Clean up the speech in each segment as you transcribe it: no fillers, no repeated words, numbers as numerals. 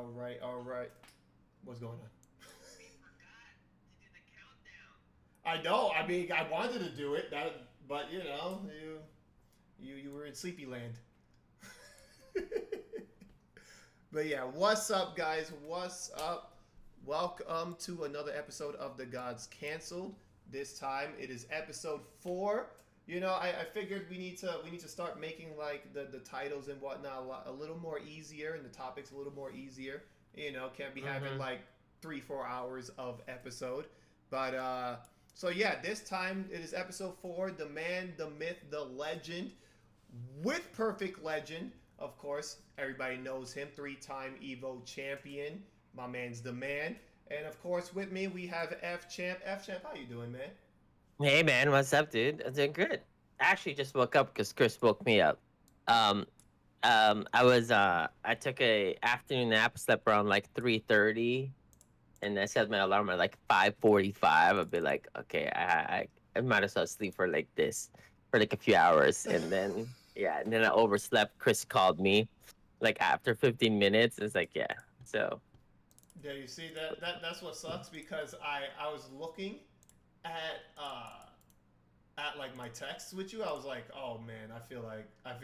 all right. What's going on? I know. I mean, I wanted to do it, but you were in Sleepy Land. But yeah, what's up, guys? What's up? Welcome to another episode of The Gods Cancelled. This time it is episode 4. I figured we need to start making like the titles and whatnot a little more easier and the topics a little more easier. Can't be having like 3-4 hours of episode. But so yeah, this time it is episode 4. The man, the myth, the legend, with perfect legend. Of course, everybody knows him. 3-time Evo champion. My man's the man. And of course, with me we have FChamp. FChamp, how you doing, man? Hey man, what's up, dude? I'm doing good. I actually just woke up because Chris woke me up. Um, I took a afternoon nap, slept around like 3:30, and I set my alarm at like 5:45. I'd be like, okay, I might as well sleep for like this for like a few hours, and then yeah, and then I overslept. Chris called me like after 15 minutes. It's like yeah, so Yeah, you see that's what sucks because I was looking at like my texts with you. I was like, oh man, I feel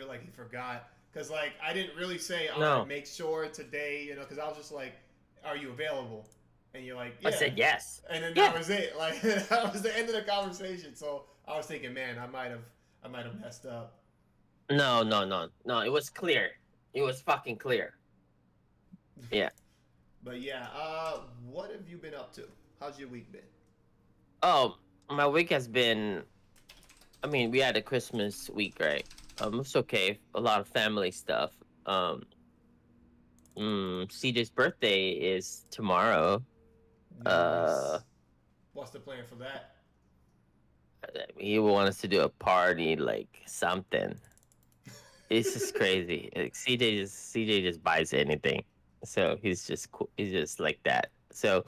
like he forgot because like I didn't really say all right, no, make sure today, because I was just like, are you available? And you're like, I yeah. said yes. And then that Yeah, was it. Like that was the end of the conversation. So I was thinking, man, I might have messed up. no. It was clear. It was fucking clear. Yeah. But yeah, what have you been up to? How's your week been? Oh, my week has been. I mean, we had a Christmas week, right? It's okay. A lot of family stuff. Um, CJ's birthday is tomorrow. Uh, Nice. What's the plan for that? he will want us to do a party, like something. It's just crazy. Like CJ just buys anything, so he's just cool. He's just like that. So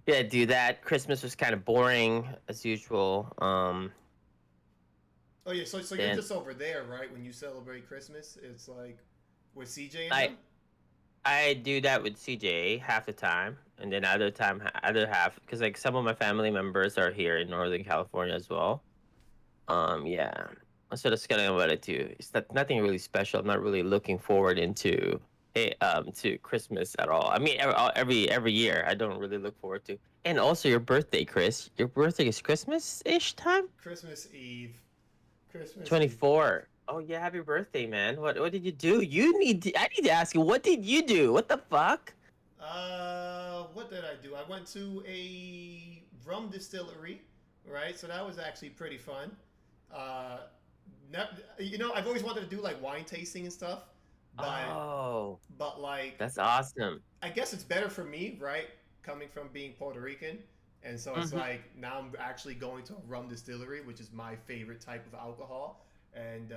yeah, do that. Christmas was kind of boring as usual. Oh yeah, so you're Then just over there, right? When you celebrate Christmas, it's like with CJ and I them. I do that with CJ half the time, and then other half, because like some of my family members are here in Northern California as well. Yeah, so that's kind of what I do. It's nothing really special. I'm not really looking forward to Christmas at all. I mean, every year I don't really look forward to. And also your birthday, Chris. Your birthday is Christmas-ish time. Christmas Eve. Christmas Eve. 24. Oh yeah, happy birthday, man. What did you do? I need to ask you, what did you do? What the fuck? What did I do? I went to a rum distillery, right? So that was actually pretty fun. Uh, I've always wanted to do like wine tasting and stuff, but Oh, like that's awesome. I guess it's better for me, right? Coming from being Puerto Rican. And so it's Hmm. like now I'm actually going to a rum distillery, which is my favorite type of alcohol. And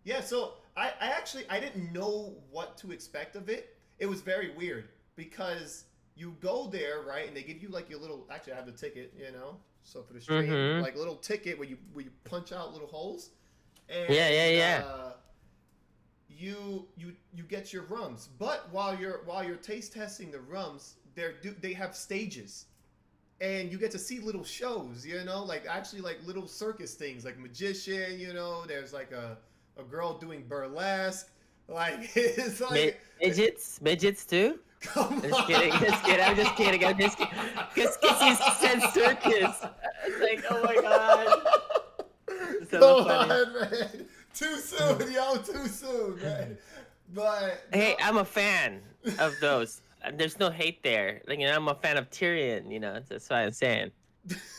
yeah, so I didn't know what to expect of it. It was very weird because you go there, right? And they give you like your little, actually, I have the ticket, So for the stream, Hmm. like little ticket where you punch out little holes. Yeah, yeah, And yeah. you get your rums. But while you're taste testing the rums, they have stages, and you get to see little shows, like actually like little circus things, like magician. There's like a girl doing burlesque. Like it's like, Midgets too. come I'm just kidding. on. Just kidding. I'm just kidding. I'm just kidding. Because he said circus. It's like, oh my god, it's Come so funny. on, man. Too soon, yo. Too soon, man. But Hey, no. I'm a fan of those. There's no hate there. Like, I'm a fan of Tyrion. That's what I'm saying.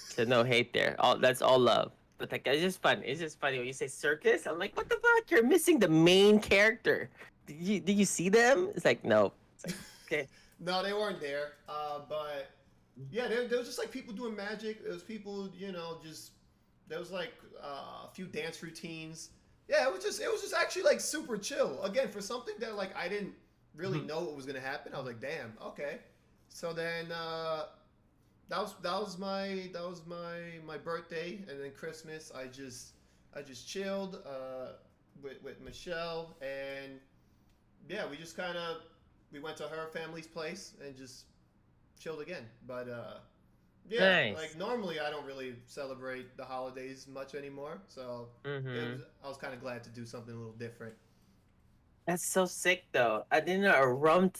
So no hate there. That's all love. But like, it's just fun. It's just funny when you say circus. I'm like, what the fuck? You're missing the main character. Did you see them? It's like no. It's like okay. No, they weren't there. But yeah, there was just like people doing magic. There was people, just there was like a few dance routines. Yeah, it was just actually like super chill. Again, for something that like I didn't really Mhm. know what was gonna happen. I was like, damn, okay. So then that was my birthday, and then Christmas I just chilled with Michelle, and yeah, we we went to her family's place and just chilled again. But yeah, like Nice. normally I don't really celebrate the holidays much anymore. So Mm-hmm. I was kind of glad to do something a little different. That's so sick, though. I didn't know a rum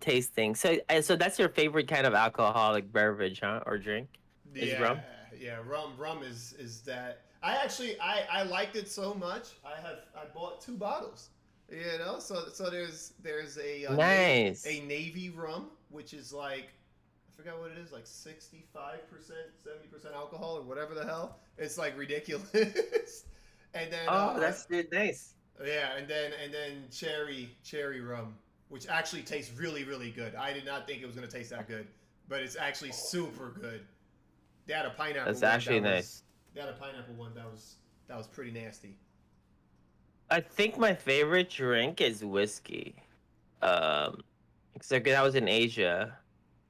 tasting. So that's your favorite kind of alcoholic beverage, huh, or drink? Is Yeah, rum? yeah. Rum is that. I actually I liked it so much. I bought 2 bottles. You know, so there's a Nice. navy rum, which is like I forgot what it is, like 65%, 70% alcohol or whatever the hell. It's like ridiculous. And then Oh, that's dude, nice. yeah, and then cherry rum, which actually tastes really good. I did not think it was gonna taste that good, but it's actually super good. They had a pineapple That's one actually that was nice. they had a pineapple one that was pretty nasty. I think my favorite drink is whiskey. Because like, I was in Asia,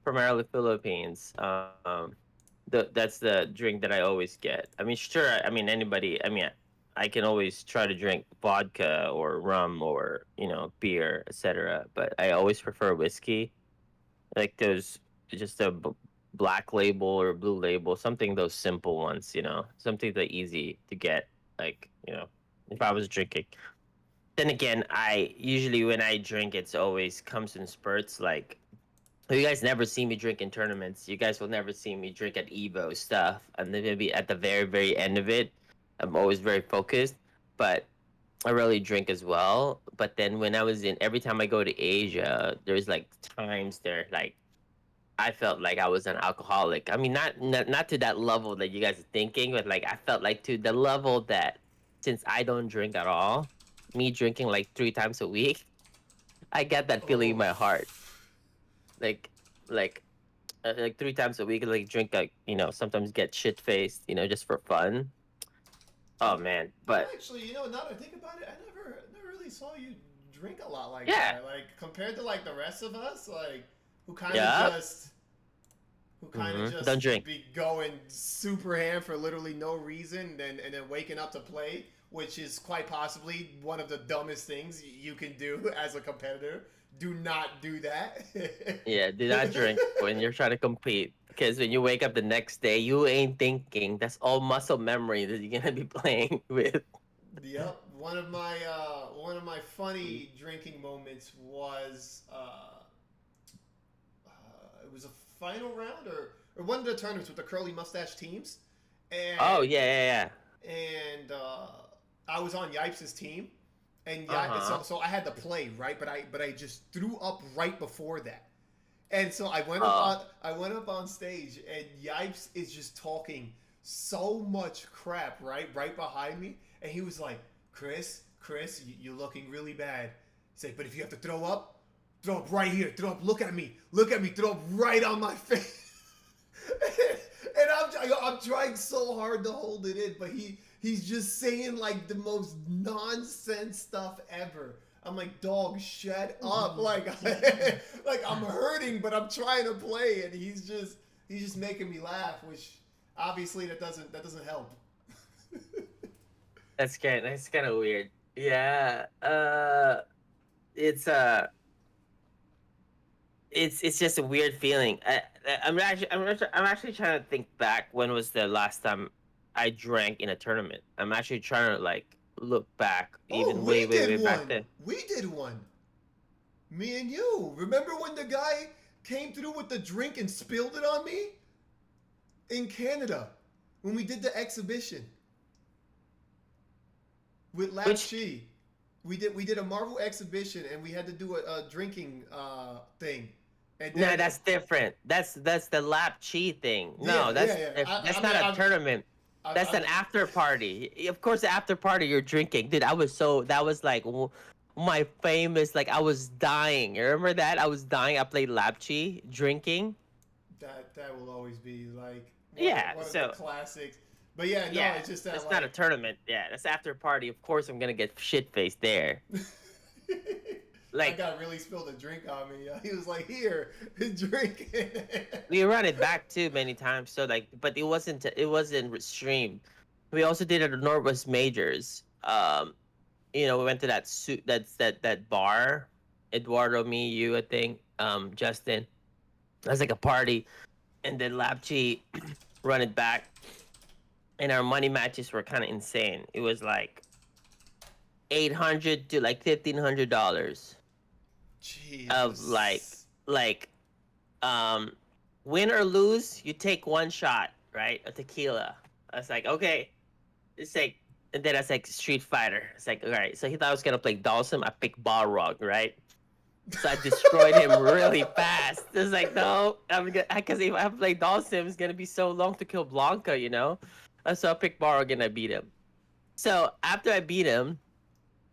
primarily Philippines. That's the drink that I always get. I mean, sure. I mean, anybody. I mean, I can always try to drink vodka or rum or beer, etc. But I always prefer whiskey. Like those, just a black label or blue label, something those simple ones. Something that easy to get. Like if I was drinking. Then again, I usually when I drink, it's always comes in spurts. Like you guys never see me drink in tournaments. You guys will never see me drink at Evo stuff. And then maybe at the very end of it, I'm always very focused. But I really drink as well. But then when I was in, every time I go to Asia, there's like times there like I felt like I was an alcoholic. I mean, not to that level that you guys are thinking, but like I felt like to the level that since I don't drink at all, me drinking like 3 times a week, I get that feeling in Oh, my heart. Like, like, like 3 times a week, like drink like sometimes get shit faced, just for fun. Oh man, but actually, now that I think about it, I never really saw you drink a lot like yeah, that. Like compared to like the rest of us, like who kind of yeah. just who kind of Don't just drink. be going super ham for literally no reason, and then waking up to play, which is quite possibly one of the dumbest things you can do as a competitor. Do not do that. Yeah, do not drink when you're trying to compete. Because when you wake up the next day, you ain't thinking. That's all muscle memory that you're gonna be playing with. Yep, one of my funny drinking moments was it was a final round or one of the tournaments with the curly mustache teams, Oh and yeah, yeah, I was on Yipes' team, and yeah. Uh so huh. I had to play right, but I just threw up right before that, and so Oh. I went up on stage, and Yipes is just talking so much crap right behind me, and he was like, Chris, you're looking really bad. He's like, but if you have to throw up right here, throw up, look at me, throw up right on my face. And I'm trying so hard to hold it in, but he's just saying like the most nonsense stuff ever. I'm like, dog, shut up! Like, like I'm hurting, but I'm trying to play, and he's just making me laugh, which obviously that doesn't help. That's kind of weird. Yeah. It's it's just a weird feeling. I'm actually trying to think back when was the last time I drank in a tournament. I'm actually trying to like look back, Oh, even we way did back one. then. We did one. Me and you. Remember when the guy came through with the drink and spilled it on me in Canada when we did the exhibition with Lap Which Chi? We did a Marvel exhibition and we had to do a drinking thing, and No, then that's different. That's the lap chi thing. No, yeah. that's I mean not a tournament. That's an I after party. Of course, the after party you're drinking, dude. That was like my famous. Like I was dying. You remember that? I was dying. I played lap chi, drinking. that will always be like Yeah. one of the So classics. But yeah, no, yeah, it's just that that's not a like tournament. Yeah, that's after party. Of course, I'm gonna get shit faced there. that Like guy really spilled a drink on me. He was like, "Here, drink it." we ran it back too many times. So like, but it wasn't streamed. We also did it at Northwest Majors. We went to that suit that bar. Eduardo, me, you, I think, Justin. It was like a party, and then Lapchi run it back, and our money matches were kind of insane. It was like $800 to like $1,500 of Jesus. like um win or lose, you take one shot, right? A tequila. I was like, okay. It's like, and then I was like Street Fighter. It's like, all right. So he thought I was gonna play Dhalsim. I picked Balrog, right? So I destroyed him really fast. It's like, no, I'm gonna, because if I play Dhalsim, it's gonna be so long to kill Blanca, you know. So I picked Balrog and I beat him. So after I beat him,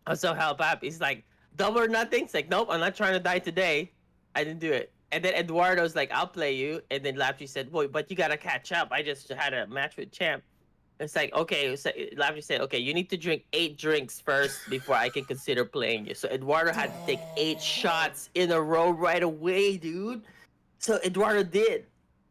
I was so help up. He's like, double or nothing. It's like, nope, I'm not trying to die today. I didn't do it. And then Eduardo's like, I'll play you. And then Lapchi said, boy, but you gotta catch up. I just had a match with Champ. It's like, okay, so Lapchi said, okay, you need to drink 8 drinks first before I can consider playing you. So Eduardo had to take 8 shots in a row right away, dude. So Eduardo did.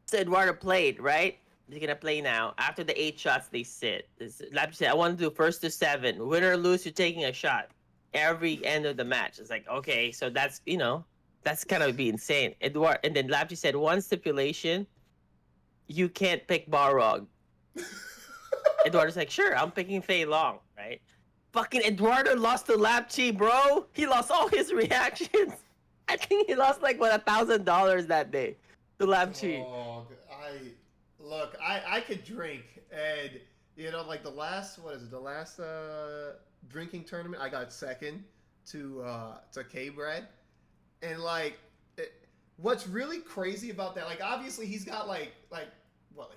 So Eduardo played, right? He's gonna play now. After the 8 shots, they sit. Lapchi said, I want to do first to 7. Win or lose, you're taking a shot every end of the match. It's like, okay, so that's, that's kind of be insane. Eduardo, and then Lapchi said, one stipulation, you can't pick Balrog. Eduardo's like, sure, I'm picking Fei Long, right? Fucking Eduardo lost to Lapchi, bro. He lost all his reactions. I think he lost like what $1,000 that day to Lapchi. Oh, I could drink, and like the last, what is it? The last drinking tournament, I got second to K Bread, and like, what's really crazy about that? Like, obviously he's got like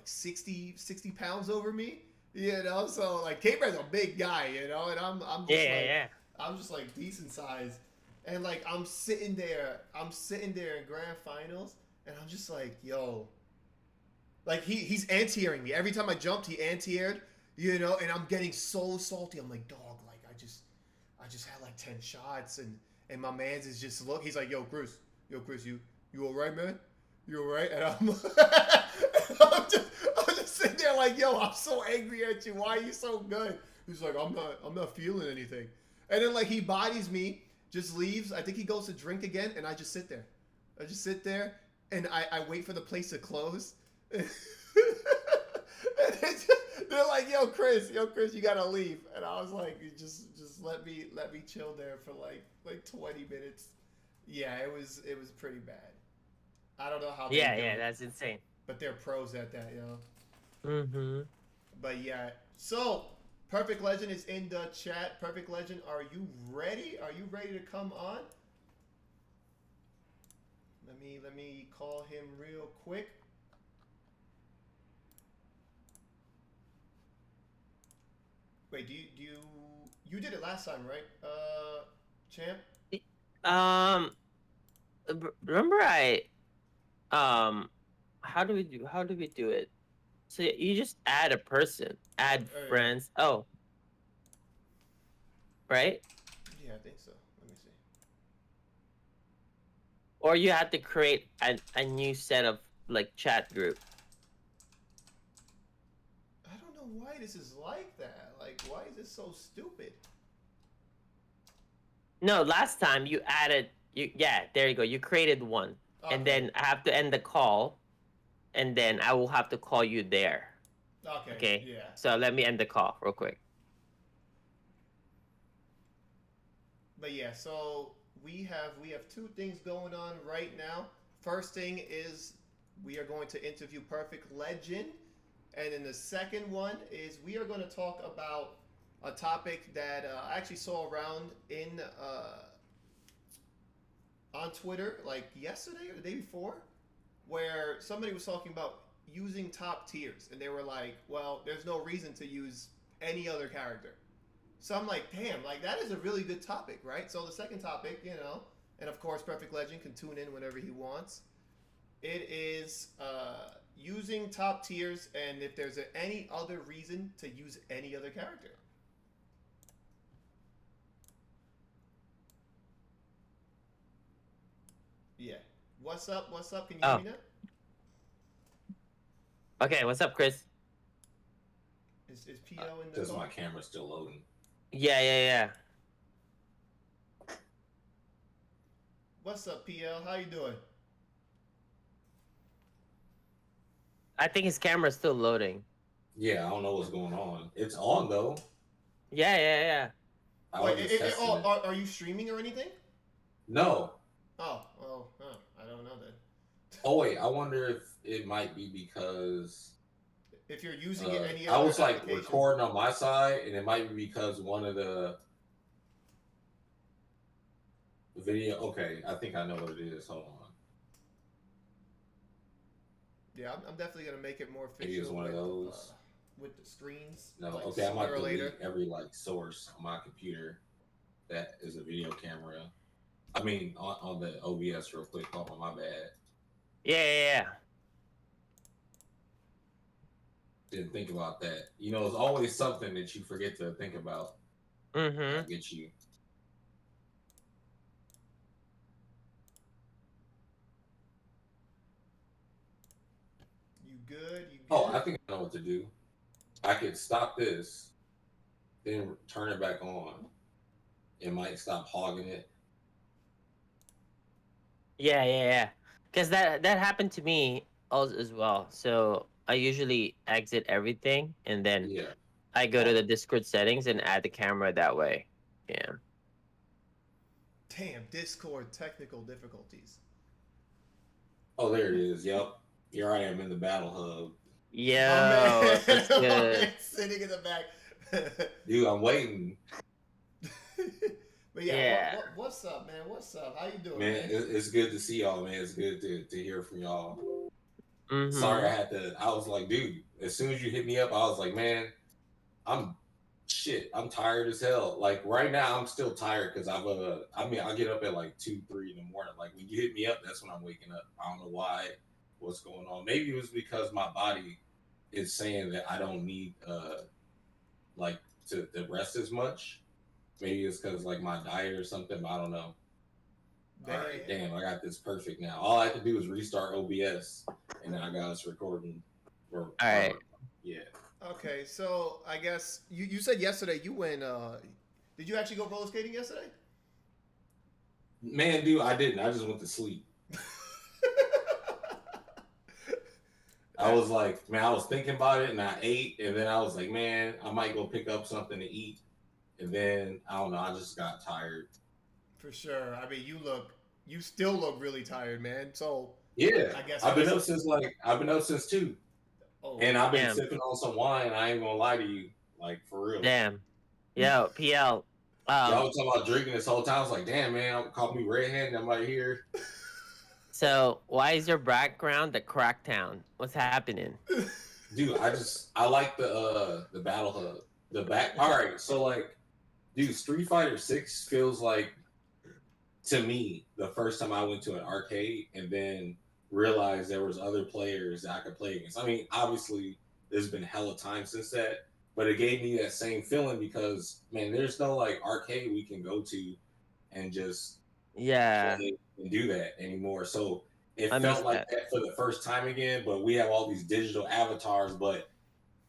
60 pounds over me. So like K-Bread's a big guy, and I'm just like decent size, and like I'm sitting there in grand finals, and I'm just like, yo, like he's anti-airing me every time I jumped. He anti-aired, and I'm getting so salty. I'm like, dog, like I just had like 10 shots, and my man's is just he's like, yo, Chris, you all right, man? You all right? And I'm just sitting there like, yo, I'm so angry at you. Why are you so good? He's like, I'm not feeling anything. And then like he bodies me, just leaves. I think he goes to drink again, and I just sit there. And I wait for the place to close. And they're like, yo, Chris, you gotta leave. And I was like, just let me chill there for like 20 minutes. Yeah, it was pretty bad. I don't know how they do it, That's insane. but they're pros at that, Mm-hmm. But yeah, so Perfect Legend is in the chat. Perfect Legend, are you ready? Are you ready to come on? Let me call him real quick. Wait, do you did it last time, right? Champ? Remember how do we do it? So you just add a person, add friends. Yeah. Oh, right? Yeah, I think so. Let me see. Or you have to create a new set of like chat group. I don't know why this is like that. Like, why is it so stupid? No, last time you added there you go. You created one. Okay. And then I have to end the call, and then I will have to call you there. Okay. Yeah. So let me end the call real quick. But yeah, so we have 2 things going on right now. First thing is we are going to interview Perfect Legend, and then the second one is we are going to talk about a topic that I actually saw around on Twitter like yesterday or the day before, where somebody was talking about using top tiers, and they were like, well, there's no reason to use any other character. So I'm like, damn, like that is a really good topic, right? So the second topic, and of course Perfect Legend can tune in whenever he wants. It is using top tiers, and if there's any other reason to use any other character. Yeah. What's up? Can you hear me now? Okay, what's up, Chris? Is P.O. in the... Because my camera's still loading. Yeah. What's up, PL? How you doing? I think his camera's still loading. Yeah, I don't know what's going on. It's on though. Yeah, yeah, yeah. I Wait, was just testing it. are you streaming or anything? No. Oh, well, I don't know then. Oh wait, I wonder if it might be because If you're using it any I other was like application. recording on my side, and it might be because one of the video. Okay, I think I know what it is. Hold on. Yeah, I'm definitely gonna make it more Maybe it's official one of those. with the screens. No, like, okay, I might sooner or delete later. every like source on my computer that is a video camera. I mean, on the OBS real quick. Oh, my bad. Yeah, yeah, yeah. Didn't think about that. You know, it's always something that you forget to think about. Mm-hmm. I get you. You good? You good? Oh, I think I know what to do. I could stop this, then turn it back on. It might stop hogging it. Yeah, yeah, yeah. Because that happened to me also as well. So I usually exit everything and then Yeah. I go to the Discord settings and add the camera that way. Yeah. Damn, Discord technical difficulties. Oh, there it is. Yep. Here I am in the battle hub. Yo, Oh, that's man. good. Sitting in the back. Dude, I'm waiting. But yeah, Yeah. what's up, man? What's up? How you doing, Man, man? it's good to see y'all, man. It's good to hear from y'all. Mm-hmm. Sorry I was like, dude, as soon as you hit me up, I was like, man, I'm tired as hell. Like right now, I'm still tired because I get up at like 2, 3 in the morning. Like when you hit me up, that's when I'm waking up. I don't know why, what's going on. Maybe it was because my body is saying that I don't need like to rest as much. Maybe it's because like my diet or something. But I don't know. All right, damn, I got this perfect now. All I have to do is restart OBS, and then I got us recording. All right. Yeah. Okay, so I guess you said yesterday you went. Did you actually go roller skating yesterday? Man, dude, I didn't. I just went to sleep. I was like, man, I was thinking about it, and I ate, and then I was like, man, I might go pick up something to eat, and then I don't know, I just got tired. For sure. I mean, you still look really tired, man. So Yeah, I guess I've been up since 2, and I've been Damn. sipping on some wine. I ain't gonna lie to you, like for real. Damn. Yo, PL. Y'all was talking about drinking this whole time. I was like, damn, man, caught me red-handed. I'm right here. So why is your background the Cracktown? What's happening? Dude, I like the battle hub. All right, so like, dude, Street Fighter 6 feels like, to me, the first time I went to an arcade and then realized there was other players that I could play against. I mean, obviously, there's been hella time since that, but it gave me that same feeling because, man, there's no like arcade we can go to and just play and do that anymore. So it felt like that for the first time again, but we have all these digital avatars, but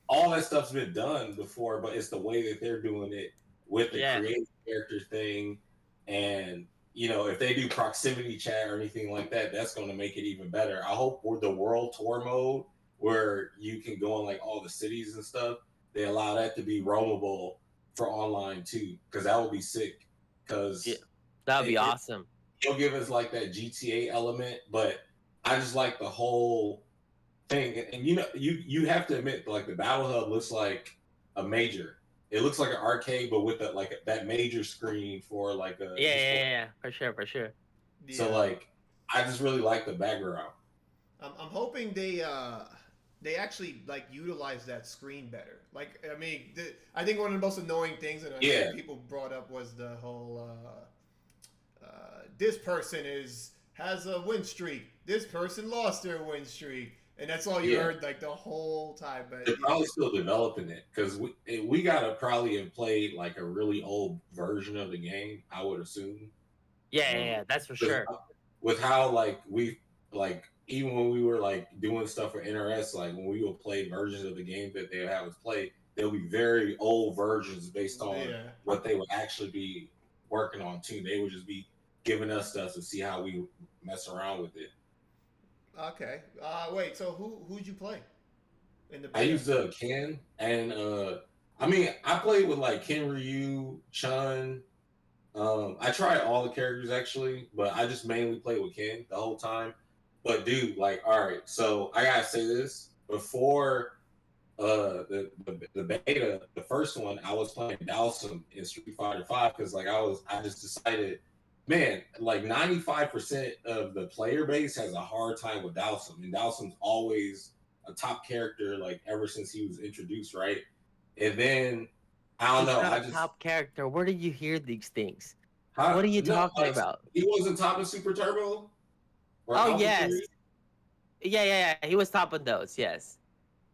all that stuff's been done before, but it's the way that they're doing it with the creative character thing. And, you know, if they do proximity chat or anything like that, that's going to make it even better. I hope with the world tour mode where you can go in like all the cities and stuff, they allow that to be roamable for online too, because that would be sick. Because that would be awesome. It'll give us like that GTA element, but I just like the whole thing. And you know, you have to admit, like the battle hub looks like a major. It looks like an arcade, but with that major screen for like a yeah, for sure. Yeah. So like, I just really like the background. I'm hoping they actually like utilize that screen better. Like, I mean, I think one of the most annoying things that people brought up was the whole this person has a win streak. This person lost their win streak, and that's all you heard like the whole time. But they're probably still developing it because we gotta probably have played like a really old version of the game. I would assume. Yeah, that's for sure. With how like we like even when we were like doing stuff for NRS, like when we would play versions of the game that they would have us play, they'll be very old versions based on what they would actually be working on too. They would just be giving us stuff to see how we mess around with it. Okay. Wait. So who'd you play in the I beta? used Ken, and I mean, I played with like Ken Ryu, Chun. I tried all the characters actually, but I just mainly played with Ken the whole time. But dude, like, all right, so I gotta say this before the beta, the first one, I was playing Dhalsim in Street Fighter Five because like I just decided, man, like 95% of the player base has a hard time with Dhalsim, and Dhalsim's always a top character like ever since he was introduced, right? And then I don't He's know, not I a just top character. Where did you hear these things? how, What are you no, talking like, about? he wasn't top of Super Turbo or Oh Alpha yes, 3. yeah. He was top of those. Yes,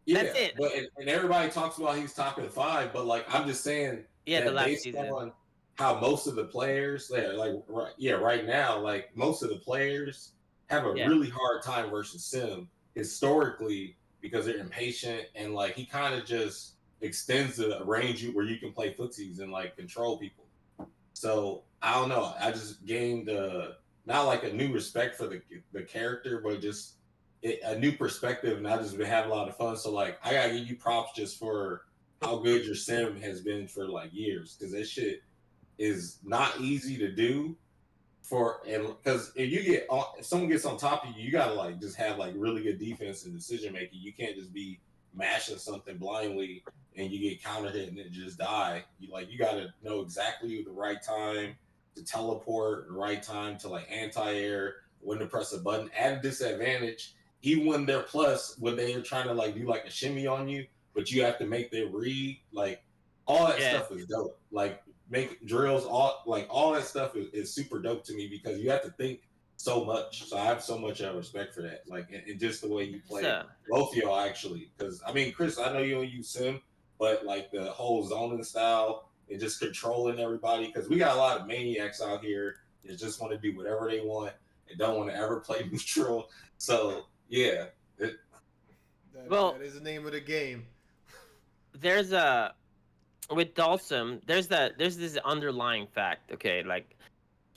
Yeah, that's it. but and everybody talks about he's top in five, but like I'm just saying Yeah, the that last based season. on how most of the players, right now, like most of the players have a Yeah. really hard time versus Sim historically because they're impatient and like he kind of just extends the range where you can play footsies and like control people. So I don't know. I just gained not like a new respect for the character, but just a new perspective, and I just been having a lot of fun. So like, I gotta give you props just for how good your sim has been for like years, because this shit is not easy to do. And because if someone gets on top of you, you gotta like just have like really good defense and decision making. You can't just be mashing something blindly and you get counter hit and it just die. You gotta know exactly the right time to teleport, the right time to like anti-air, when to press a button at a disadvantage, even when they're plus, when they're trying to like do like a shimmy on you, but you have to make their read. Like all that stuff is dope. Like make drills, all that stuff is super dope to me because you have to think so much. So I have so much respect for that. Like and just the way you play, both of y'all actually. Because I mean, Chris, I know you don't use sim, but like the whole zoning style and just controlling everybody. Because we got a lot of maniacs out here that just want to do whatever they want and don't want to ever play neutral. So yeah. That is the name of the game. There's with Dhalsim, there's this underlying fact, okay? Like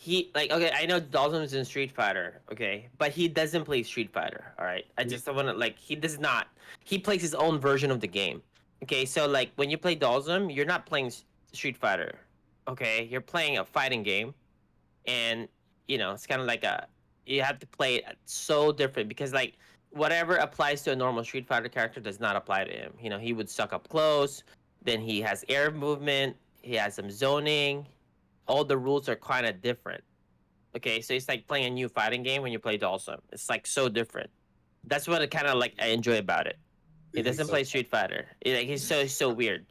okay, I know Dhalsim is in Street Fighter, okay, but he doesn't play Street Fighter, all right? I just don't want to he does not. He plays his own version of the game. Okay, so like when you play Dhalsim, you're not playing Street Fighter. Okay, you're playing a fighting game, and it's kind of like you have to play it so different because like whatever applies to a normal Street Fighter character does not apply to him. He would suck up close. Then he has air movement. He has some zoning. All the rules are kind of different. Okay, so it's like playing a new fighting game when you play Dhalsim. It's like so different. That's what I enjoy about it. He doesn't play Street Fighter. He's so weird.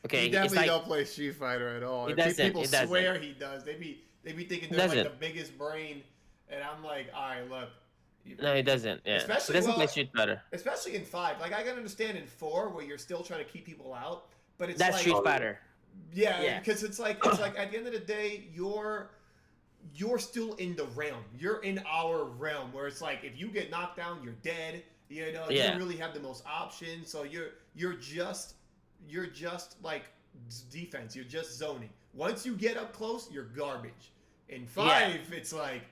Okay, he definitely don't play Street Fighter at all. He doesn't. People swear he does. They be thinking they're like the biggest brain, and I'm like, all right, look. No, he doesn't. Yeah, especially, he doesn't play Street Fighter. Especially in 5. Like I can understand in 4 where you're still trying to keep people out, but it's that's like, Street Fighter. Yeah, because it's like at the end of the day, you're still in the realm. You're in our realm where it's like if you get knocked down, you're dead. You don't really have the most options. So you're just like defense. You're just zoning. Once you get up close, you're garbage. In 5, it's like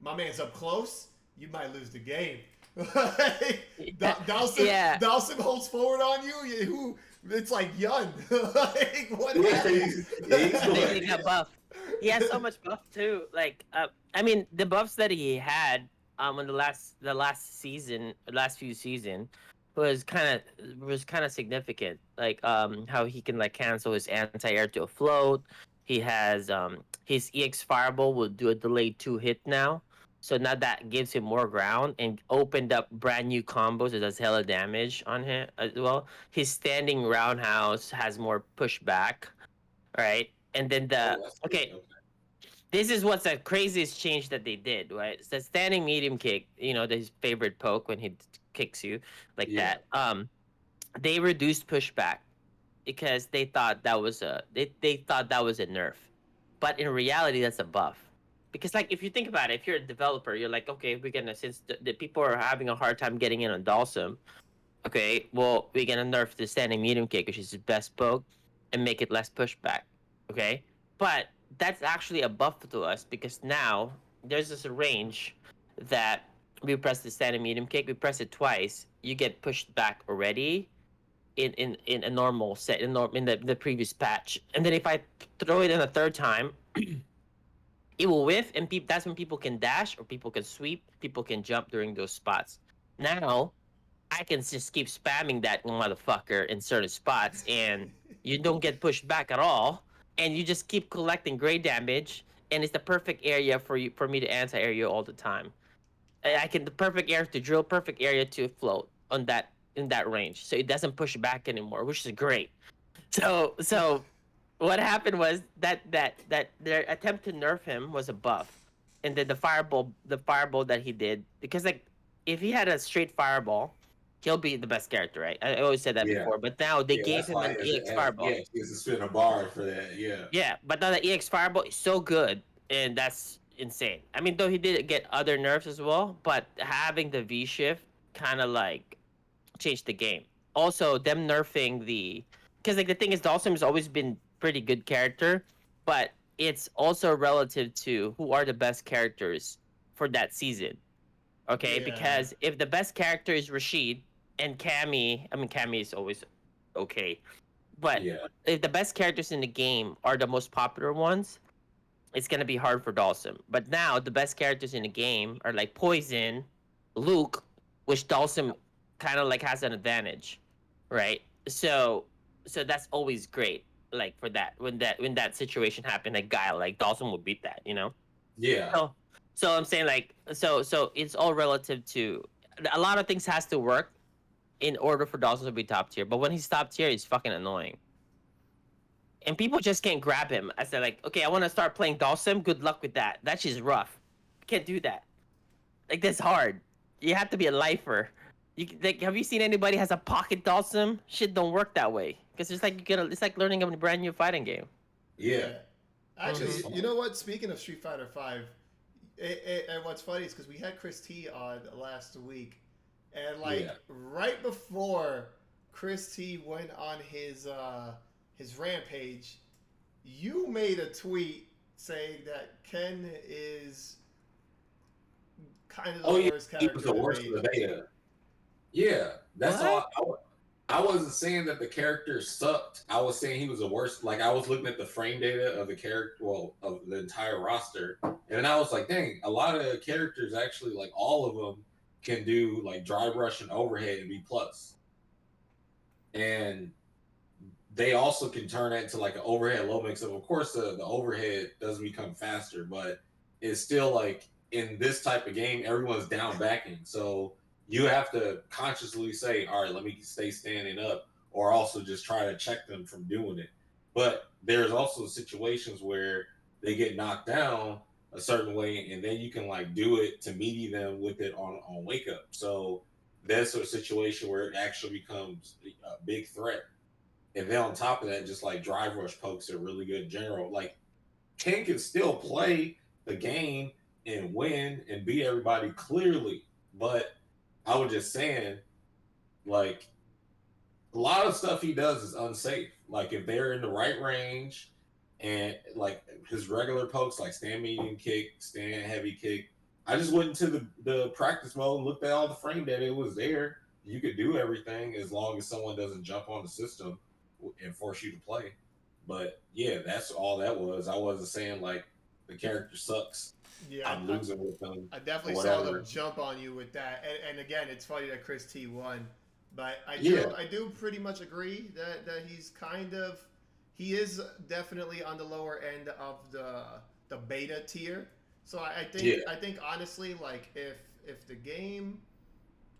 my man's up close, you might lose the game. Dhalsim holds forward on you. It's like Yun. Like what happened? He got buff. He has so much buff too. Like I mean, the buffs that he had in the last few seasons was kind of significant. Like how he can like cancel his anti-air to a float. He has his EX Fireball will do a delayed 2-hit now. So now that gives him more ground and opened up brand new combos that does hella damage on him as well. His standing roundhouse has more pushback, right? And then this is what's the craziest change that they did, right? It's the standing medium kick, his favorite poke when he kicks you like that. They reduced pushback because they thought that was a nerf, but in reality that's a buff. Because like if you think about it, if you're a developer, you're like, okay, we're gonna since the people are having a hard time getting in on Dhalsim, okay, well we're gonna nerf the standing medium kick, which is his best poke, and make it less pushback, okay. But that's actually a buff to us because now there's this range that we press the standing medium kick. We press it twice, you get pushed back already in a normal set in the previous patch. And then if I throw it in a third time, it will whiff, and that's when people can dash or people can sweep, people can jump during those spots. Now I can just keep spamming that motherfucker in certain spots, and you don't get pushed back at all, and you just keep collecting great damage, and it's the perfect area for me to anti-area all the time. The perfect area to drill, perfect area to float on that in that range, so it doesn't push back anymore, which is great. So what happened was that their attempt to nerf him was a buff, and then the fireball that he did, because like if he had a straight fireball, he'll be the best character, right? I always said that Yeah. before, but now they Yeah, gave that's him why an EX fireball. Yeah, he has to spin a bar for that. Yeah. Yeah, but now the EX fireball is so good, and that's insane. I mean, though he did get other nerfs as well, but having the V shift kind of like changed the game. Also, them nerfing because like the thing is, Dhalsim has always been pretty good character, but it's also relative to who are the best characters for that season. Okay, Yeah. because if the best character is Rashid and Cammy, I mean Cammy is always okay, but Yeah. if the best characters in the game are the most popular ones, it's gonna be hard for Dhalsim. But now the best characters in the game are like Poison, Luke, which Dhalsim kind of like has an advantage, right? So that's always great. Like for that when that situation happened, a guy like Dhalsim would beat that, you know. Yeah. So I'm saying like so it's all relative to a lot of things has to work in order for Dhalsim to be top tier. But when he's top tier, he's fucking annoying. And people just can't grab him. I said like, okay, I want to start playing Dhalsim. Good luck with that. That shit's rough. Can't do that. Like that's hard. You have to be a lifer. Like, have you seen anybody has a pocket Dhalsim? Shit don't work that way. Because it's like it's like learning a brand new fighting game. Yeah. Actually, Mhm. you know what? Speaking of Street Fighter Five, and what's funny is because we had Chris T on last week, and like Yeah. right before Chris T went on his rampage, you made a tweet saying that Ken is kind of the worst He character. was the worst of the beta. Yeah, that's What? all. I wasn't saying that the character sucked. I was saying he was the worst. Like I was looking at the frame data of the character, well, of the entire roster, and then I was like, dang, a lot of characters actually, like all of them, can do like drive rush and overhead and be plus, and they also can turn it into like an overhead low mix. Of course, the overhead doesn't become faster, but it's still like in this type of game, everyone's down backing, so you have to consciously say, all right, let me stay standing up, or also just try to check them from doing it. But there's also situations where they get knocked down a certain way, and then you can like do it to meaty them with it on wake up. So that's a situation where it actually becomes a big threat. And then on top of that, just like drive rush pokes are really good in general. Like Ken can still play the game and win and beat everybody clearly, but I was just saying, like, a lot of stuff he does is unsafe. Like, if they're in the right range and, like, his regular pokes, like stand medium kick, stand heavy kick, I just went into the practice mode and looked at all the frame data. It was there. You could do everything as long as someone doesn't jump on the system and force you to play. But, yeah, that's all that was. I wasn't saying, like, the character sucks. Yeah, I'm losing with them. I definitely or saw whatever. them jump on you with that. And again, it's funny that Chris T won, but I do pretty much agree that he is definitely on the lower end of the beta tier. So I think honestly, like if the game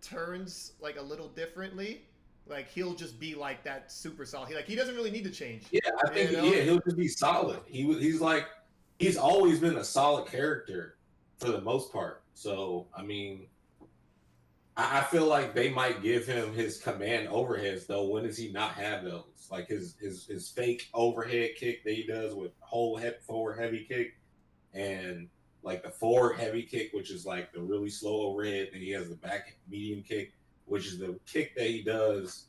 turns like a little differently, like he'll just be like that super solid. He doesn't really need to change. Yeah, I think he'll just be solid. He's always been a solid character for the most part. So I mean, I feel like they might give him his command overheads though. When does he not have those? Like his fake overhead kick that he does with whole forward heavy kick, and like the forward heavy kick, which is like the really slow overhead, and he has the back medium kick, which is the kick that he does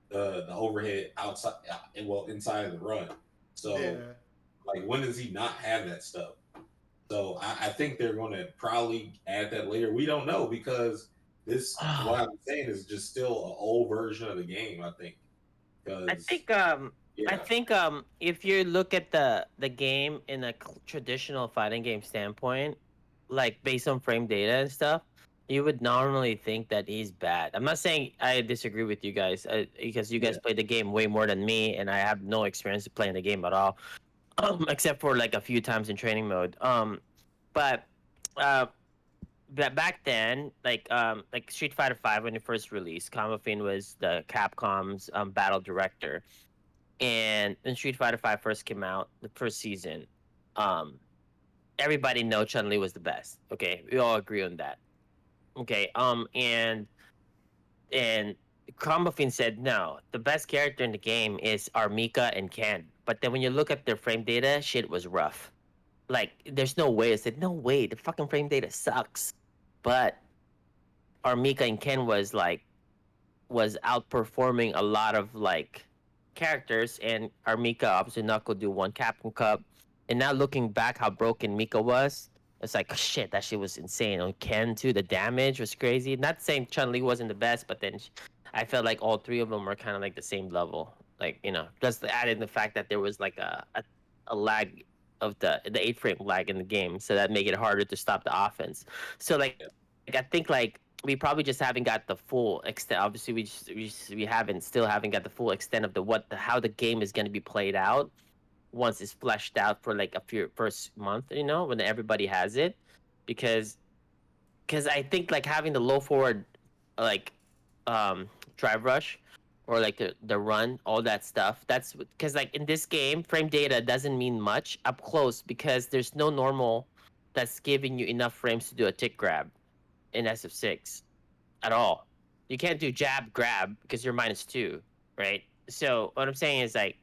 the overhead outside, inside of the run. So, like, when does he not have that stuff? So I think they're going to probably add that later. We don't know because this, what I'm saying, is just still an old version of the game. I think. I think if you look at the game in a traditional fighting game standpoint, like based on frame data and stuff, you would normally think that he's bad. I'm not saying I disagree with you guys because you guys played the game way more than me, and I have no experience playing the game at all, except for like a few times in training mode. But uh, back then, like Street Fighter Five when it first released, Kama Fin was the Capcom's battle director, and when Street Fighter Five first came out, the first season, um, everybody know Chun Li was the best. Okay, we all agree on that. Okay, and Kromafin said no, the best character in the game is Armika and Ken. But then when you look at their frame data, shit was rough. Like, there's no way. I said, no way, the fucking frame data sucks. But Armika and Ken was outperforming a lot of like characters, and Armika obviously not gonna do one Capcom Cup. And now looking back, how broken Mika was, it's like shit. That shit was insane. On Ken too, the damage was crazy. Not saying Chun Li wasn't the best, but then I felt like all three of them were kind of like the same level. Like plus added the fact that there was like a lag of the 8 frame lag in the game, so that made it harder to stop the offense. So like I think like we probably just haven't got the full extent. Obviously, we still haven't got the full extent of how the game is going to be played out once it's fleshed out for like a few first month. When everybody has it, because I think like having the low forward, like drive rush, or like the run, all that stuff. That's because like in this game, frame data doesn't mean much up close because there's no normal that's giving you enough frames to do a tick grab in SF6 at all. You can't do jab grab because you're -2, right? So what I'm saying is like,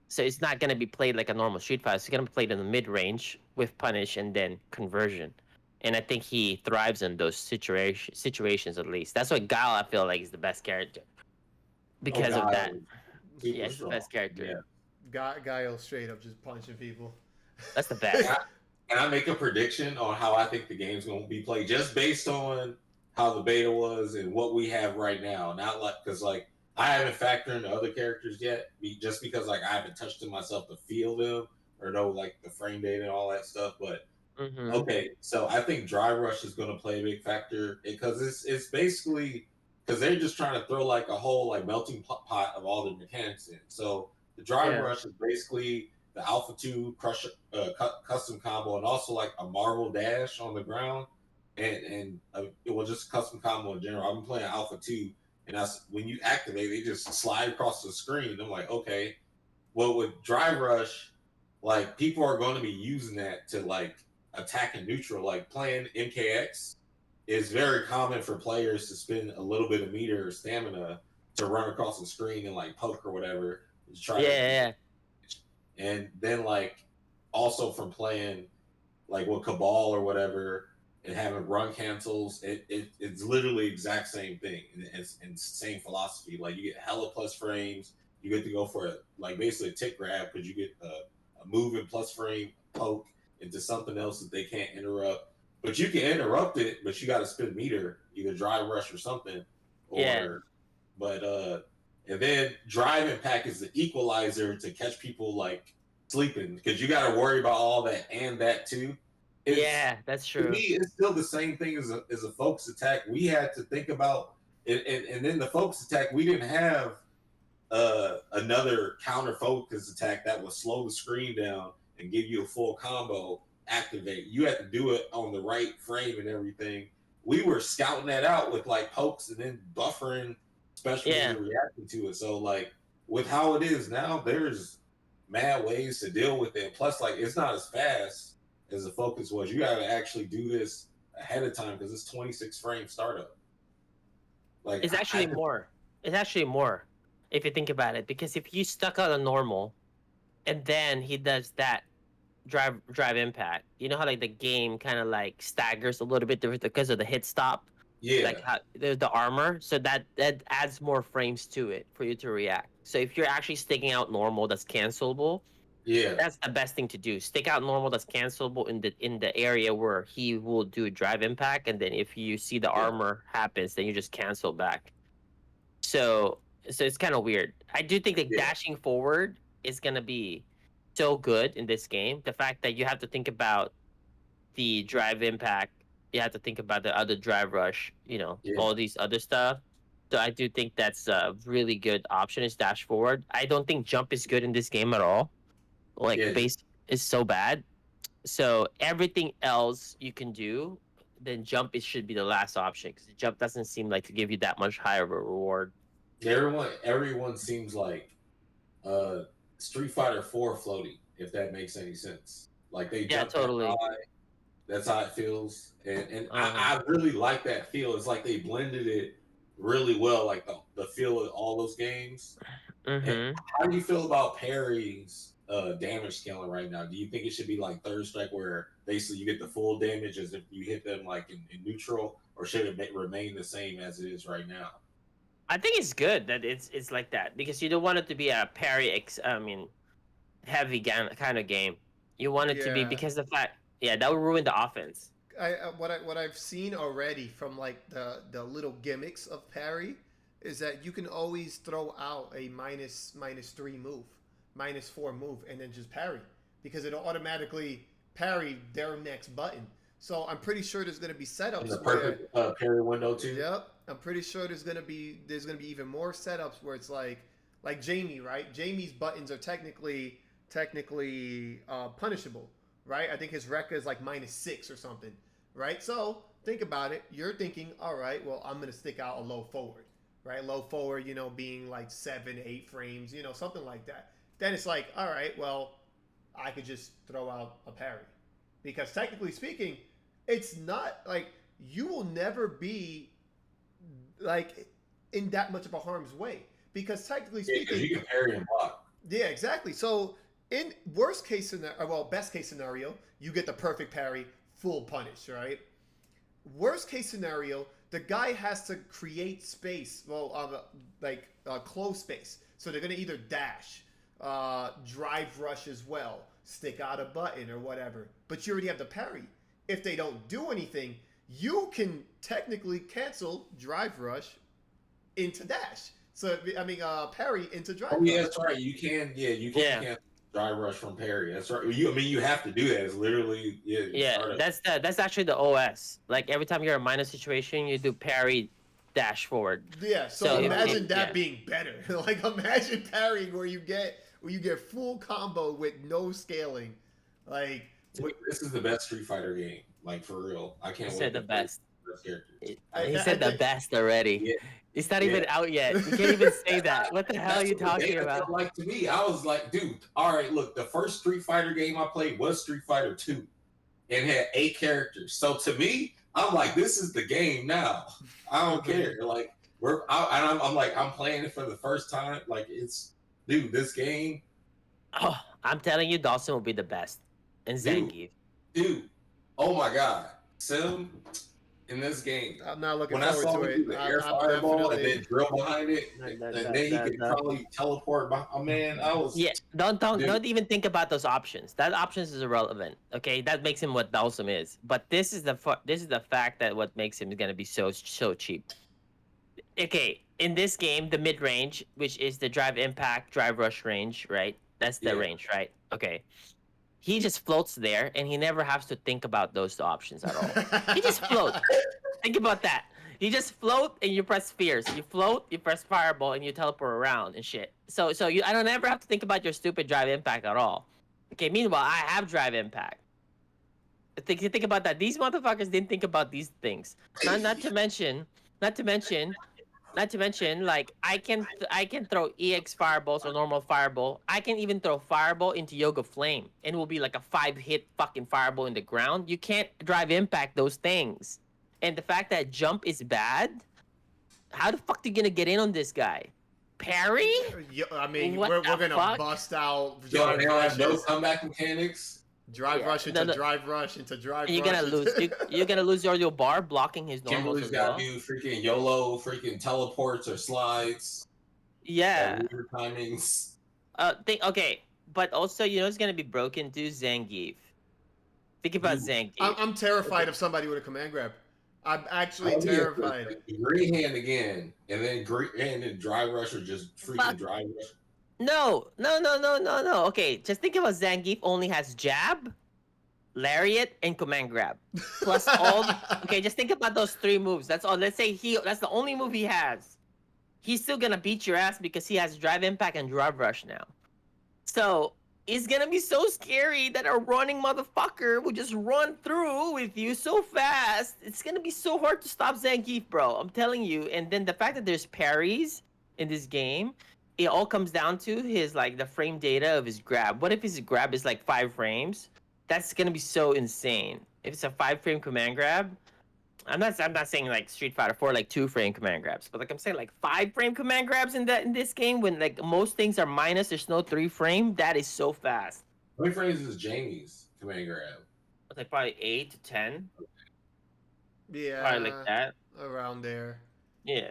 so it's not gonna be played like a normal Street Fighter. It's gonna be played in the mid range with punish and then conversion. And I think he thrives in those situations at least. That's why Guile I feel like is the best character because of that. Yeah, he's the best character. Yeah. Guile straight up just punching people. That's the best. Can I make a prediction on how I think the game's going to be played, just based on how the beta was and what we have right now? Not like because like I haven't factored in the other characters yet, just because like I haven't touched them myself to feel them or know like the frame data and all that stuff. But okay, so I think Dry Rush is going to play a big factor because it's basically because they're just trying to throw like a whole like melting pot of all the mechanics in. So the Dry Rush is basically the Alpha 2 custom combo, and also like a Marvel dash on the ground, and it was just a custom combo in general. I've been playing Alpha 2, and that's when you activate, they just slide across the screen. I'm like, okay, well with Dry Rush, like people are going to be using that to like attack and neutral. Like playing MKX is very common for players to spend a little bit of meter or stamina to run across the screen and like poke or whatever to try to. And then like also from playing like with Cabal or whatever and having run cancels, it's literally exact same thing. And it's same philosophy. Like you get hella plus frames, you get to go for like basically a tick grab because you get a move and plus frame poke into something else that they can't interrupt. But you can interrupt it, but you got to spend meter, either Dry Rush or something. And then Drive Impact is the equalizer to catch people like sleeping because you got to worry about all that and that too. That's true. To me, it's still the same thing as a focus attack. We had to think about it, and then the focus attack, we didn't have another counter focus attack that would slow the screen down and give you a full combo activate. You had to do it on the right frame and everything. We were scouting that out with like pokes and then buffering special reacting to it. So like with how it is now, there's mad ways to deal with it. Plus, like it's not as fast as the focus was. You got to actually do this ahead of time because it's 26 frame startup. Like it's actually more. It's actually more if you think about it, because if you stuck out a normal and then he does that drive impact, you know how like the game kind of like staggers a little bit because of the hit stop. Like how, the armor, so that adds more frames to it for you to react. So if you're actually sticking out normal, that's cancelable, Yeah. That's the best thing to do. Stick out normal that's cancelable in the area where he will do drive impact, and then if you see the armor happens, then you just cancel back. So it's kind of weird. I do think that dashing forward is gonna be so good in this game. The fact that you have to think about the drive impact, you have to think about the other drive rush, all these other stuff. So I do think that's a really good option is dash forward. I don't think jump is good in this game at all. Like base is so bad. So everything else you can do, then jump should be the last option because jump doesn't seem like to give you that much higher of a reward. Everyone seems like Street Fighter 4 floating, if that makes any sense. Like they jump totally. high. That's how it feels, and I really like that feel. It's like they blended it really well, like the feel of all those games. Mm-hmm. How do you feel about Parry's damage scaling right now? Do you think it should be like third strike, where basically you get the full damage as if you hit them like in neutral, or should it remain the same as it is right now? I think it's good that it's like that because you don't want it to be a parry. Heavy kind of game. You want it to be because the fact. Yeah, that would ruin the offense. What I've seen already from like the little gimmicks of Parry is that you can always throw out a -3 move, -4 move, and then just parry because it'll automatically parry their next button. So I'm pretty sure there's gonna be setups. The perfect parry window too. Yep, I'm pretty sure there's gonna be even more setups where it's like Jamie, right? Jamie's buttons are technically punishable. Right? I think his record is like -6 or something. Right? So think about it. You're thinking, all right, well, I'm going to stick out a low forward. Right? Low forward, being like 7-8 frames, something like that. Then it's like, all right, well, I could just throw out a parry. Because technically speaking, it's not like you will never be like in that much of a harm's way. Because technically speaking, because you can parry and block. Yeah, exactly. So in best case scenario, you get the perfect parry, full punish, right? Worst case scenario, the guy has to create space, close space. So they're gonna either dash, drive rush as well, stick out a button or whatever. But you already have the parry. If they don't do anything, you can technically cancel drive rush into dash. So parry into drive. Oh yeah, that's right. You can. Yeah, you can. Cancel drive rush from parry. That's right. You have to do that. It's literally that's actually the OS. Like every time you're in a minus situation, you do parry dash forward. Yeah. So imagine that being better. Like imagine parrying where you get full combo with no scaling. Like this is the best Street Fighter game. Like for real. I can't wait. Said the best. He said the best already. Yeah. It's not even out yet. You can't even say that. What the hell are you talking about? Like to me, I was like, dude, all right, look, the first Street Fighter game I played was Street Fighter 2 and had 8 characters. So to me, I'm like, this is the game now. I don't care. Like I'm playing it for the first time. Like this game. Oh, I'm telling you, Dhalsim will be the best. And Zangief. Dude, oh my God. Sim in this game. I'm not looking when forward I saw to him do the air fireball and then drill behind it, and then he could probably teleport behind. Oh man, I was don't even think about those options. That options is irrelevant. Okay, that makes him what Dhalsim is. But this is the fact that what makes him gonna be so cheap. Okay, in this game, the mid range, which is the drive impact, drive rush range, right? That's the range, right? Okay. He just floats there, and he never has to think about those options at all. He just floats. Think about that. You just float, and you press Fierce. You float, you press Fireball, and you teleport around and shit. So I don't ever have to think about your stupid drive impact at all. Okay, meanwhile, I have drive impact. Think about that. These motherfuckers didn't think about these things. Not to mention, like I can throw EX fireballs or normal fireball. I can even throw fireball into Yoga Flame, and it will be like a 5-hit fucking fireball in the ground. You can't drive impact those things. And the fact that jump is bad, how the fuck are you gonna get in on this guy? Parry? I mean, we're gonna bust out. No comeback mechanics. Drive rush into drive rush into drive rush. You're gonna lose. You're gonna lose your bar blocking his normals. Kimberly's got to do freaking YOLO, freaking teleports or slides. Yeah. Weird timings. Okay. but also, you know, it's gonna be broken too. Zangief. Think about Dude, Zangief. I'm terrified of somebody with a command grab. I'm actually oh yeah, terrified. green hand again, and then green and then dry rush or just freaking But dry rush. no. Okay, just think about Zangief only has jab, lariat, and command grab. Plus all. Okay, just think about those 3 moves. That's all. Let's say that's the only move he has. He's still gonna beat your ass because he has drive impact and drive rush now. So it's gonna be so scary that a running motherfucker will just run through with you so fast. It's gonna be so hard to stop Zangief, bro. I'm telling you. And then the fact that there's parries in this game, it all comes down to his like the frame data of his grab. What if his grab is like 5 frames? That's gonna be so insane. If it's a 5 frame command grab, I'm not saying like Street Fighter 4 like 2 frame command grabs, but like I'm saying like 5 frame command grabs in this game when like most things are minus, there's no 3 frame. That is so fast. How many frames is Jamie's command grab? It's like probably 8 to 10, Yeah, probably like that. around there. Yeah,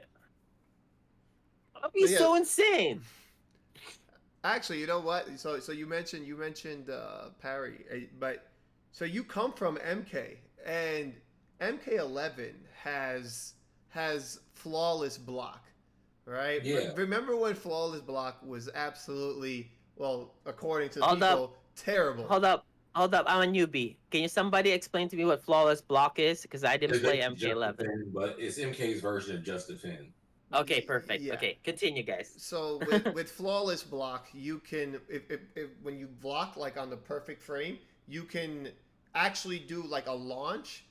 that'd be But yeah, so insane. actually, you know what? So you mentioned Parry, but so you come from MK, and MK11 has flawless block, right? Yeah. Remember when flawless block was absolutely, well, according to Hold people, up. terrible. Hold up. I'm a newbie. Can you somebody explain to me what flawless block is? Because I didn't play MK11. But it's MK's version of Just Defend. Okay, perfect. Yeah. Okay, continue, guys. So with flawless block, you can if when you block like on the perfect frame, you can actually do like a launch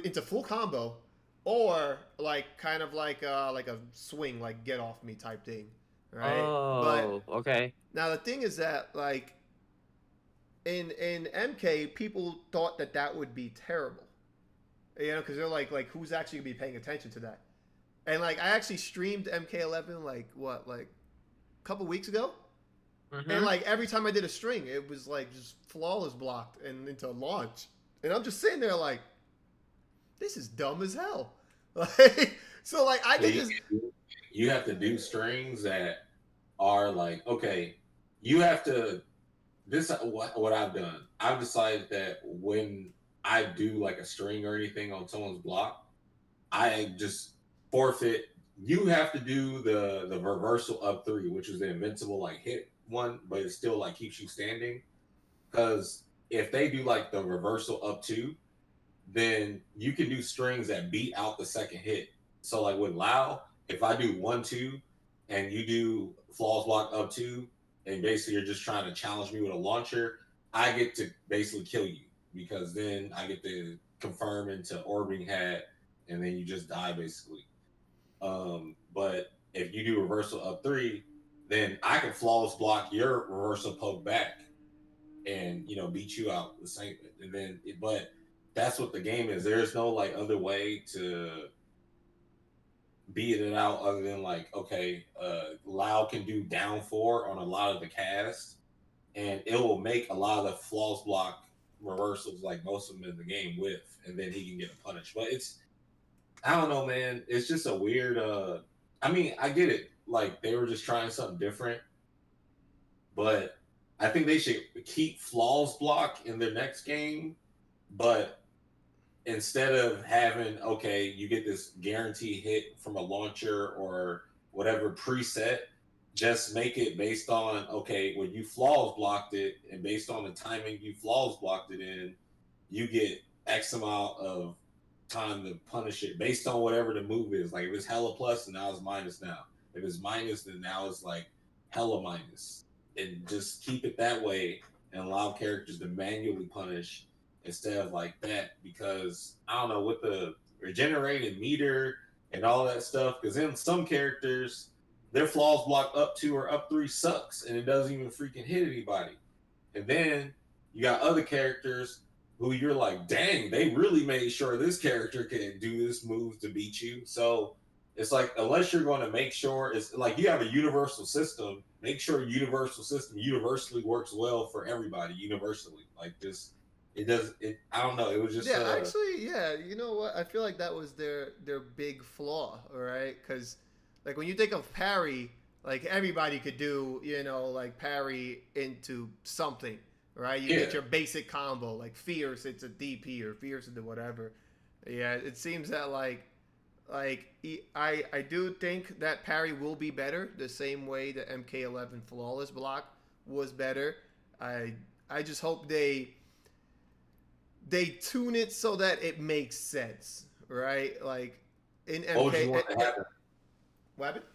into full combo, or like kind of like a swing, like get off me type thing, right? Oh, okay. Now the thing is that like in MK, people thought that would be terrible, you know, because they're like who's actually gonna be paying attention to that? And like I actually streamed MK11 like a couple weeks ago, and like every time I did a string, it was like just flawless blocked and into launch, and I'm just sitting there like, this is dumb as hell. Like, so like I can just you have to do strings that are like, okay, you have to this what I've done. I've decided that when I do like a string or anything on someone's block, I just forfeit. You have to do the reversal up 3, which is the invincible like hit one, but it still like keeps you standing. Because if they do like the reversal up 2, then you can do strings that beat out the second hit. So like with Lao, if I do 1-2 and you do flaws block up 2, and basically you're just trying to challenge me with a launcher, I get to basically kill you because then I get to confirm into orbiting hat, and then you just die basically. But if you do reversal up 3, then I can flawless block your reversal poke back, and beat you out the same. And then, but that's what the game is. There's no like other way to beat it out other than like, okay, Lao can do down 4 on a lot of the cast, and it will make a lot of the flaws block reversals like most of them in the game with, and then he can get a punish. But I don't know, man. It's just a weird. I mean, I get it. Like they were just trying something different, but I think they should keep flaws block in their next game. But instead of having, okay, you get this guarantee hit from a launcher or whatever preset, just make it based on, okay, when you flaws blocked it, and based on the timing you flaws blocked it in, you get X amount of time to punish it based on whatever the move is. Like if it's hella plus, then now it's minus now. If it's minus, then now it's like hella minus. And just keep it that way and allow characters to manually punish instead of like that, because I don't know, with the regenerated meter and all that stuff, because in some characters their flaws block up 2 or up 3 sucks and it doesn't even freaking hit anybody. And then you got other characters who you're like, dang, they really made sure this character can do this move to beat you. So it's like, unless you're going to make sure, it's like you have a universal system, make sure universal system universally works well for everybody universally. Like just, it does it. I don't know. It was just actually, yeah. You know what? I feel like that was their big flaw. All right, because like when you think of Parry, like everybody could do, like parry into something, right? You Yeah. get your basic combo, like fierce, it's a DP or fierce into whatever. Yeah, it seems that I do think that parry will be better the same way the MK11 flawless block was better. I I just hope they tune it so that it makes sense, right? Like in What would MK, you want to happen? what happened?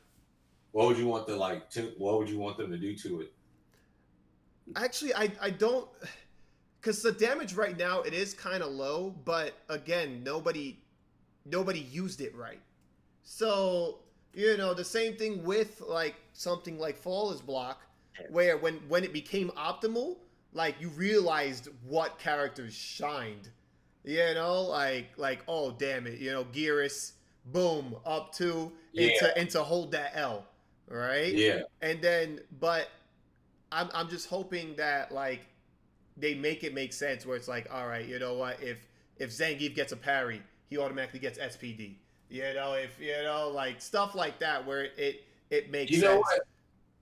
What would you want what would you want them to do to it? Actually, I don't, because the damage right now it is kind of low, but again, nobody used it right. So the same thing with like something like Flawless Block, where when it became optimal, like you realized what characters shined. Like oh damn it, Gearus, boom, up two Yeah. into hold that L, right? Yeah. And then, but I'm just hoping that like they make it make sense where it's like, all right, you know what, if Zangief gets a parry, he automatically gets SPD. If like stuff like that where it makes You know sense.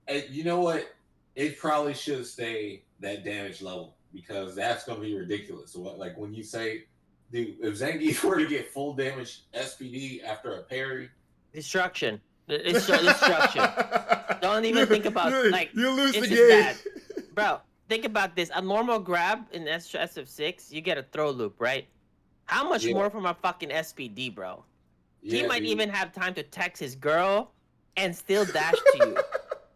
what? You know what? It probably should stay that damage level because that's going to be ridiculous. So like when you say, dude, if Zangief were to get full damage SPD after a parry, Destruction. Destruction. Don't even think about like you lose it's the just game. bad. Bro, think about this. A normal grab in SF6, you get a throw loop, right? How much Yeah. more from a fucking SPD, bro? yeah, He might dude. even have time to text his girl and still dash to you.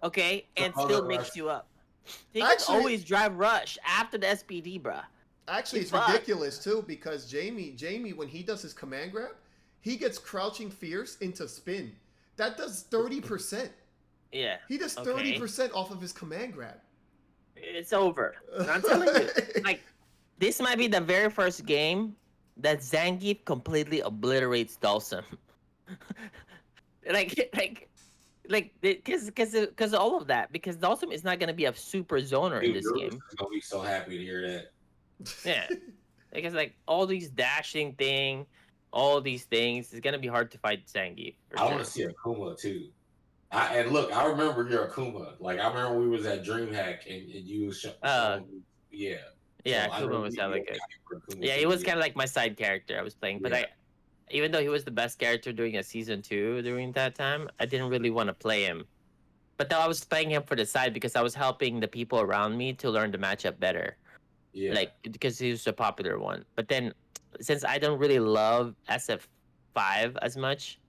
Okay? And Oh, still that mix rush. you up. He can Actually- always drive rush after the SPD, bro. Actually, it's Fuck. ridiculous too because Jamie, when he does his command grab, he gets crouching fierce into spin. That does 30%. Yeah. He does Okay. 30% off of his command grab. It's over. I'm telling you. Like, this might be the very first game that Zangief completely obliterates Dhalsim. Because all of that. Because Dhalsim is not gonna be a super zoner in Dude, this Bruce game. is going to be so happy to hear that. Yeah. Because like all these dashing thing, all these things, it's gonna be hard to fight Zangief. for I sure. want to see Akuma too. And look, I remember your Akuma. Like I remember we was at DreamHack and you was yeah. Yeah, So I Akuma know was you hella got good. it for Akuma Yeah, he too, was kind of like my side character I was playing, but Yeah. even though he was the best character during a season 2 during that time, I didn't really want to play him. But though I was playing him for the side because I was helping the people around me to learn the matchup better. Yeah. Like because he was a popular one. But then since I don't really love SF5 as much,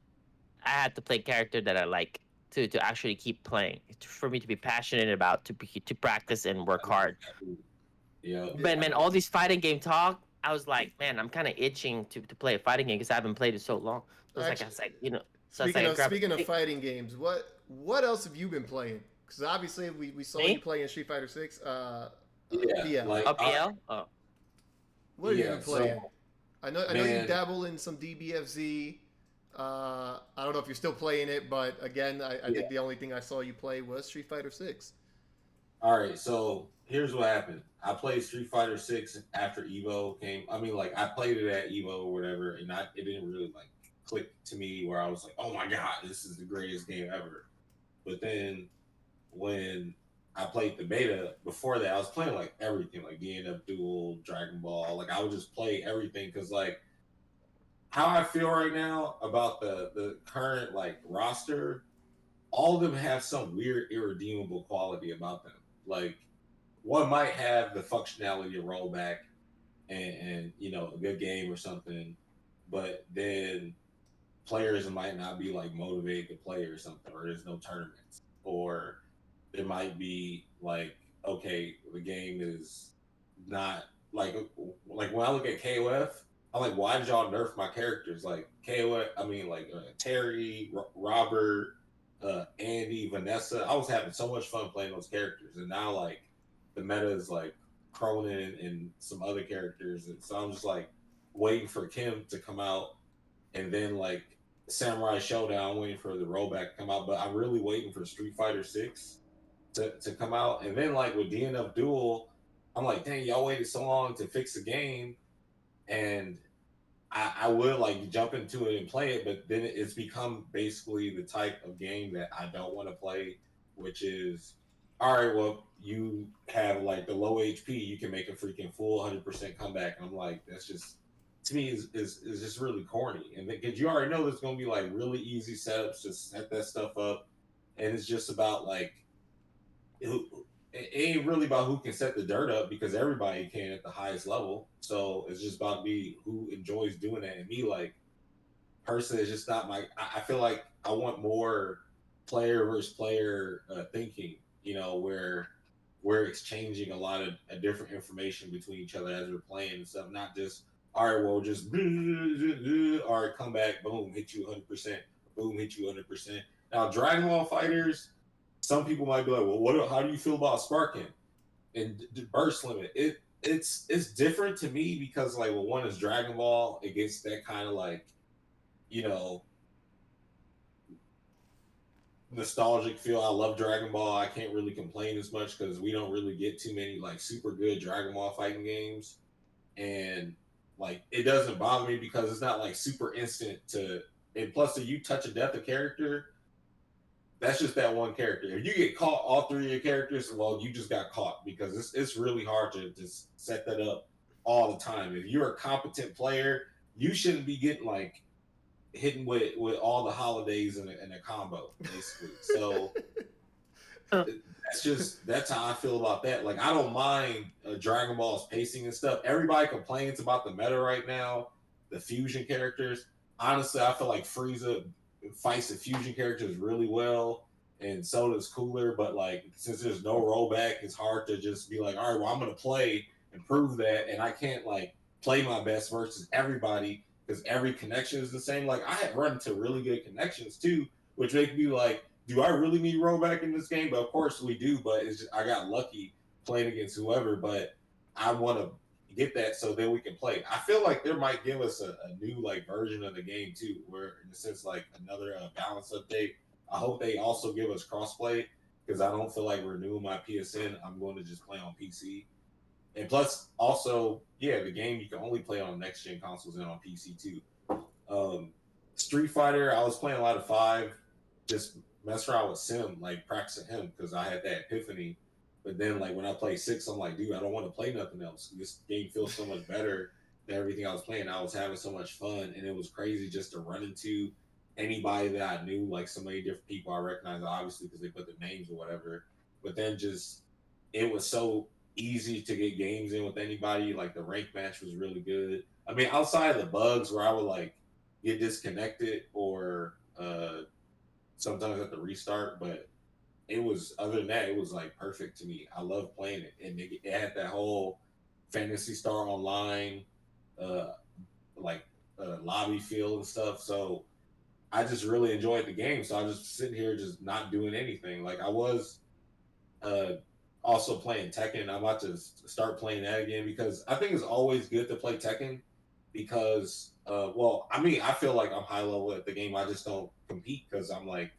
I had to play character that I like to actually keep playing. For me to be passionate about, to practice and work hard. Yeah. But man, all these fighting game talk, I was like, man, I'm kind of itching to play a fighting game because I haven't played it so long. So I was like, So Speaking of fighting games, what else have you been playing? Because obviously we saw Me? you playing Street Fighter 6. Yeah. PL. Like PL? Oh. What have you yeah, been playing? so- I know you man. dabble in some DBFZ. I don't know if you're still playing it, but again, I Yeah. think the only thing I saw you play was Street Fighter 6. All right, so here's what happened. I played Street Fighter 6 after Evo came. I mean, like I played it at Evo or whatever, and it didn't really like click to me where I was like, "Oh my god, this is the greatest game ever." But then when I played the beta before that, I was playing like everything, like DNF Duel, Dragon Ball. Like I would just play everything because like how I feel right now about the current like roster, all of them have some weird irredeemable quality about them. Like one might have the functionality of rollback and a good game or something, but then players might not be like motivated to play or something, or there's no tournaments, or there might be like, okay, the game is not like when I look at KOF, I'm like, why did y'all nerf my characters? Like KOF, I mean like Terry, Robert, Andy, Vanessa. I was having so much fun playing those characters, and now like the meta is like Cronin and some other characters, and so I'm just like waiting for Kim to come out, and then like Samurai Showdown, I'm waiting for the rollback to come out, but I'm really waiting for Street Fighter 6 to come out, and then like with DNF Duel, I'm like, dang, y'all waited so long to fix the game, and I would like jump into it and play it, but then it's become basically the type of game that I don't want to play which is, all right, well, you have like the low HP, you can make a freaking full 100% comeback. And I'm like, that's just, to me, is just really corny. And because you already know there's going to be like really easy setups to set that stuff up. And it's just about like, it ain't really about who can set the dirt up because everybody can at the highest level. So it's just about me who enjoys doing that. And me, like, personally, it's just not my. I feel like I want more player versus player thinking. You know, where we're exchanging a lot of different information between each other as we're playing and stuff. Not just all right, well, just all right, come back, boom, hit you 100%, boom, hit you 100%. Now, Dragon Ball fighters, some people might be like, well, what? How do you feel about sparking and burst limit? It's different to me because like, well, one is Dragon Ball, it gets that kind of like, you know, nostalgic feel. I love Dragon Ball. I can't really complain as much because we don't really get too many like super good Dragon Ball fighting games, and like it doesn't bother me because it's not like super instant to. And plus, if you touch a death of character, that's just that one character. If you get caught all three of your characters, well, you just got caught because it's really hard to just set that up all the time. If you're a competent player, you shouldn't be getting like hitting with all the holidays in a combo, basically. So that's how I feel about that. Like I don't mind Dragon Ball's pacing and stuff. Everybody complains about the meta right now, the fusion characters. Honestly, I feel like Frieza fights the fusion characters really well, and Soda's cooler. But like since there's no rollback, it's hard to just be like, all right, well, I'm gonna play and prove that, and I can't like play my best versus everybody because every connection is the same. Like I have run into really good connections too, which make me like, do I really need rollback in this game? But of course we do. But it's just I got lucky playing against whoever. But I want to get that so then we can play. I feel like there might give us a new like version of the game too, where in a sense like another balance update. I hope they also give us crossplay because I don't feel like renewing my PSN. I'm going to just play on PC. And plus, also, yeah, the game you can only play on next gen consoles and on PC too. Street Fighter, I was playing a lot of 5, just mess around with Sim, like practicing him because I had that epiphany. But then, like when I play 6, I'm like, dude, I don't want to play nothing else. This game feels so much better than everything I was playing. I was having so much fun, and it was crazy just to run into anybody that I knew, like so many different people I recognized, obviously because they put their names or whatever. But then just it was so easy to get games in with anybody. Like the rank match was really good. I mean, outside of the bugs where I would like get disconnected or sometimes have to restart, but it was other than that, it was like perfect to me. I love playing it, and it had that whole Fantasy Star Online, uh, like lobby feel and stuff. So I just really enjoyed the game. So I just sitting here just not doing anything. Like I was uh, also playing Tekken. I'm about to start playing that again because I think it's always good to play Tekken because, well, I mean, I feel like I'm high level at the game. I just don't compete because I'm like,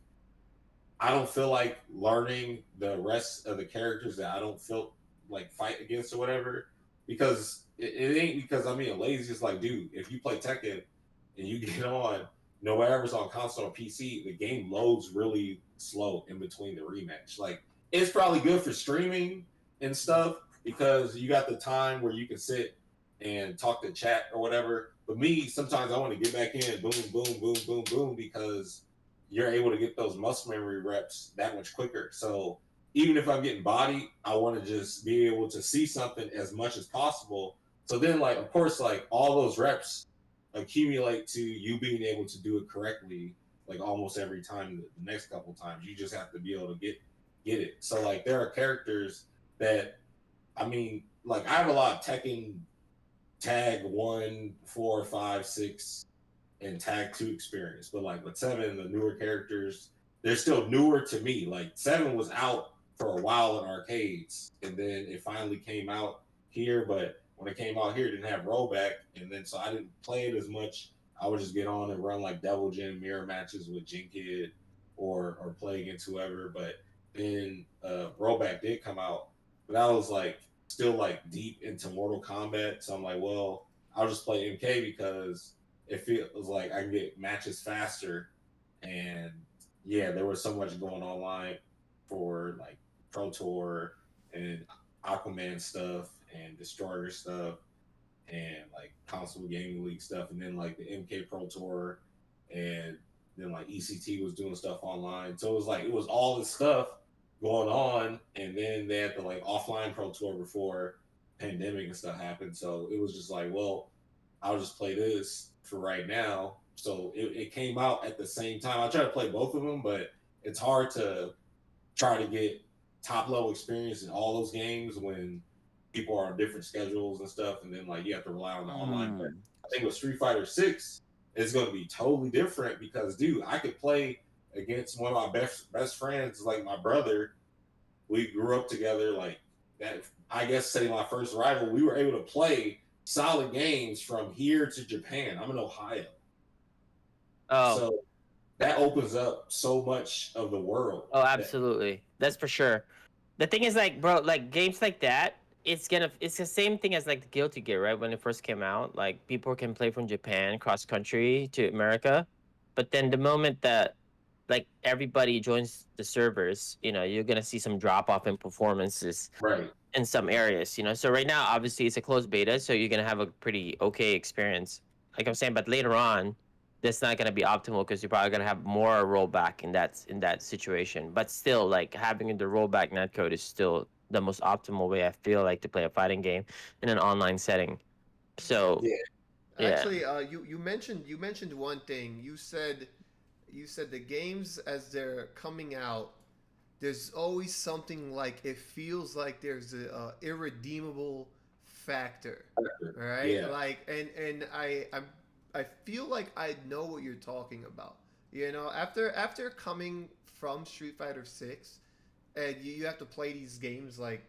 I don't feel like learning the rest of the characters that I don't feel like fight against or whatever because it ain't because I'm being lazy. It's like, dude, if you play Tekken and you get on, no whatever's on console or PC, the game loads really slow in between the rematch. Like, it's probably good for streaming and stuff because you got the time where you can sit and talk to chat or whatever. But me, sometimes I want to get back in, boom, boom, boom, boom, boom, because you're able to get those muscle memory reps that much quicker. So even if I'm getting bodied, I want to just be able to see something as much as possible. So then, like, of course, like all those reps accumulate to you being able to do it correctly, like almost every time. The next couple times, you just have to be able to get it. So like, there are characters that, I mean, like I have a lot of Tekken Tag 1, 4, 5, 6 and Tag 2 experience. But like with 7, the newer characters, they're still newer to me. Like 7 was out for a while in arcades, and then it finally came out here. But when it came out here, it didn't have rollback, and then so I didn't play it as much. I would just get on and run like Devil Gin mirror matches with Jin Kid or play against whoever. But then rollback did come out, but I was like still like deep into Mortal Kombat. So I'm like, well, I'll just play MK because it feels like I can get matches faster. And yeah, there was so much going online for like Pro Tour and Aquaman stuff and Destroyer stuff and like console gaming league stuff, and then like the MK Pro Tour, and then like ECT was doing stuff online. So it was all this stuff going on, and then they had the like offline Pro Tour before pandemic and stuff happened. So it was just like, well, I'll just play this for right now. So it came out at the same time. I try to play both of them, but it's hard to try to get top level experience in all those games when people are on different schedules and stuff, and then like you have to rely on the online. But I think with Street Fighter 6, it's going to be totally different because, dude, I could play against one of my best friends, like my brother. We grew up together, like that. I guess say my first rival, we were able to play solid games from here to Japan. I'm in Ohio. Oh. So that opens up so much of the world. Oh, absolutely. That's for sure. The thing is, like, bro, like games like that, it's the same thing as like the Guilty Gear, right? When it first came out, like people can play from Japan cross country to America, but then the moment that like everybody joins the servers, you're gonna see some drop off in performances, right, in some areas, So right now, obviously, it's a closed beta, so you're gonna have a pretty okay experience, like I'm saying. But later on, that's not gonna be optimal because you're probably gonna have more rollback in that situation. But still, like having the rollback netcode is still the most optimal way, I feel like, to play a fighting game in an online setting. So yeah. Actually, you mentioned one thing. You said the games as they're coming out, there's always something like it feels like there's a irredeemable factor, right? Yeah. Like, and I feel like I know what you're talking about. After coming from Street Fighter 6, and you have to play these games like,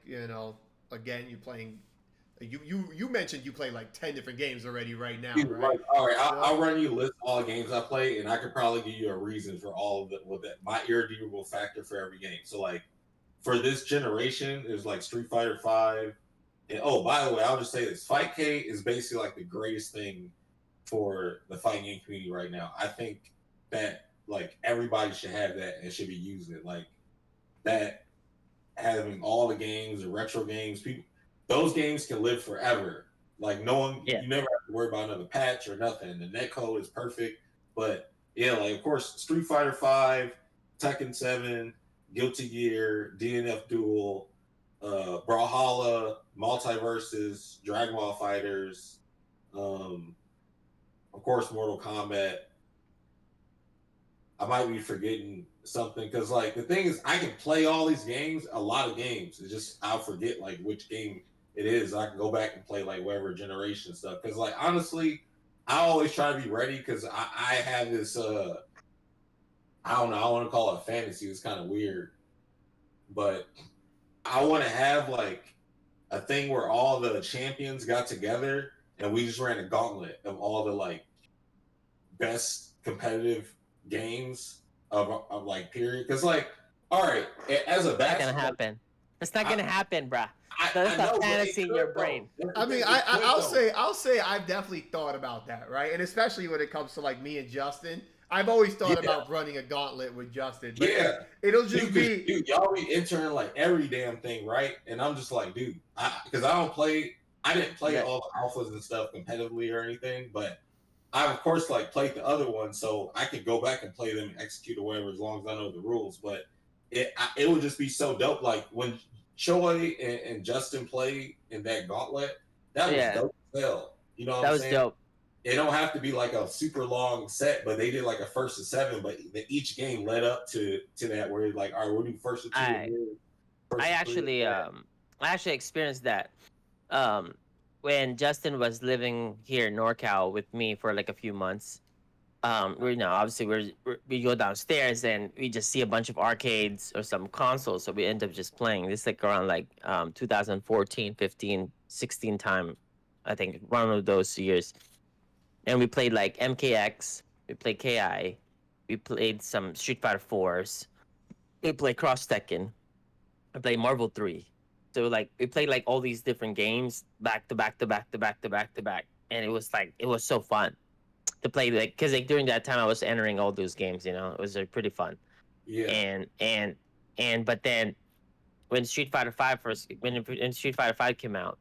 again, you're playing. You mentioned you play like 10 different games already right now, right? Like, all right, I'll run you a list of all the games I play, and I could probably give you a reason for all of it with that. My irredeemable factor for every game. So like for this generation, there's like Street Fighter 5. And oh, by the way, I'll just say this: Fight K is basically like the greatest thing for the fighting game community right now. I think that like everybody should have that and should be using it. Like that, having all the games, the retro games, people, those games can live forever. Like no one, you never have to worry about another patch or nothing. The netcode is perfect. But yeah, like of course, Street Fighter 5, Tekken 7, Guilty Gear, DNF Duel, Brawlhalla, Multiverses, Dragon Ball Fighters, of course, Mortal Kombat. I might be forgetting something because, like, the thing is, I can play all these games, a lot of games. It's just I'll forget like which game it is. I can go back and play like whatever generation stuff. Because, like, honestly, I always try to be ready because I have this. I don't know. I want to call it a fantasy. It's kind of weird, but I want to have like a thing where all the champions got together and we just ran a gauntlet of all the like best competitive games of like period. Because like, all right, as a that's not gonna happen. That's not gonna happen, bruh. That's a fantasy in your brain. I mean, I'll say I've definitely thought about that, right? And especially when it comes to like me and Justin. I've always thought about running a gauntlet with Justin. But it'll just be... Dude, y'all be entering like every damn thing, right? And I'm just like, dude, because I didn't play all the alphas and stuff competitively or anything, but I, of course, like played the other ones, so I could go back and play them and execute or whatever as long as I know the rules. But it would just be so dope. Like when Choi and Justin played in that gauntlet, that was dope as hell. You know what I'm saying? That was dope. It don't have to be like a super long set, but they did like a 1st to 7. But each game led up to that where it's like, all right, we'll do 1st to 2. I actually experienced that when Justin was living here in NorCal with me for like a few months. Obviously we go downstairs and we just see a bunch of arcades or some consoles, so we end up just playing. This is like around like 2014, 15, 16 time, I think, one of those years. And we played like MKX, we played KI, we played some Street Fighter 4s, we played Cross Tekken, I played Marvel 3. So like we played like all these different games back to back to back to back to back to back, and it was so fun to play, like, because like during that time I was entering all those games, it was pretty fun. Yeah. And but then when when Street Fighter Five came out,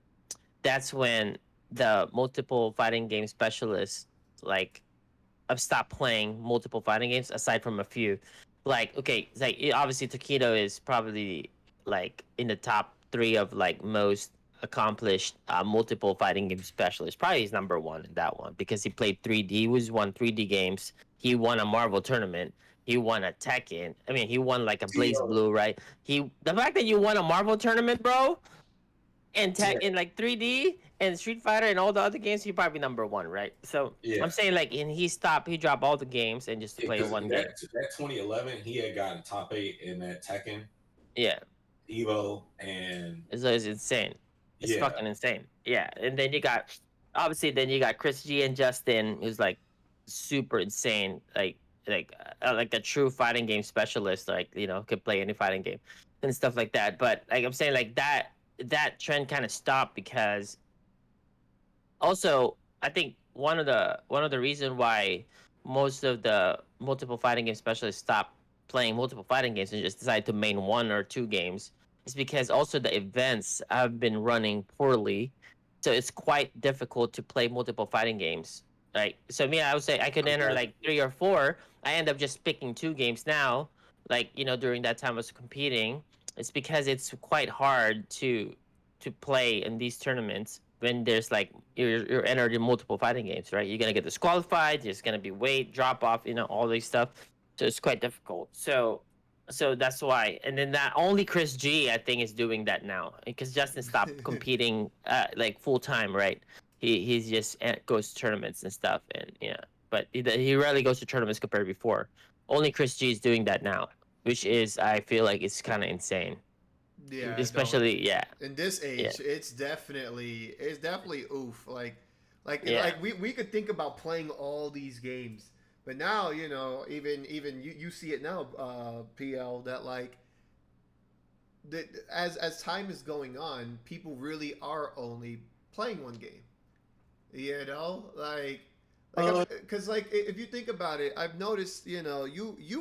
that's when the multiple fighting game specialists like I've stopped playing multiple fighting games aside from a few. Like, okay, it's like obviously Takedo is probably like in the top three of like most accomplished multiple fighting game specialists. Probably he's number one in that one because he played 3D. He was won 3D games. He won a Marvel tournament. He won a Tekken. I mean, he won like a Blaze Blue, right? The fact that you won a Marvel tournament, bro, and in like 3D and Street Fighter and all the other games, he probably number one, right? So I'm saying like, and he dropped all the games and just play one game. That 2011, he had gotten top 8 in that Tekken. Yeah. Evo and it's insane. It's fucking insane. Yeah, and then you got ChrisG and Justin, who's like super insane, like a true fighting game specialist, like could play any fighting game and stuff like that. But like I'm saying, like that trend kind of stopped because also I think one of the reason why most of the multiple fighting game specialists stopped playing multiple fighting games and just decided to main one or two games is because also the events have been running poorly, so it's quite difficult to play multiple fighting games. Right. So me, I would say I could enter like 3 or 4. I end up just picking 2 games now. Like during that time I was competing, it's because it's quite hard to play in these tournaments when there's like you're entered in multiple fighting games, right? You're gonna get disqualified. There's gonna be weight drop off, all these stuff. So it's quite difficult. So that's why. And then that only ChrisG I think is doing that now because Justin stopped competing like full time, right? He's just goes to tournaments and stuff, and but he rarely goes to tournaments compared to before. Only ChrisG is doing that now, which is I feel like it's kind of insane. Yeah, especially in this age, it's definitely oof. Like we could think about playing all these games, but now even you see it now, PL, that like as time is going on, people really are only playing one game. Because like if you think about it, I've noticed you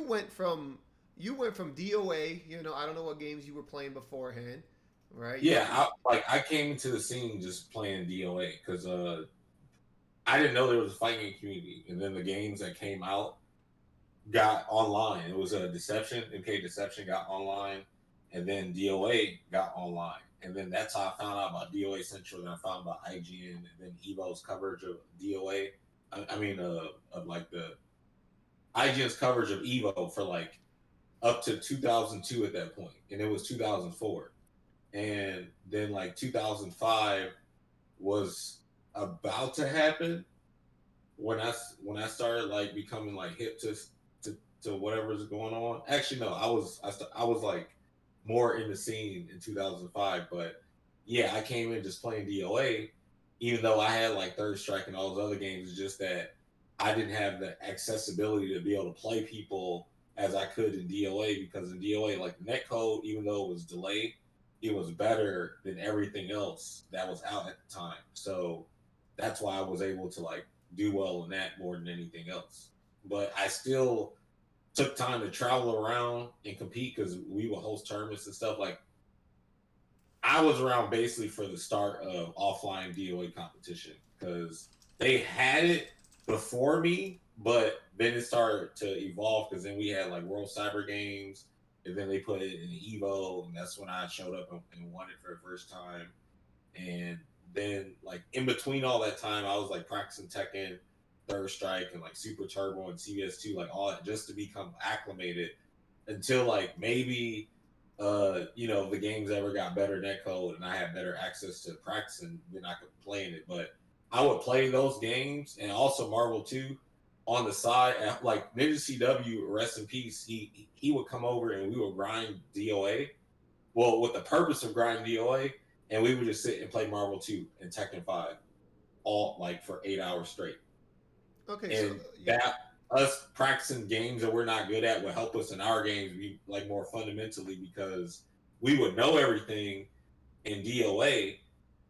went from DOA. I don't know what games you were playing beforehand, right? Yeah, I came into the scene just playing DOA because I didn't know there was a fighting game community, and then the games that came out got online. It was a Deception, MK Deception got online, and then DOA got online. And then that's how I found out about DOA Central, and I found about IGN, and then Evo's coverage of DOA. Of like the IGN's coverage of Evo for like up to 2002 at that point, and it was 2004, and then like 2005 was about to happen when I started like becoming like hip to whatever's going on. Actually, no, I was like more in the scene in 2005, but yeah, I came in just playing DOA, even though I had like Third Strike and all those other games. It's just that I didn't have the accessibility to be able to play people as I could in DOA, because in DOA, like the netcode, even though it was delayed, it was better than everything else that was out at the time. So that's why I was able to like do well in that more than anything else. But I still took time to travel around and compete because we would host tournaments and stuff. Like I was around basically for the start of offline DOA competition because they had it before me, but then it started to evolve because then we had like World Cyber Games, and then they put it in Evo, and that's when I showed up and won it for the first time. And then like in between all that time, I was like practicing Tekken, Third Strike, and like Super Turbo and CBS2, like all that, just to become acclimated until like maybe the games ever got better netcode and I had better access to practicing, then I could play in it. But I would play those games and also Marvel 2 on the side. Like Ninja CW, rest in peace, he would come over and we would grind DOA. Well, with the purpose of grinding DOA, and we would just sit and play Marvel 2 and Tekken 5 all like for 8 hours straight. Okay, and that us practicing games that we're not good at would help us in our games be like more fundamentally, because we would know everything in DOA,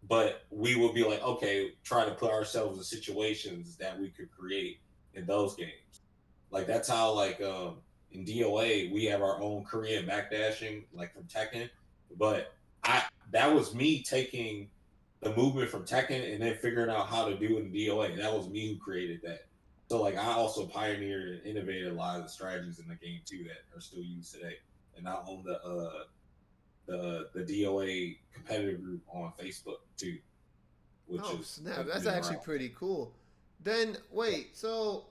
but we would be like, okay, try to put ourselves in situations that we could create in those games. Like that's how like in DOA we have our own Korean backdashing, like from Tekken. But that was me taking the movement from Tekken and then figuring out how to do it in DOA. That was me who created that. So like I also pioneered and innovated a lot of the strategies in the game too that are still used today. And I own the DOA competitive group on Facebook too, which Oh is snap! That's actually pretty cool. Then wait, so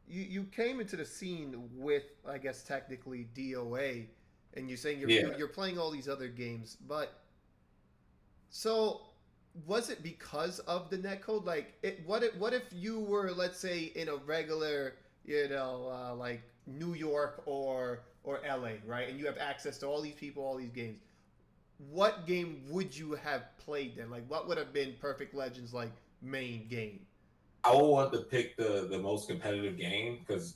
you came into the scene with, I guess, technically DOA, and you're saying you're playing all these other games, but so was it because of the netcode? Like, what if you were, let's say, in a regular, like New York or LA, right, and you have access to all these people, all these games. What game would you have played then? Like, what would have been Perfect Legends' like main game? I would want to pick the most competitive game because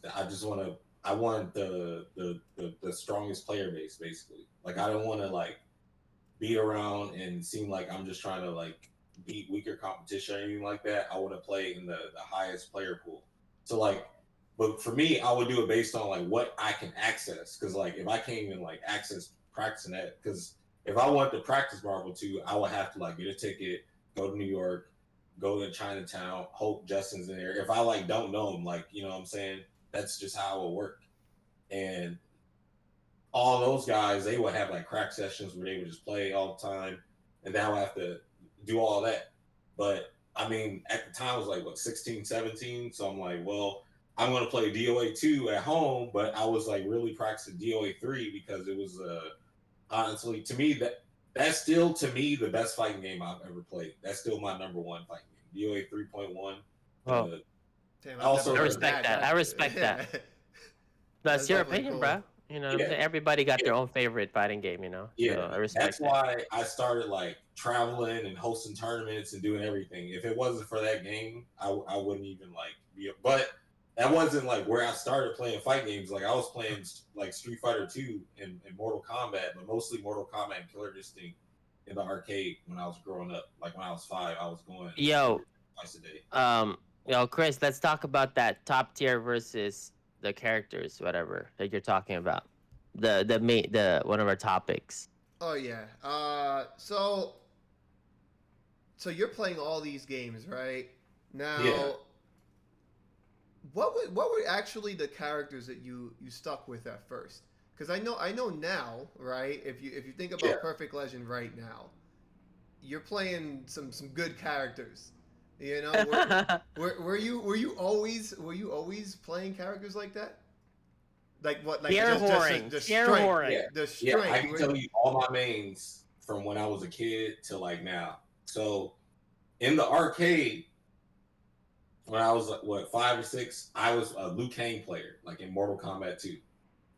I want the strongest player base basically. Like I don't want to like be around and seem like I'm just trying to like beat weaker competition or anything like that. I want to play in the highest player pool. So like, but for me, I would do it based on like what I can access. Because like if I can't even like access practicing that, because if I wanted to practice Marvel 2, I would have to like get a ticket, go to New York, go to Chinatown, hope Justin's in there. If I like don't know him, like you know what I'm saying, that's just how it would work. And all those guys, they would have like crack sessions where they would just play all the time, and then I would have to do all that. But I mean, at the time, I was like, what, 16, 17? So I'm like, well, I'm going to play DOA 2 at home, but I was like really practicing DOA 3 because it was, honestly, to me, that's still, to me, the best fighting game I've ever played. That's still my number one fighting game. DOA 3.1. Oh. Damn, Also, I respect that. I respect that. That's your opinion, cool. bro. You know, everybody got their own favorite fighting game, you know. Yeah, so I respect that's that. why I started like traveling and hosting tournaments and doing everything. If it wasn't for that game, I wouldn't even like be. But that wasn't like where I started playing fight games. Like I was playing like Street Fighter 2 and Mortal Kombat, but mostly Mortal Kombat and Killer Instinct in the arcade when I was growing up. Like when I was 5, I was going twice a day. Chris, let's talk about that top tier versus the characters, whatever that you're talking about. The one of our topics. Oh yeah. So you're playing all these games, right? Now, what were actually the characters that you stuck with at first? Because I know now, right? If you think about Perfect Legend right now, you're playing some good characters. You know, were you always playing characters like that? Like what? Like the strength. The strength. Yeah, I can tell you all my mains from when I was a kid to like now. So in the arcade, when I was like 5 or 6, I was a Liu Kang player, like in Mortal Kombat 2.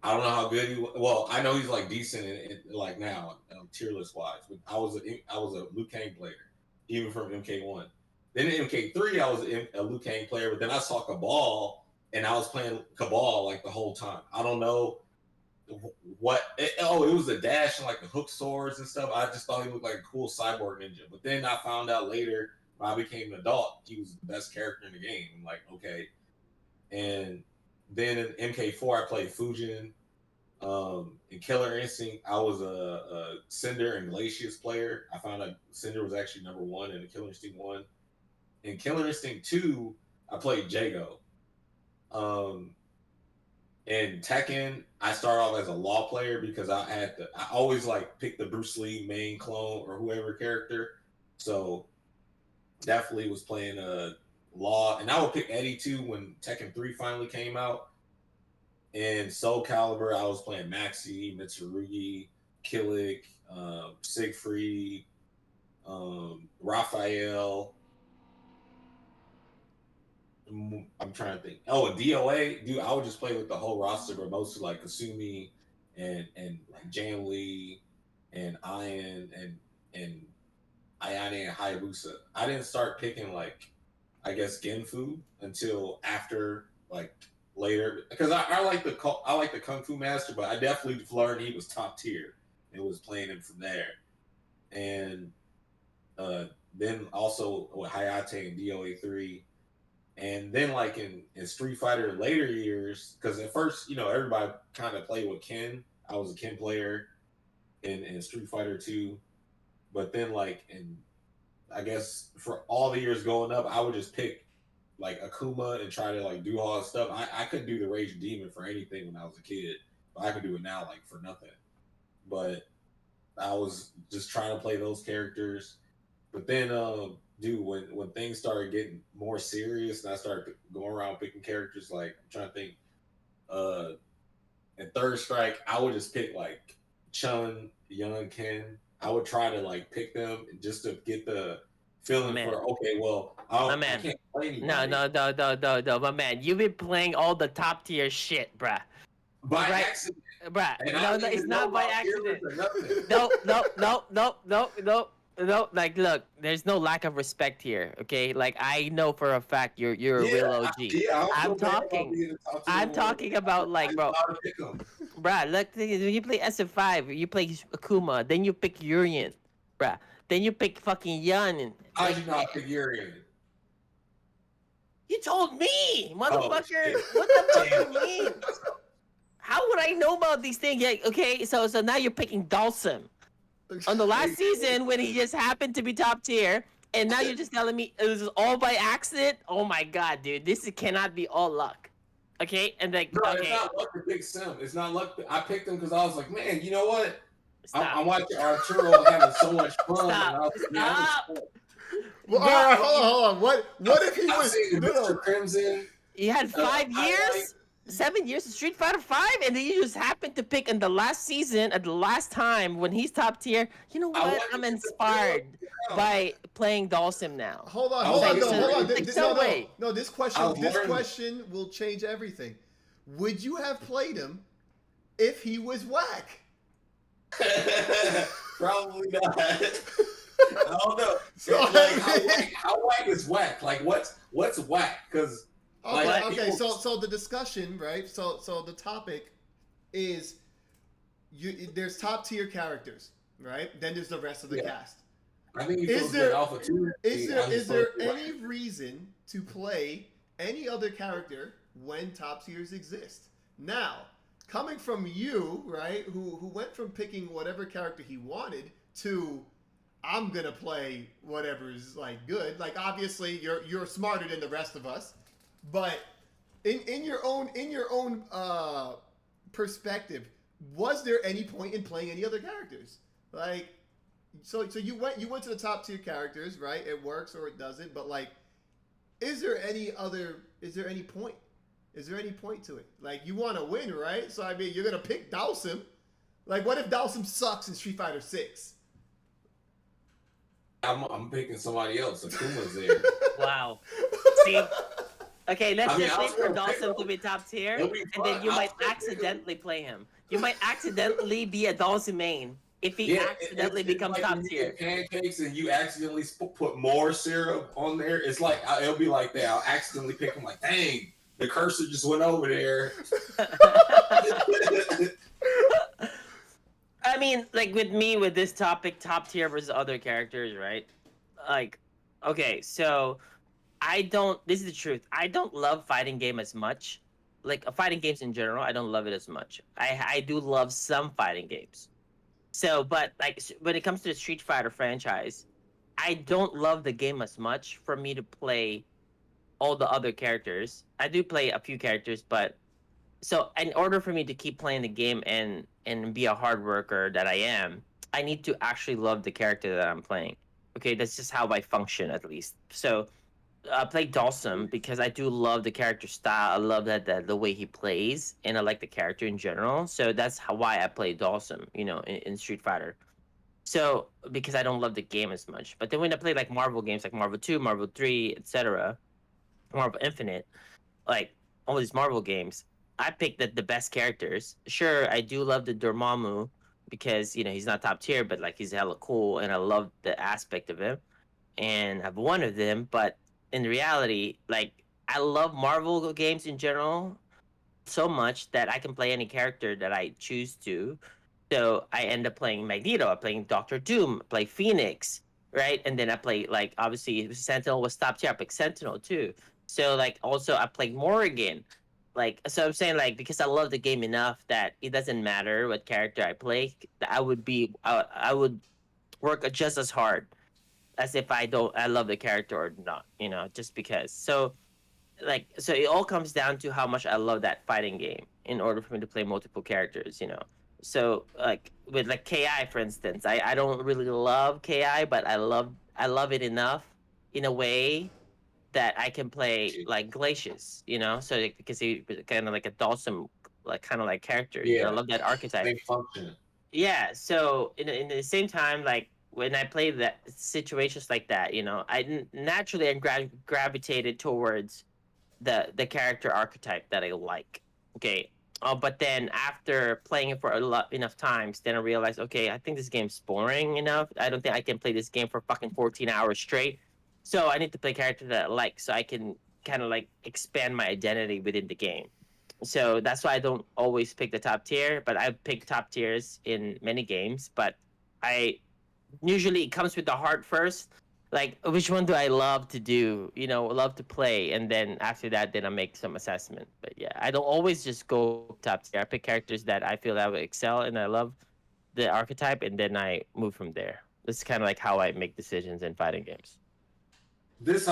I don't know how good he was. Well, I know he's like decent in like now, tier list wise. But I was a Liu Kang player, even from MK1. Then in MK3, I was a Liu Kang player, but then I saw Cabal. And I was playing Cabal like the whole time. I don't know what. It was the dash and like the hook swords and stuff. I just thought he looked like a cool cyborg ninja. But then I found out later when I became an adult, he was the best character in the game. I'm like, okay. And then in MK4, I played Fujin. In Killer Instinct, I was a Cinder and Glacius player. I found out Cinder was actually number 1 in the Killer Instinct 1. In Killer Instinct 2, I played Jago. In Tekken, I started off as a Law player because I always like pick the Bruce Lee main clone or whoever character. So definitely was playing Law, and I would pick Eddie too when Tekken 3 finally came out. In Soul Calibur, I was playing Maxi, Mitsurugi, Killick, Siegfried, Raphael. I'm trying to think. Oh, and DOA, dude, I would just play with the whole roster, but mostly like Kasumi and like Jan Lee and Ian and Ayane and Hayabusa. I didn't start picking like I guess Genfu until after like later because I like the Kung Fu Master, but I definitely learned he was top tier and was playing him from there. And then also with Hayate and DOA 3. And then like in Street Fighter later years, because at first, everybody kind of played with Ken. I was a Ken player in Street Fighter 2. But then like I guess for all the years going up, I would just pick like Akuma and try to like do all that stuff. I couldn't do the Rage Demon for anything when I was a kid. But I could do it now like for nothing. But I was just trying to play those characters. But then dude, when things started getting more serious and I started going around picking characters, like I'm trying to think, in Third Strike, I would just pick like Chun, Young Ken. I would try to like pick them just to get the feeling for okay, well, I can't play anybody. No, my man, you've been playing all the top tier shit, bruh. By accident, bruh. No, it's not by accident. No. Like, look, there's no lack of respect here, okay? Like, I know for a fact you're a real OG. I'm talking about like, bro, bruh. Look, when you play SF5, you play Akuma, then you pick Urien, bruh. Then you pick fucking Yun. I did not pick Urien. You told me, motherfucker. What the fuck you mean? How would I know about these things? Yeah, okay, so now you're picking Dhalsim. On the last season when he just happened to be top tier, and now you're just telling me it was all by accident? Oh my god, dude, this cannot be all luck. Okay, and like, no, it's not luck to pick Sim. It's not luck. I picked him because I was like, man, you know what? I'm watching Arturo having so much fun. Stop. Well, all right, hold on. What if he was Mr. Crimson? He had 5 years. 7 years of Street Fighter 5, and then you just happened to pick in the last season at the last time when he's top tier. You know what? I'm inspired by playing Dhalsim now. Hold on. No, this question will change everything. Would you have played him if he was whack? Probably not. I don't know. So, like, how whack is whack? Like, what's whack? Because okay. So the discussion, right? So the topic is there's top tier characters, right? Then there's the rest of the cast. I think is there any reason to play any other character when top tiers exist? Now, coming from you, right, who went from picking whatever character he wanted to I'm gonna play whatever's like good. Like obviously you're smarter than the rest of us. But in your own perspective, was there any point in playing any other characters? Like, so you went to the top tier characters, right? It works or it doesn't. But like, is there any point? Is there any point to it? Like, you want to win, right? So I mean, you're gonna pick Dhalsim. Like, what if Dhalsim sucks in Street Fighter 6? I'm picking somebody else. Akuma's there. Wow. See. Okay, let's just wait for Dhalsim to be top tier, and then you might accidentally play him. You might accidentally be a Dhalsim main if he accidentally becomes top tier. Pancakes and you accidentally put more syrup on there. It's like it'll be like that. I'll accidentally pick him. Like, dang, the cursor just went over there. I mean, like with this topic, top tier versus other characters, right? Like, okay, so. This is the truth. I don't love fighting game as much. Like, fighting games in general, I don't love it as much. I do love some fighting games. So, but like when it comes to the Street Fighter franchise, I don't love the game as much for me to play all the other characters. I do play a few characters, but so in order for me to keep playing the game and be a hard worker that I am, I need to actually love the character that I'm playing. Okay, that's just how I function, at least. So I play Dhalsim because I do love the character style. I love the way he plays, and I like the character in general. So that's why I play Dhalsim, in Street Fighter. So because I don't love the game as much. But then when I play like Marvel games, like Marvel 2, Marvel 3, etc., Marvel Infinite, like all these Marvel games, I pick the best characters. Sure, I do love the Dormammu because he's not top tier, but like he's hella cool, and I love the aspect of him. And I've one of them, but in reality, like, I love Marvel games in general so much that I can play any character that I choose to. So I end up playing Magneto, I play Doctor Doom, I play Phoenix, right? And then I play, like, obviously Sentinel was top tier, I pick Sentinel too. So like also I played Morrigan. Like so I'm saying like because I love the game enough that it doesn't matter what character I play, I would work just as hard as if I love the character or not, just because. So like so it all comes down to how much I love that fighting game in order for me to play multiple characters. So like with like KI for instance, I don't really love KI, but I love it enough in a way that I can play like Glacius. So because he kind of like a Dhalsim like kind of like character. I Yeah, love that archetype. same function. Yeah, so in the same time, like when I play that situations like that, naturally I gravitated towards the character archetype that I like. Okay. But then after playing it for enough times, then I realized, okay, I think this game's boring enough. I don't think I can play this game for fucking 14 hours straight. So I need to play characters that I like, so I can kind of like expand my identity within the game. So that's why I don't always pick the top tier, but I pick top tiers in many games. But I usually it comes with the heart first. Like which one do I love to do? Love to play, and then after that, then I make some assessment. But yeah, I don't always just go top tier. I pick characters that I feel that would excel, and I love the archetype, and then I move from there. This is kind of like how I make decisions in fighting games. This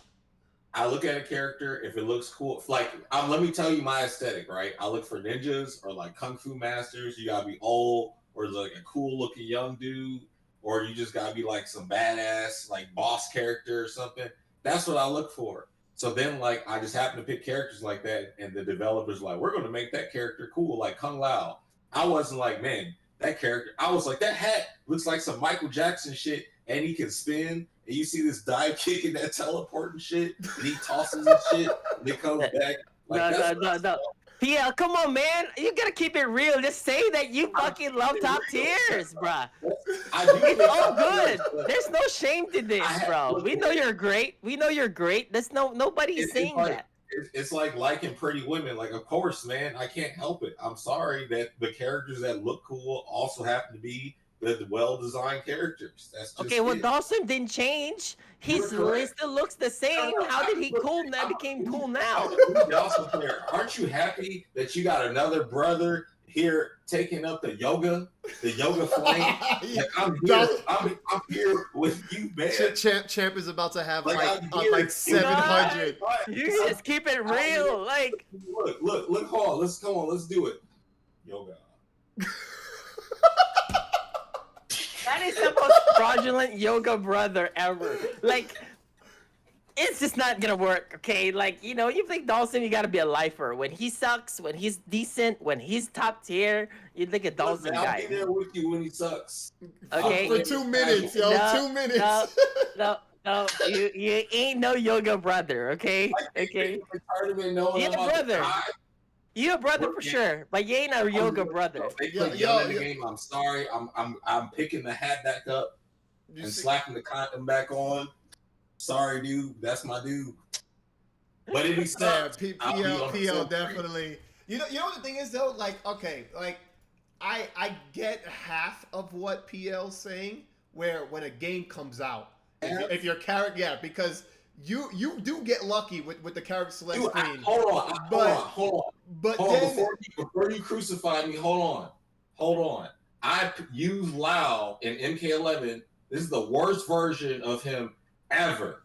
I look at a character if it looks cool. Like let me tell you my aesthetic, right? I look for ninjas or like kung fu masters. You gotta be old or like a cool looking young dude, or you just gotta be like some badass like boss character or something. That's what I look for. So then like I just happen to pick characters like that, and the developers like we're gonna make that character cool, like Kung Lao. I wasn't like, man, that character. I was like, that hat looks like some Michael Jackson shit, and he can spin. And you see this dive kick and that teleport and shit, and he tosses and shit, and it comes back. Like, no. PL, come on, man. You gotta keep it real. Just say that you fucking love top tiers, bruh. It's all good. There's no shame to this, bro. We know you're great. There's nobody's saying like, that. It's like liking Pretty Women. Like, of course, man, I can't help it. I'm sorry that the characters that look cool also happen to be the well-designed characters. That's just okay. Well, Dhalsim didn't change. He still looks the same. How did he became cool now? Dhalsim player, aren't you happy that you got another brother here taking up the yoga flame? Like, I'm here with you, man. Champ is about to have like 700. You just keep it real. Like, look, hold on, let's do it. Yoga. That is the most fraudulent yoga brother ever. Like, it's just not gonna work, okay? Like, you think Dhalsim, you gotta be a lifer. When he sucks, when he's decent, when he's top tier, you think a Dhalsim guy. I'll be there with you when he sucks. Okay. For 2 minutes, yo. 2 minutes. No, you ain't no yoga brother, okay? Okay. You're a brother. You're a brother for sure, but you ain't a yoga brother. They put yelling in the game. I'm sorry. I'm picking the hat back up and slapping the condom back on. Sorry, dude. That's my dude. But if he sucks, PL definitely. You know what the thing is though? Like, okay, like I get half of what PL's saying, where when a game comes out, if your character, because you do get lucky with the character select screen. Hold on. But then, before you crucify me, hold on. I use Lao in MK11. This is the worst version of him ever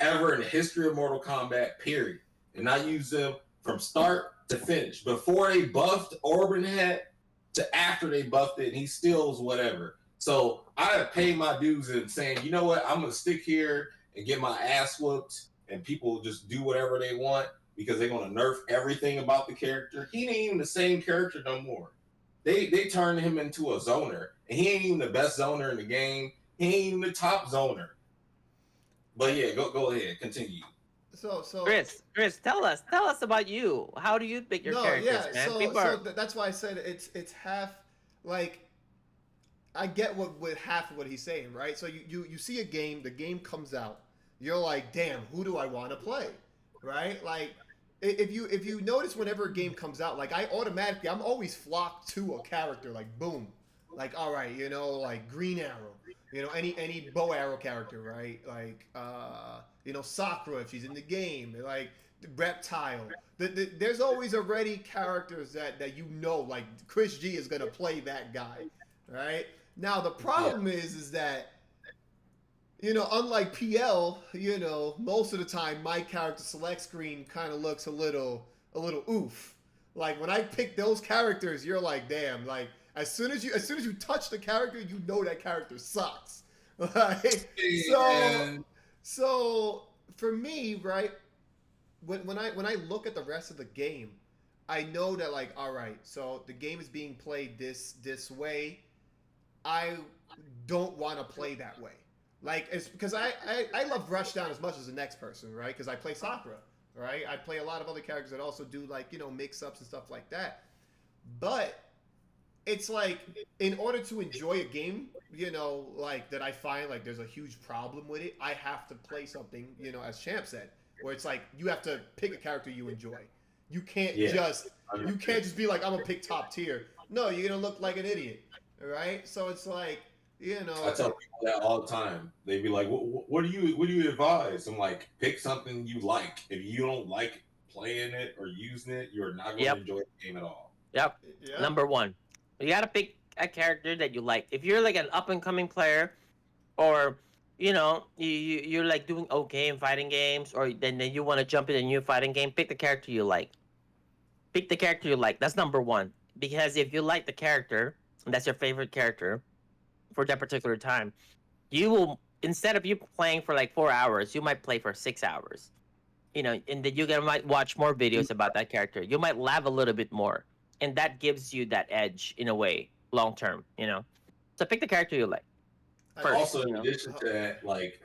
in the history of Mortal Kombat, period. And I use them from start to finish. Before they buffed Orban Hat to after they buffed it, and he steals whatever. So I have paid my dues in saying, you know what, I'm going to stick here and get my ass whooped, and people just do whatever they want because they're going to nerf everything about the character. He ain't even the same character no more. They turned him into a zoner, and he ain't even the best zoner in the game. He ain't even the top zoner. But yeah, go ahead, continue. So Chris, tell us about you. How do you pick your characters, man? So that's why I said it's half. Like, I get what half of what he's saying, right? So you see a game, the game comes out, you're like, damn, who do I want to play, right? Like, if you notice whenever a game comes out, like I'm always flocked to a character, like boom, like all right, like Green Arrow, any bow arrow character, right? Like Sakura if she's in the game, like Reptile. There's always already characters that you know, like ChrisG is gonna play that guy, right? Now the problem is that unlike PL, most of the time my character select screen kind of looks a little oof. Like when I pick those characters, you're like, damn, like as soon as you touch the character, you know that character sucks. Like, so for me, right, when I look at the rest of the game, I know that like, all right, so the game is being played this way. I don't want to play that way. Like it's because I love Rushdown as much as the next person, right? Because I play Sakura, right? I play a lot of other characters that also do like mix-ups and stuff like that. But it's like in order to enjoy a game, like that I find like there's a huge problem with it. I have to play something, as Champ said, where it's like you have to pick a character you enjoy. You can't just be like I'm gonna pick top tier. No, you're gonna look like an idiot, right? So it's like I tell people that all the time. They be like, "What do you advise?" I'm like, "Pick something you like. If you don't like playing it or using it, you're not going to enjoy the game at all." Yep. Number one, you got to pick a character that you like. If you're like an up and coming player, or you're like doing okay in fighting games, or then you want to jump in a new fighting game, pick the character you like. Pick the character you like. That's number one. Because if you like the character, and that's your favorite character for that particular time, you will, instead of you playing for like 4 hours, you might play for 6 hours. And then you might watch more videos about that character. You might laugh a little bit more, and that gives you that edge in a way, long term. So pick the character you like. First, also, in addition to that, like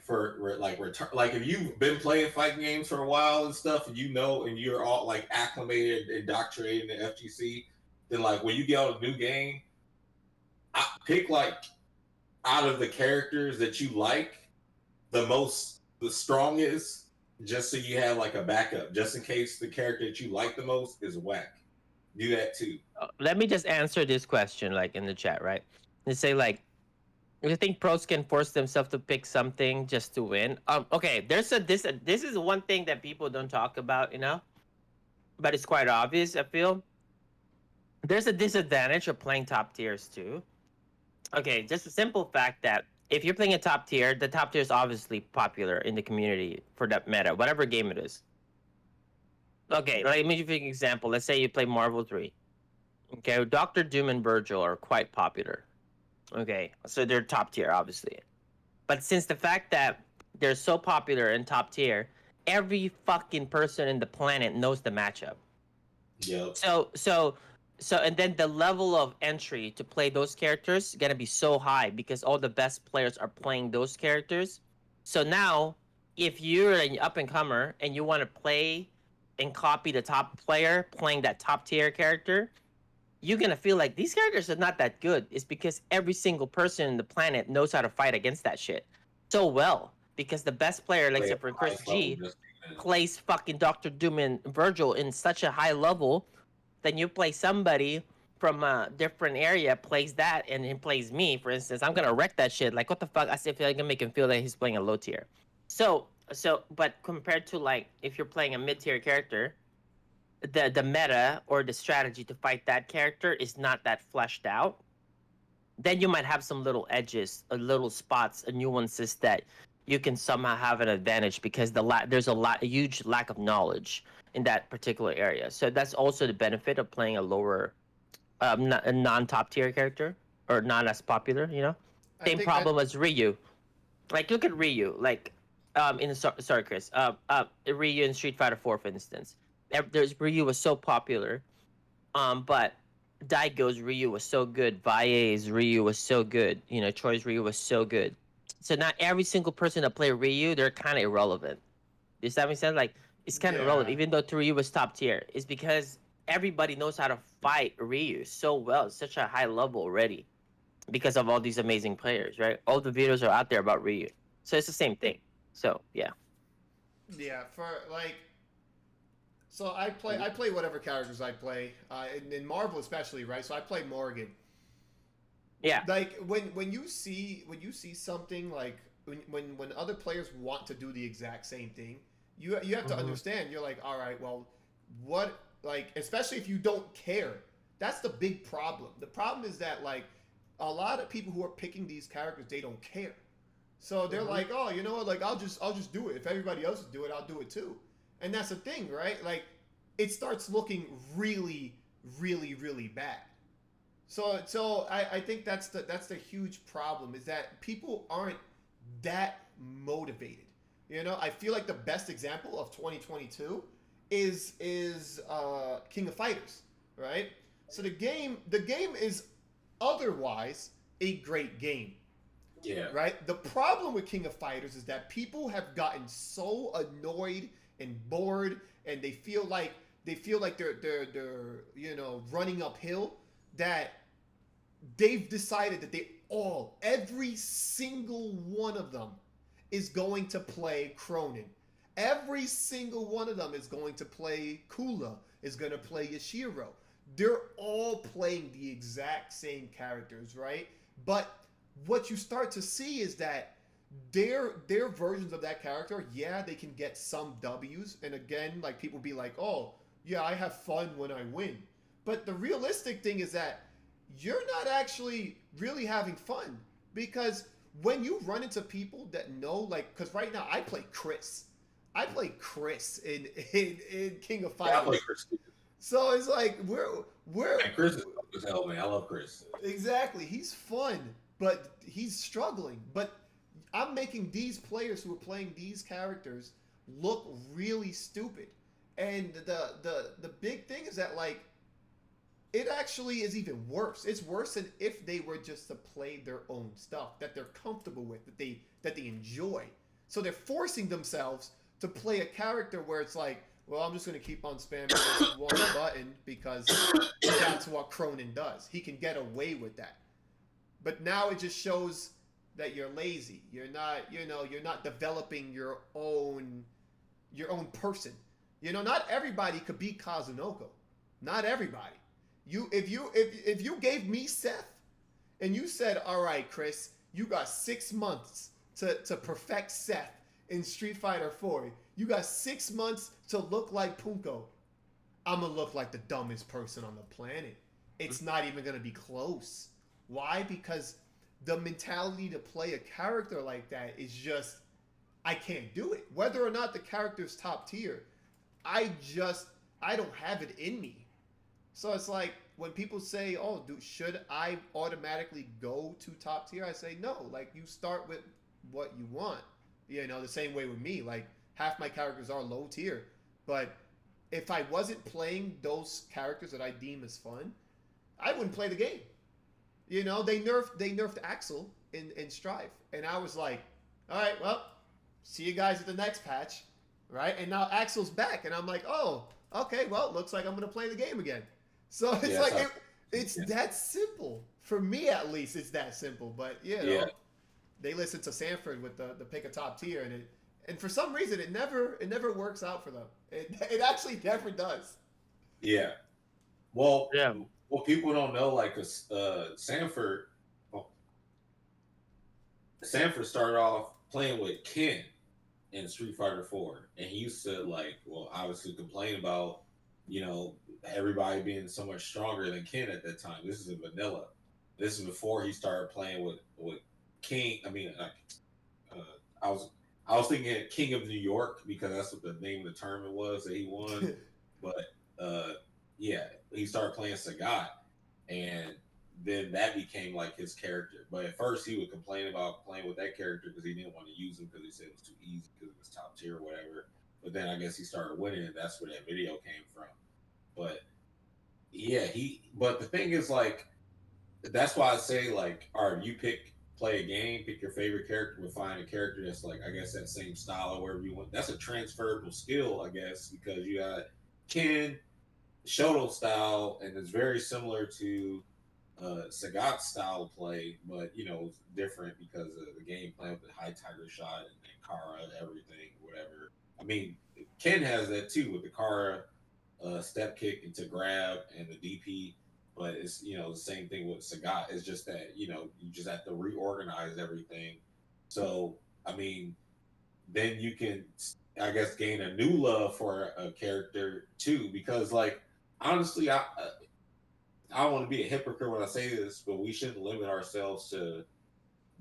like if you've been playing fighting games for a while and stuff, and and you're all like acclimated, indoctrinated in the FGC, then like when you get on a new game, I pick like out of the characters that you like the strongest, just so you have like a backup, just in case the character that you like the most is whack. Do that too. Let me just answer this question, like in the chat, right? They say like, you think pros can force themselves to pick something just to win? Okay, this is one thing that people don't talk about, but it's quite obvious. I feel there's a disadvantage of playing top tiers too. Okay, just a simple fact that if you're playing a top tier, the top tier is obviously popular in the community for that meta, whatever game it is. Okay, let me give you an example. Let's say you play Marvel 3. Okay, Dr. Doom and Virgil are quite popular. Okay, so they're top tier, obviously. But since the fact that they're so popular in top tier, every fucking person in the planet knows the matchup. Yep. So, and then the level of entry to play those characters is gonna be so high because all the best players are playing those characters. So now, if you're an up and comer and you want to play and copy the top player playing that top tier character, you're gonna feel like these characters are not that good. It's because every single person in the planet knows how to fight against that shit so well. Because the best player, like except for ChrisG, plays fucking Dr. Doom and Virgil in such a high level. Then you play somebody from a different area, plays that, and then plays me, for instance. I'm gonna wreck that shit. Like, what the fuck? I feel like I'm gonna make him feel that he's playing a low tier. So, but compared to like if you're playing a mid tier character, the meta or the strategy to fight that character is not that fleshed out. Then you might have some little edges, little spots, nuances that you can somehow have an advantage because there's a huge lack of knowledge in that particular area. So that's also the benefit of playing a lower, a non-top tier character or not as popular. Same problem as Ryu. Like look at Ryu. Like sorry Chris. Ryu in Street Fighter 4, for instance. Ryu was so popular, but Daigo's Ryu was so good. Vaie's Ryu was so good. Troy's Ryu was so good. So not every single person that play Ryu, they're kind of irrelevant. Does that make sense? Like it's kind of irrelevant, even though Ryu was top tier. It's because everybody knows how to fight Ryu so well, it's such a high level already, because of all these amazing players, right? All the videos are out there about Ryu, so it's the same thing. So yeah. Yeah, for like. So I play whatever characters I play, in Marvel especially, right? So I play Morgan. Yeah. Like when you see something like when other players want to do the exact same thing, You have to understand. You're like, all right, well, what, like, especially if you don't care. That's the big problem. The problem is that, like, a lot of people who are picking these characters, they don't care. So they're like, oh, you know what? Like, I'll just do it. If everybody else is do it, I'll do it too. And that's the thing, right? Like, it starts looking really, really, really bad. So I think that's the huge problem, is that people aren't that motivated. You know, I feel like the best example of 2022 is King of Fighters, right? So the game is otherwise a great game. Yeah. Right? The problem with King of Fighters is that people have gotten so annoyed and bored, and they feel like they're you know, running uphill, that they've decided that every single one of them is going to play Cronin. Every single one of them is going to play Kula, is going to play Yashiro. They're all playing the exact same characters, right? But what you start to see is that their versions of that character, yeah, they can get some W's. And again, like, people be like, oh, yeah, I have fun when I win. But the realistic thing is that you're not actually really having fun, because when you run into people that know, like, because right now I play Chris. I play Chris in King of Fighters. Yeah, I play Chris too. So it's like And Chris is dope as hell, man. I love Chris. Exactly. He's fun, but he's struggling. But I'm making these players who are playing these characters look really stupid. And the big thing is that, like, it actually is even worse. It's worse than if they were just to play their own stuff that they're comfortable with, that they enjoy. So they're forcing themselves to play a character where it's like, well, I'm just going to keep on spamming this one button because that's what Cronin does. He can get away with that. But now it just shows that you're lazy. You're not developing your own person. You know, not everybody could be Kazunoko. Not everybody. If you gave me Seth and you said, all right, Chris, you got 6 months to perfect Seth in Street Fighter 4. You got 6 months to look like Punko. I'm going to look like the dumbest person on the planet. It's not even going to be close. Why? Because the mentality to play a character like that is just, I can't do it. Whether or not the character's top tier, I don't have it in me. So it's like, when people say, oh, should I automatically go to top tier? I say, no. Like, you start with what you want. You know, the same way with me. Like, half my characters are low tier. But if I wasn't playing those characters that I deem as fun, I wouldn't play the game. You know, they nerfed Axel in Strive. And I was like, all right, well, see you guys at the next patch. Right? And now Axel's back. And I'm like, oh, okay, well, looks like I'm going to play the game again. So it's it's that simple. For me, at least, it's that simple. But, you know, they listen to Sanford with the pick a top tier, and for some reason, it never works out for them. It actually never does. Yeah. Well, what people don't know, like, Sanford started off playing with Ken in Street Fighter 4, and he used to, like, well, obviously complain about, you know, everybody being so much stronger than Ken at that time. This is in vanilla. This is before he started playing with King. I mean, I was thinking King of New York, because that's what the name of the tournament was that he won. But yeah, he started playing Sagat, and then that became like his character. But at first, he would complain about playing with that character because he didn't want to use him because he said it was too easy because it was top tier or whatever. But then I guess he started winning, and that's where that video came from. But yeah, but the thing is, like, that's why I say, like, all right, you play a game, pick your favorite character, but find a character that's, like, I guess that same style or wherever you want. That's a transferable skill, I guess, because you got Ken, Shoto style, and it's very similar to Sagat's style of play, but, you know, it's different because of the game plan with the high tiger shot and Kara, everything, whatever. I mean, Ken has that too with the Kara step kick into grab and the DP, but it's, you know, the same thing with Sagat. It's just that, you know, you just have to reorganize everything. So, I mean, then you can I guess, gain a new love for a character too. Because, like, honestly, I don't want to be a hypocrite when I say this, but we shouldn't limit ourselves to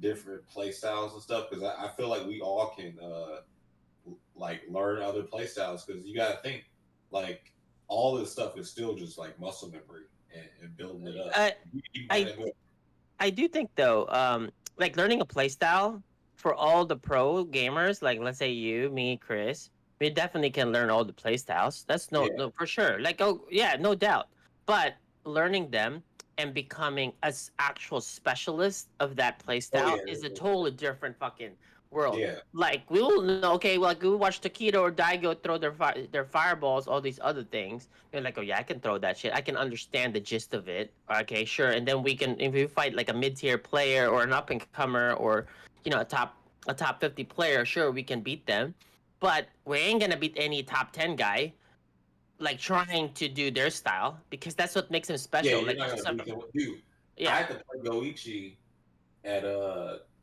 different play styles and stuff, because I feel like we all can like learn other play styles, because you got to think, like, all this stuff is still just like muscle memory and building it up. I I do think though, like learning a play style for all the pro gamers, like let's say you, me, Chris, we definitely can learn all the play styles. That's no for sure. Like, oh yeah, no doubt. But learning them and becoming as actual specialist of that play style is a totally different fucking world. Yeah. Like we will know, okay, well, like we watch Takedo or Daigo throw their fireballs, all these other things. You're like, oh yeah, I can throw that shit. I can understand the gist of it. Okay, sure. And then we can, if we fight like a mid-tier player or an up-and-comer or a top 50 player, sure, we can beat them. But we ain't gonna beat any top 10 guy like trying to do their style, because that's what makes him special. Yeah, like you're not gonna beat them with you. Yeah. I had to play Goichi at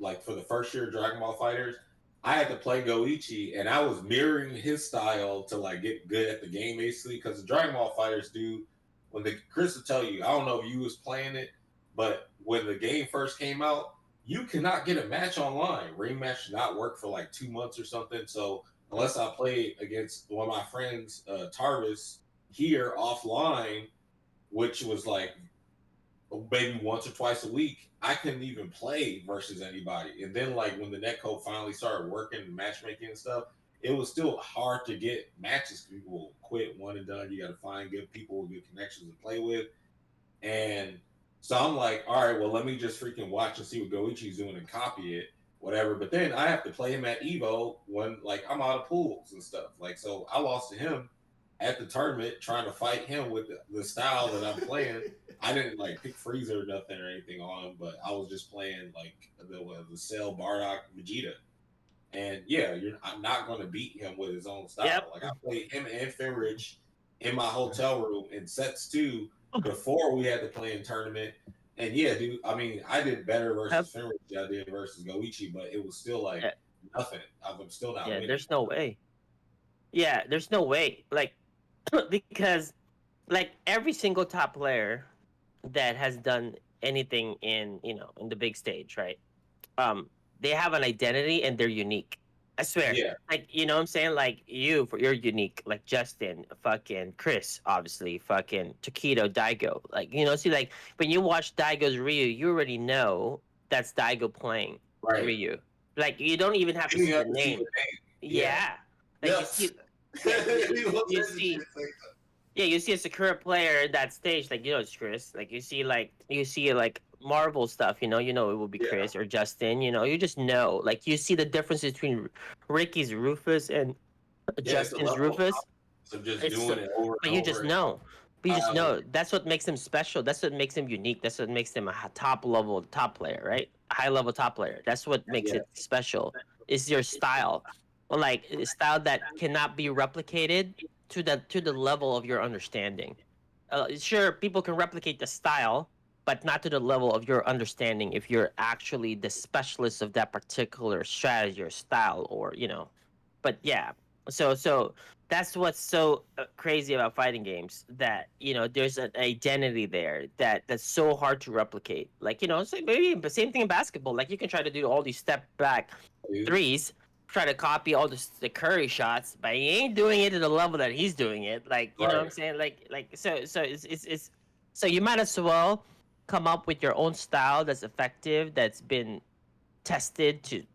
like for the first year of Dragon Ball Fighters. I had to play Goichi, and I was mirroring his style to like get good at the game, basically. Because the Dragon Ball Fighters do, when Chris will tell you, I don't know if you was playing it, but when the game first came out, you cannot get a match online. Ring match did not work for like 2 months or something. So unless I played against one of my friends, Tarvis, here offline, which was like maybe once or twice a week, I couldn't even play versus anybody. And then like when the netcode finally started working and matchmaking and stuff, it was still hard to get matches. People will quit one and done. You got to find good people with good connections to play with. And so I'm like, all right, well, let me just freaking watch and see what Goichi's doing and copy it, whatever. But then I have to play him at Evo when like I'm out of pools and stuff. Like, so I lost to him at the tournament trying to fight him with the style that I'm playing. I didn't like pick Frieza or nothing or anything on him, but I was just playing like the Cell, Bardock, Vegeta. And yeah, I'm not going to beat him with his own style. Yep. Like I played him and Finrich in my hotel room in sets too before we had to play in tournament. And yeah, dude, I mean, I did better versus Finrich than I did versus Goichi, but it was still like nothing. I'm still not winning. There's no way. Yeah, there's no way. Like, because like every single top player that has done anything in in the big stage, right? They have an identity and they're unique. I swear. Yeah. Like, you know what I'm saying? Like you're unique. Like Justin, fucking Chris, obviously, fucking Takedo, Daigo. Like, see, like when you watch Daigo's Ryu, you already know that's Daigo playing Ryu. Like you don't even have to see the name. Yeah. Like you see you see a Sakura player at that stage, like it's Chris. Like you see like Marvel stuff, it will be Chris or Justin. You just know. Like you see the difference between Ricky's Rufus and Justin's Rufus. So just doing it over. But you just know. But you just know. That's what makes him special. That's what makes him unique. That's what makes him a top player, right? High level top player. That's what makes it special. Is your style. Like a style that cannot be replicated to the level of your understanding. Sure, people can replicate the style, but not to the level of your understanding if you're actually the specialist of that particular strategy or style, or But yeah, so that's what's so crazy about fighting games, that there's an identity there that's so hard to replicate. Like so maybe the same thing in basketball. Like you can try to do all these step back threes, try to copy all the Curry shots, but he ain't doing it to the level that he's doing it. Like you know what I'm saying? Like so it's so you might as well come up with your own style that's effective, that's been tested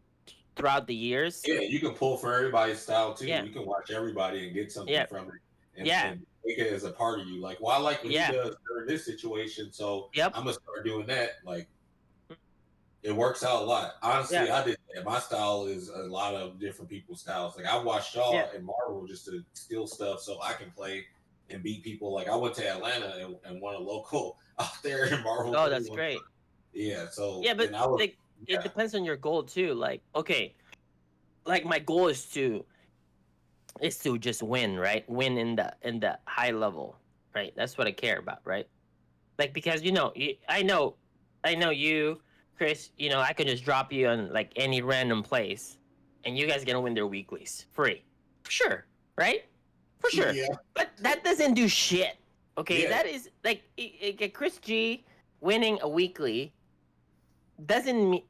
throughout the years. Yeah, you can pull from everybody's style too. You can watch everybody and get something from it, and make it as a part of you. Like, well, I like what he does during this situation, so I'm gonna start doing that. Like, it works out a lot. Honestly, I did that. My style is a lot of different people's styles. Like I watched Shaw and Marvel just to steal stuff so I can play and beat people. Like I went to Atlanta and won a local out there in Marvel. Oh, that's great. Yeah. So but it depends on your goal too. Like, okay, like my goal is to just win, right? Win in the high level, right? That's what I care about, right? Like because I know you, Chris, I could just drop you on like any random place, and you guys are gonna win their weeklies free. For sure, right? For sure. Yeah. But that doesn't do shit. Okay, Yeah. that is like ChrisG winning a weekly doesn't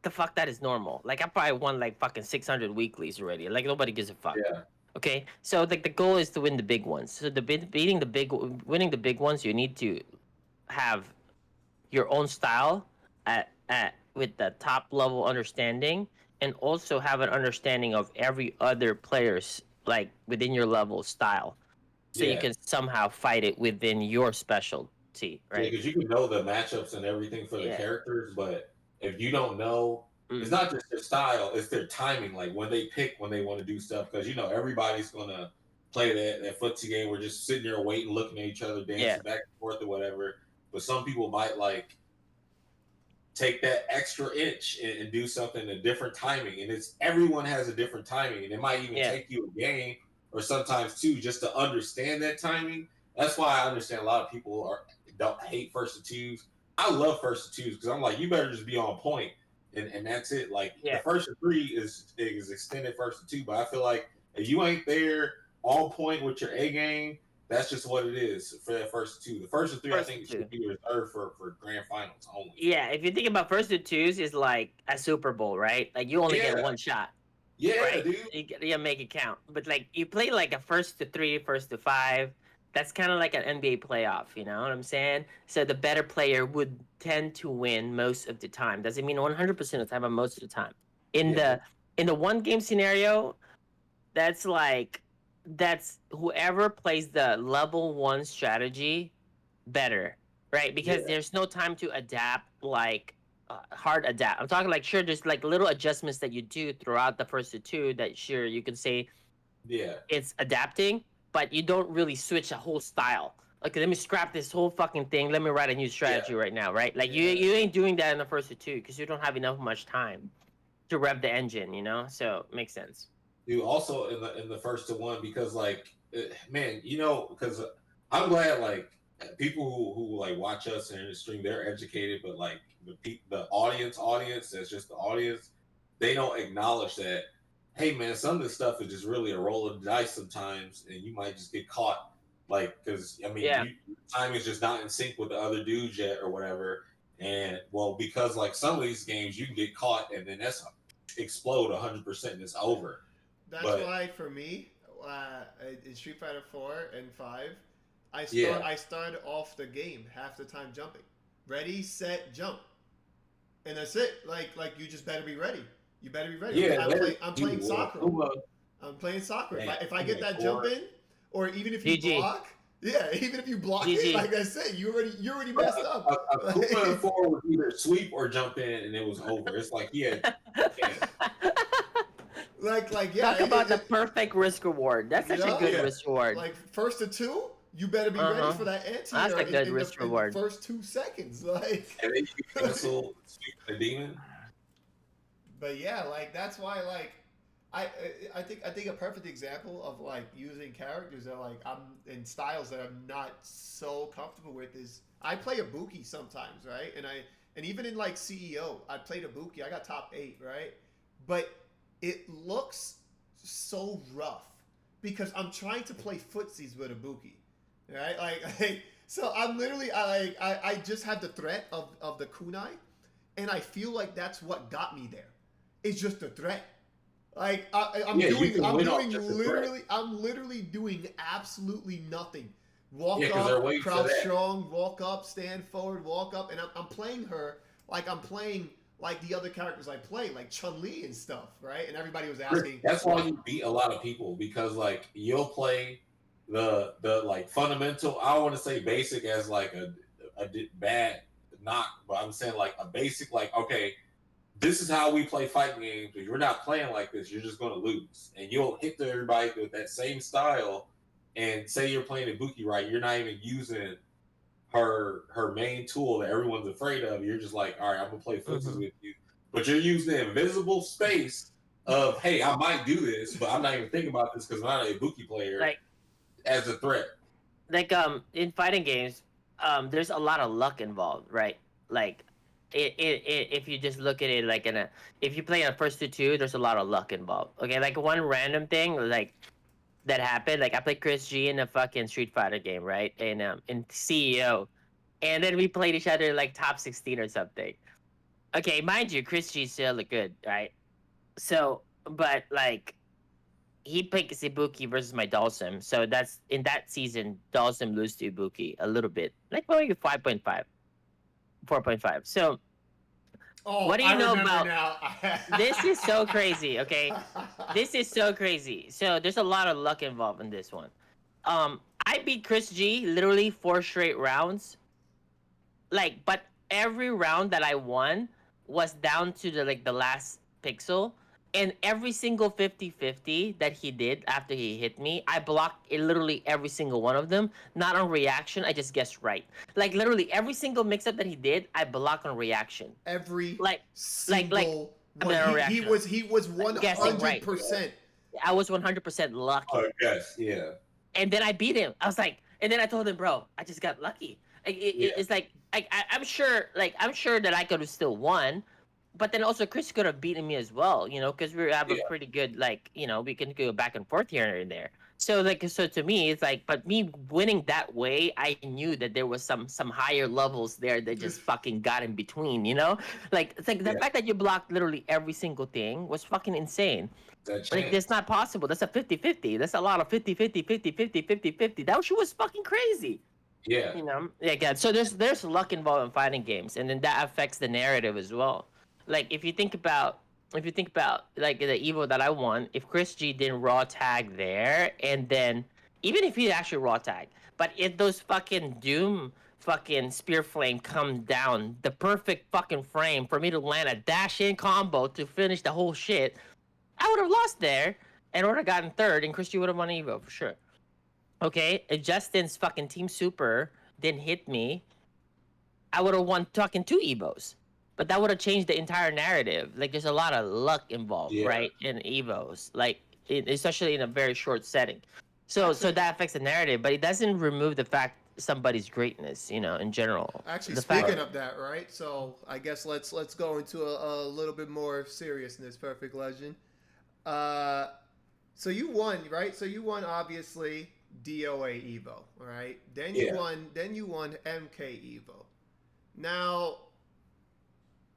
the fuck that is normal. Like I probably won like fucking 600 weeklies already. Like nobody gives a fuck. Yeah. Okay, so like the goal is to win the big ones. So winning the big ones, you need to have your own style at with the top level understanding, and also have an understanding of every other player's like within your level style, so you Yeah. can somehow fight it within your specialty, Yeah, right? because you can know the matchups and everything for the Yeah. characters, but if you don't know, it's not just their style; it's their timing. Like when they pick when they want to do stuff, because everybody's gonna play that footsie game. We're just sitting there waiting, looking at each other, dancing Yeah. back and forth or whatever. But some people might like take that extra inch and do something a different timing, and it's everyone has a different timing, and it might even take you a game or sometimes two just to understand that timing. That's why I understand a lot of people don't hate first to twos. I love first to twos because I'm like, you better just be on point, and that's it. Like the first to three is extended first to two, but I feel like if you ain't there on point with your A game, that's just what it is for that first two. The first three, I think, should be reserved for grand finals only. Yeah, if you think about first to twos, is like a Super Bowl, right? Like you only get one shot. Yeah, right? dude. You make it count. But like you play like a first to three, first to five. That's kind of like an NBA playoff, you know what I'm saying? So the better player would tend to win most of the time. Doesn't mean 100% of the time, but most of the time. In the one game scenario, that's whoever plays the level 1 strategy better, right? Because there's no time to adapt, like hard adapt. I'm talking like, sure, there's like little adjustments that you do throughout the first to two that sure you can say it's adapting, but you don't really switch a whole style. Okay, let me scrap this whole fucking thing. Let me write a new strategy right now, right? Like you ain't doing that in the first to two because you don't have much time to rev the engine, you know? So it makes sense. Dude, also in the first to one, because like, man, because I'm glad like people who like watch us and stream, they're educated, but like the audience that's just the audience, they don't acknowledge that. Hey man, some of this stuff is just really a roll of the dice sometimes, and you might just get caught. Like, because I mean, time is just not in sync with the other dudes yet, or whatever. And well, because like some of these games, you can get caught, and then that's explode 100%, and it's over. That's why for me, in Street Fighter 4 and 5, I started off the game half the time jumping. Ready, set, jump. And that's it. Like you just better be ready. You better be ready. Yeah, I'm playing soccer. I'm playing soccer. If I get that jump in, or even if you block, even if you block it, like I said, you already messed up. A Kuma and 4 would either sweep or jump in, and it was over. It's like, Talk about the perfect risk reward. That's such a good risk reward. Like first to two, you better be ready for that anti. That's a good risk reward. In the first 2 seconds, like. And then you cancel sweep the demon. But yeah, like that's why, like, I think a perfect example of like using characters that like I'm in styles that I'm not so comfortable with is I play Ibuki sometimes, right? And even in like CEO, I played Ibuki. I got top 8, right? But it looks so rough because I'm trying to play footsies with Ibuki, right? Like so I'm literally I just have the threat of the kunai, and I feel like that's what got me there. It's just a threat. Like I'm literally doing absolutely nothing. Walk up, crouch strong, walk up, stand forward, walk up, and I'm playing her like I'm playing like the other characters I play, like Chun-Li and stuff, right? And everybody was asking. That's why you beat a lot of people, because like you'll play the like fundamental. I don't want to say basic as like a bad knock, but I'm saying like a basic, like, okay, this is how we play fighting games. If you're not playing like this, you're just going to lose. And you'll hit everybody with that same style. And say you're playing Ibuki right, you're not even using her main tool that everyone's afraid of. You're just like, all right, I'm going to play footsies with you. But you're using the invisible space of, hey, I might do this, but I'm not even thinking about this because I'm not an Ibuki player, like, as a threat. Like in fighting games, there's a lot of luck involved, right? Like if you just look at it like if you play in a first to two, there's a lot of luck involved. Okay, like one random thing like that happened. Like I played Chris G in a fucking Street Fighter game, right? And in CEO, and then we played each other like top 16 or something. Okay, mind you, Chris G still look good, right? So, but like he picked Ibuki versus my Dhalsim. So that's in that season, Dhalsim lose to Ibuki a little bit, like maybe 5.5, 4.5. So Oh, what do you I know remember about now. this? Is so crazy. Okay, this is so crazy. So there's a lot of luck involved in this one. I beat Chris G literally 4 straight rounds. Like, but every round that I won was down to the last pixel. And every single 50-50 that he did after he hit me, I blocked literally every single one of them. Not on reaction, I just guessed right. Like literally every single mix-up that he did, I blocked on reaction. Every Like single I mean, on one. reaction. He was Guessing right. 100%. I was 100% lucky. Oh, yes, yeah. And then I beat him. I was like, and then I told him, bro, I just got lucky. Like, it's like I'm sure that I could have still won, but then also Chris could have beaten me as well, you know, because we have a pretty good we can go back and forth here and there. So to me it's like, but me winning that way, I knew that there was some higher levels there that just fucking got in between, you know, like it's like the fact that you blocked literally every single thing was fucking insane. Like that's not possible. That's a 50-50. That's a lot of 50-50, 50-50, 50-50. That shit was fucking crazy. Yeah. You know? Yeah, God. So there's luck involved in fighting games, and then that affects the narrative as well. Like if you think about like the Evo that I won, if Chris G didn't raw tag there, and then even if he actually raw tag, but if those fucking Doom fucking spear flame come down, the perfect fucking frame for me to land a dash in combo to finish the whole shit, I would have lost there and would have gotten third, and Chris G would have won Evo for sure. Okay, if Justin's fucking Team Super didn't hit me, I would have won fucking 2 Evos. But that would have changed the entire narrative. Like, there's a lot of luck involved, right, in Evos. Like, especially in a very short setting. So that affects the narrative, but it doesn't remove the fact somebody's greatness, you know, in general. Actually, speaking of that, right? So I guess let's go into a little bit more seriousness, Perfect Legend. So you won, right? So you won obviously DOA Evo, right? Then you won MK Evo. Now,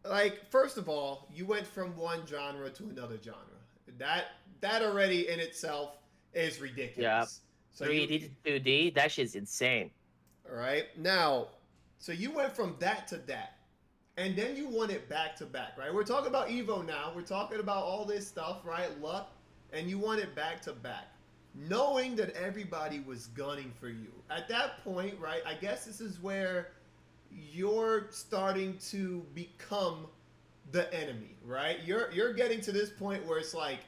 like, first of all, you went from one genre to another genre. That already in itself is ridiculous. Yeah. So 3D to 2D, that shit's insane. All right. Now, so you went from that to that. And then you won it back to back, right? We're talking about Evo now. We're talking about all this stuff, right? Luck. And you won it back to back. Knowing that everybody was gunning for you. At that point, right, I guess this is where you're starting to become the enemy, right? You're getting to this point where it's like,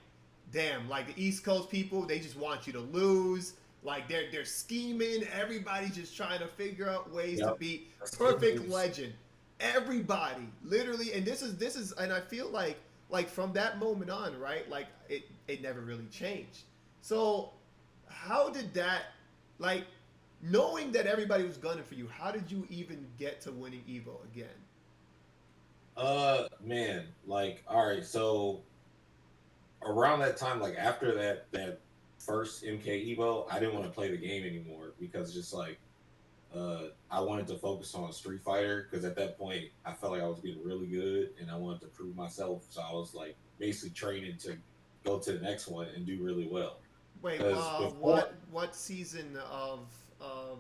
damn, like the East Coast people, they just want you to lose. Like they're scheming. Everybody's just trying to figure out ways to beat Perfect Legend. Everybody, literally, and this is, and I feel like from that moment on, right? Like it never really changed. So how did that, like, knowing that everybody was gunning for you, how did you even get to winning Evo again? Man, like, all right, so around that time, like after that first MK Evo, I didn't want to play the game anymore because just like I wanted to focus on Street Fighter because at that point I felt like I was getting really good and I wanted to prove myself. So I was like basically training to go to the next one and do really well. Wait, what season of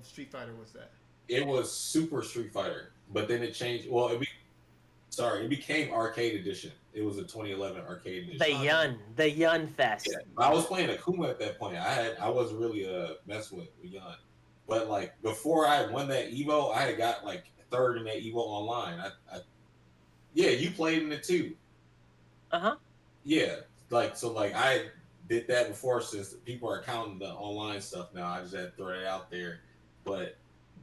Street Fighter was that? It was Super Street Fighter, but then it changed. Well, it became Arcade Edition. It was a 2011 Arcade Edition. The Yun Fest. Yeah, I was playing Akuma at that point. I wasn't really messing with Yun, but like before I won that Evo, I had got like third in that Evo online. Yeah, you played in it too. Yeah, like so, like I did that before. Since people are counting the online stuff now, I just had to throw it out there. But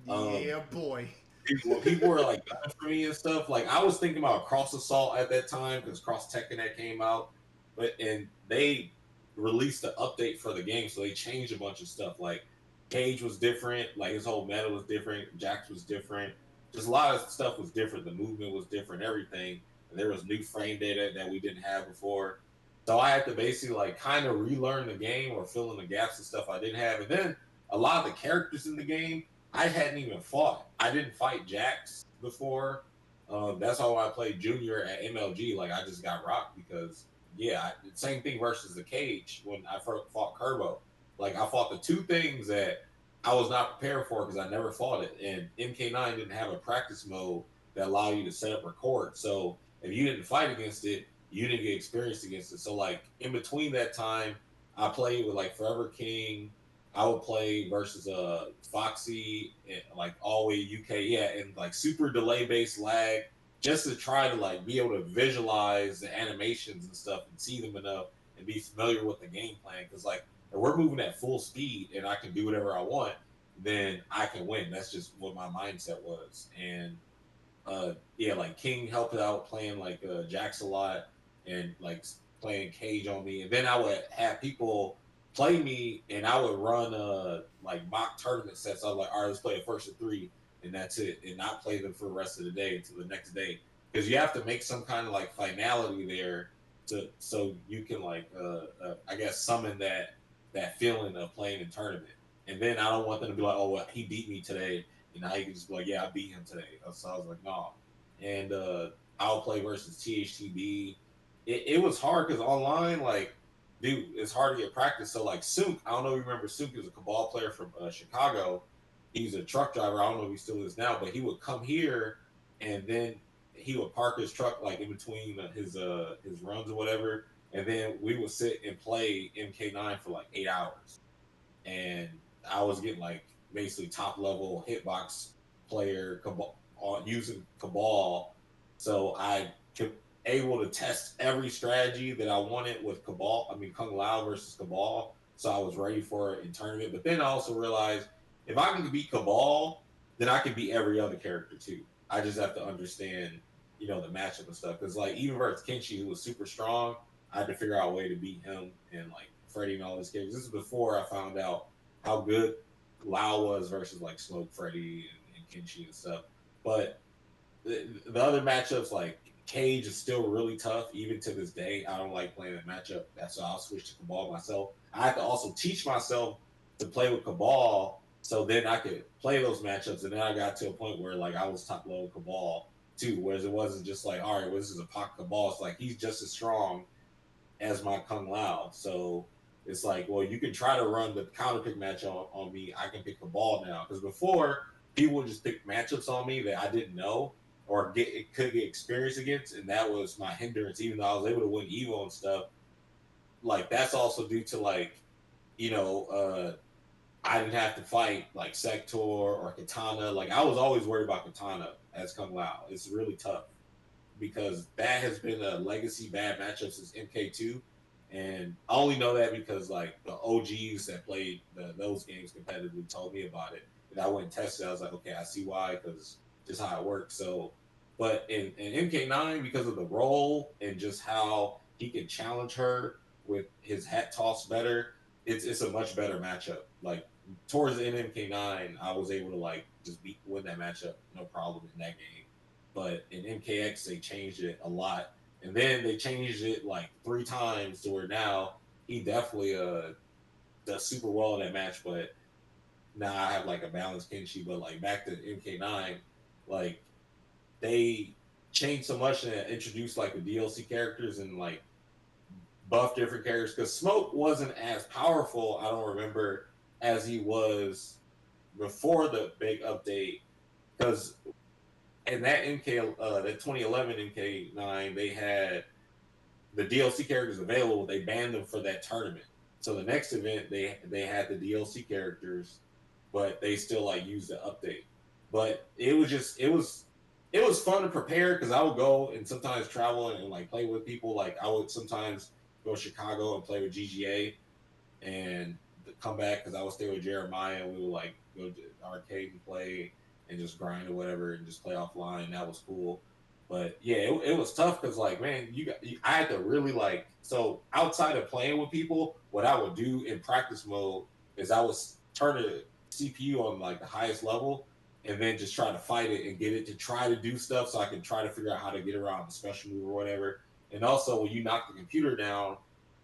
yeah, boy. When people were like gunning for me and stuff, like I was thinking about Cross Assault at that time because Cross Tekken that came out, and they released the update for the game, so they changed a bunch of stuff. Like Cage was different, like his whole meta was different, Jax was different, just a lot of stuff was different. The movement was different, everything. And there was new frame data that we didn't have before. So I had to basically like kind of relearn the game or fill in the gaps and stuff I didn't have. And then a lot of the characters in the game I hadn't even fought. I didn't fight Jax before. That's how I played Junior at MLG. Like I just got rocked because same thing versus the Cage when I first fought Kerbo. Like I fought the two things that I was not prepared for because I never fought it. And MK9 didn't have a practice mode that allowed you to set up record. So if you didn't fight against it, you didn't get experience against it. So like in between that time, I played with like Forever King. I would play versus Foxy and like all the way UK, and like super delay based lag, just to try to like be able to visualize the animations and stuff and see them enough and be familiar with the game plan. Because like if we're moving at full speed and I can do whatever I want, then I can win. That's just what my mindset was. And like King helped out playing like Jax a lot and like playing Cage on me. And then I would have people play me and I would run like mock tournament sets. I was like, all right, let's play a first of 3 and that's it. And not play them for the rest of the day until the next day. Because you have to make some kind of like finality there so you can like I guess summon that feeling of playing in tournament. And then I don't want them to be like, oh well, he beat me today. And now you can just be like, yeah, I beat him today. So I was like, no. And I'll play versus THTB. It was hard because online, like, dude, it's hard to get practice. So like Sunk, I don't know if you remember Sunk, he was a Cabal player from Chicago. He's a truck driver. I don't know if he still is now, but he would come here and then he would park his truck like in between his runs or whatever. And then we would sit and play MK9 for like 8 hours. And I was getting like basically top level hitbox player using Cabal. So I could able to test every strategy that I wanted with Cabal. I mean, Kung Lao versus Cabal. So I was ready for it in tournament. But then I also realized if I can beat Cabal, then I can beat every other character too. I just have to understand, the matchup and stuff. Because like even versus Kenshi, who was super strong, I had to figure out a way to beat him and like Freddy and all his characters. This is before I found out how good Lao was versus like Smoke Freddy and Kenshi and stuff. But the other matchups like Cage is still really tough, even to this day. I don't like playing that matchup. That's why I'll switch to Cabal myself. I have to also teach myself to play with Cabal, so then I could play those matchups. And then I got to a point where like I was top level Cabal too, whereas it wasn't just like, all right, well, this is a pocket Cabal. It's like he's just as strong as my Kung Lao. So it's like, well, you can try to run the counter pick matchup on me. I can pick Cabal now, because before people would just pick matchups on me that I didn't know or could get experience against, and that was my hindrance. Even though I was able to win Evo and stuff, like that's also due to like, I didn't have to fight like Sector or Katana. Like I was always worried about Katana as Kung Lao. It's really tough because that has been a legacy bad matchup since MK2, and I only know that because like the OGs that played those games competitively told me about it, and I went and tested. I was like, okay, I see why, because just how it works. So, but in MK9, because of the role and just how he can challenge her with his hat toss better, it's a much better matchup. Like towards the end of MK9, I was able to like just win that matchup, no problem in that game. But in MKX, they changed it a lot, and then they changed it like 3 times to where now he definitely does super well in that match. But now I have like a balanced Kenshi. But like back to MK9, like they changed so much and introduced like the DLC characters and like buff different characters, because Smoke wasn't as powerful, I don't remember, as he was before the big update. Because in that that 2011 MK9, they had the DLC characters available. They banned them for that tournament. So the next event, they had the DLC characters, but they still like used the update. But it was fun to prepare, because I would go and sometimes travel and like play with people. Like I would sometimes go to Chicago and play with GGA and come back, because I would stay with Jeremiah and we would like go to the arcade and play and just grind or whatever and just play offline. That was cool. But yeah, it was tough because like, man, I had to really like, so outside of playing with people, what I would do in practice mode is I would turn the CPU on like the highest level and then just try to fight it and get it to try to do stuff so I can try to figure out how to get around the special move or whatever. And also, when you knock the computer down,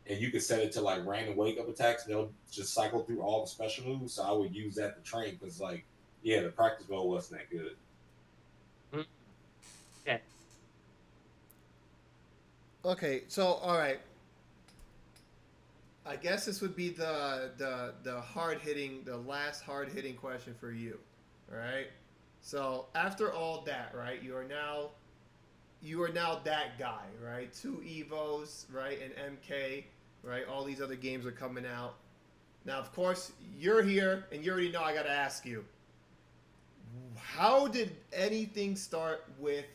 and you can set it to like random wake up attacks, and they'll just cycle through all the special moves. So I would use that to train because, like, yeah, the practice mode wasn't that good. Okay. Okay, so all right. I guess this would be the hard hitting, the last hard hitting question for you. All right. So after all that, right, you are now that guy, right? 2 Evos, right, and MK, right? All these other games are coming out. Now, of course, you're here, and you already know I got to ask you. How did anything start with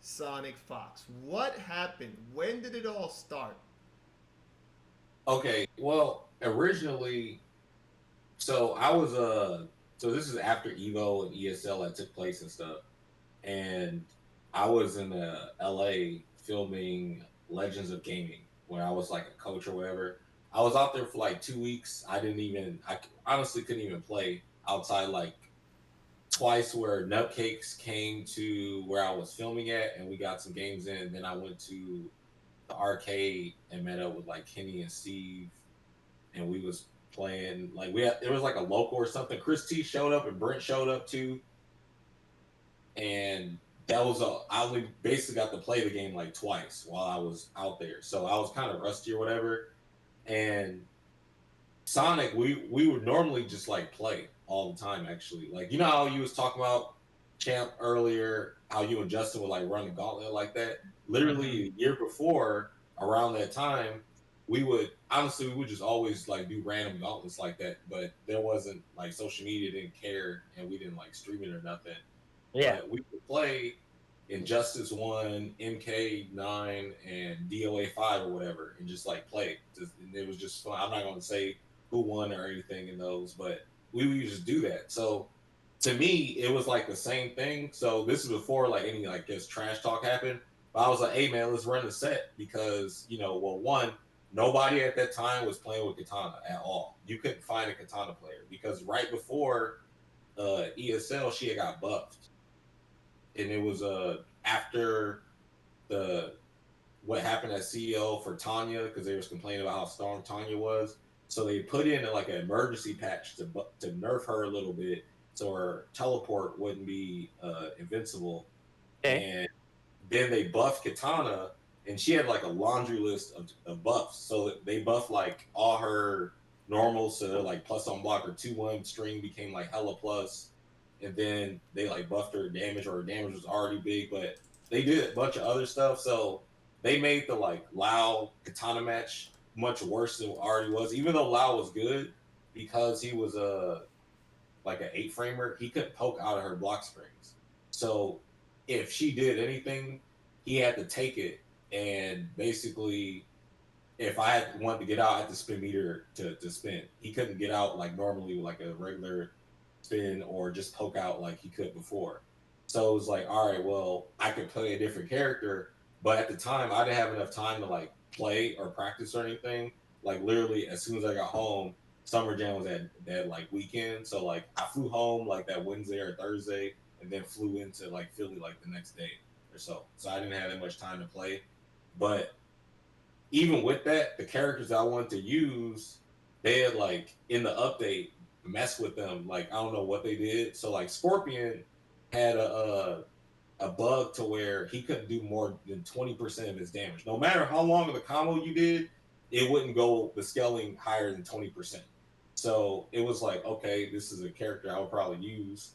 SonicFox? What happened? When did it all start? Okay, well, originally, so I was so this is after Evo and ESL that took place and stuff, and I was in LA filming Legends of Gaming when I was like a coach or whatever. I was out there for like 2 weeks. I honestly couldn't even play outside like twice where Nutcakes came to where I was filming at and we got some games in. Then I went to the arcade and met up with like Kenny and Steve and we was playing like there was like a local or something. Chris T showed up and Brent showed up too. And I only basically got to play the game like twice while I was out there. So I was kind of rusty or whatever. And Sonic, we would normally just like play all the time actually. Like, you know how you was talking about Champ earlier, how you and Justin would like run the gauntlet like that? Literally a year before, around that time, we would just always like do random gauntlets like that. But there wasn't like social media didn't care and we didn't like stream it or nothing. Yeah. But we could play Injustice 1, MK9, and DOA 5 or whatever, and just like play. And it was just fun. I'm not going to say who won or anything in those, but we would just do that. So to me, it was like the same thing. So this is before like any like this trash talk happened. But I was like, hey man, let's run the set because one, nobody at that time was playing with Katana at all. You couldn't find a Katana player because right before ESL, she had got buffed. And it was after what happened at CEO for Tanya because they was complaining about how strong Tanya was. So they put in like an emergency patch to nerf her a little bit so her teleport wouldn't be invincible. Okay. And then they buffed Katana, and she had like a laundry list of buffs. So they buffed like all her normals, so like plus on block, her 2-1 string became like hella plus. And then they like buffed her damage, or her damage was already big, but they did a bunch of other stuff. So they made the like Lao Katana match much worse than it already was. Even though Lao was good, because he was like an 8-framer, he couldn't poke out of her block springs. So if she did anything, he had to take it. And basically, if I wanted to get out, I had to spin meter to spin. He couldn't get out like normally with like a regular spin or just poke out like he could before. So it was like, all right, well, I could play a different character, but at the time I didn't have enough time to like play or practice or anything. Like literally as soon as I got home, Summer Jam was that like weekend. So like I flew home like that Wednesday or Thursday and then flew into like Philly like the next day or so. So I didn't have that much time to play. But even with that, the characters I wanted to use, they had like in the update mess with them. Like I don't know what they did. So like Scorpion had a bug to where he couldn't do more than 20% of his damage. No matter how long of the combo you did, it wouldn't go the scaling higher than 20%. So it was like, okay, this is a character I would probably use.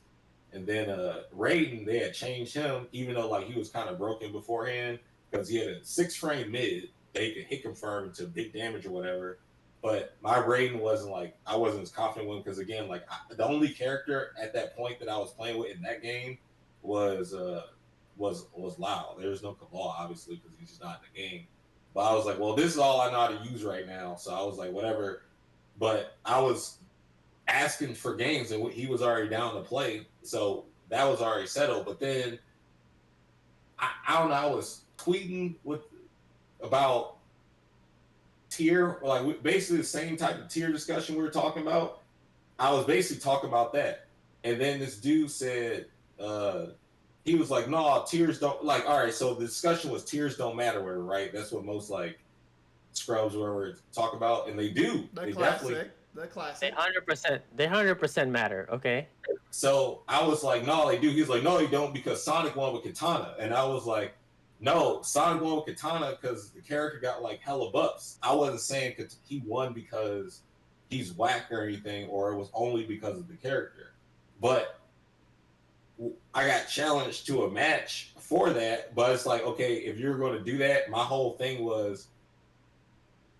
And then Raiden, they had changed him, even though like he was kind of broken beforehand because he had a 6-frame mid. They could hit confirm to big damage or whatever. But my Raiden wasn't like, I wasn't as confident with him because again, like the only character at that point that I was playing with in that game was Lau. There's no Cabal, obviously, because he's just not in the game. But I was like, well, this is all I know how to use right now. So I was like, whatever. But I was asking for games and he was already down to play. So that was already settled. But then I don't know, I was tweeting about tier, like basically the same type of tier discussion we were talking about. I was basically talking about that. And then this dude said, he was like, no, tears don't, like, all right, so the discussion was tears don't matter, right? That's what most, like, scrubs or whatever talk about, and they do. The They classic. definitely. The classic. They 100% matter, okay? So I was like, no, they do. He was like, no, you don't, because Sonic won with Katana. And I was like, no, Sonic won with Katana because the character got like hella buffs. I wasn't saying he won because he's whack or anything, or it was only because of the character. But I got challenged to a match for that. But it's like, okay, if you're going to do that, my whole thing was,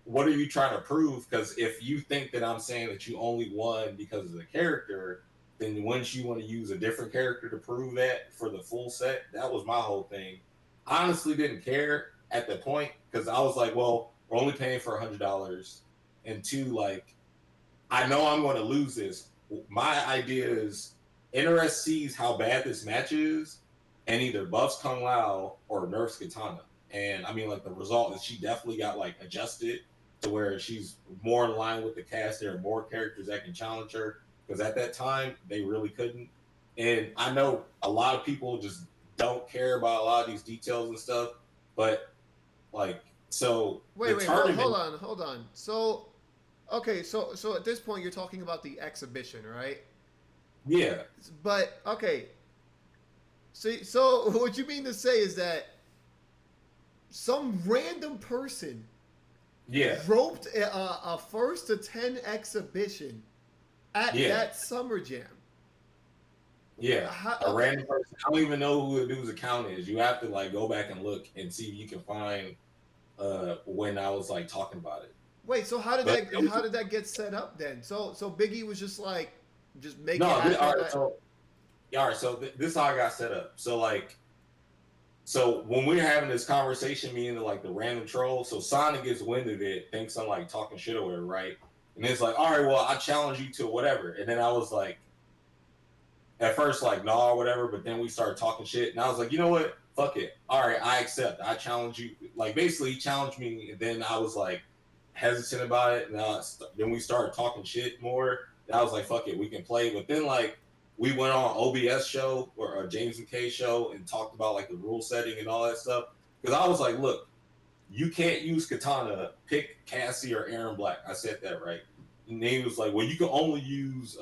what are you trying to prove? Because if you think that I'm saying that you only won because of the character, then wouldn't you want to use a different character to prove that for the full set? That was my whole thing. I honestly didn't care at the point because I was like, well, we're only paying for $100. And two, like, I know I'm going to lose this. My idea is NRS sees how bad this match is and either buffs Kung Lao or nerfs Katana. And I mean, like, the result is she definitely got like adjusted to where she's more in line with the cast. There are more characters that can challenge her because at that time they really couldn't. And I know a lot of people just don't care about a lot of these details and stuff, but like, so wait, hold on. So, okay, so at this point you're talking about the exhibition, right? Yeah. But okay, so what you mean to say is that some random person roped a first to 10 exhibition at that Summer Jam. Yeah, a random person. I don't even know who the dude's account is. You have to like go back and look and see if you can find when I was like talking about it. Wait, so how did that get set up then? So Biggie was just like make it happen. All right. So this is how I got set up. So like. So when we were having this conversation, me and the random troll, so Sonic gets wind of it, thinks I'm like talking shit or whatever, right? And it's like, all right, well, I challenge you to whatever. And then I was like, at first like, nah, or whatever, but then we started talking shit. And I was like, you know what? Fuck it. All right, I accept. I challenge you. Like, basically, he challenged me, and then I was like hesitant about it. And then we started talking shit more. And I was like, fuck it, we can play. But then like, we went on OBS show or a James McKay show and talked about like the rule setting and all that stuff. Because I was like, look, you can't use Katana, pick Cassie or Aaron Black. I said that right. And he was like, well, you can only use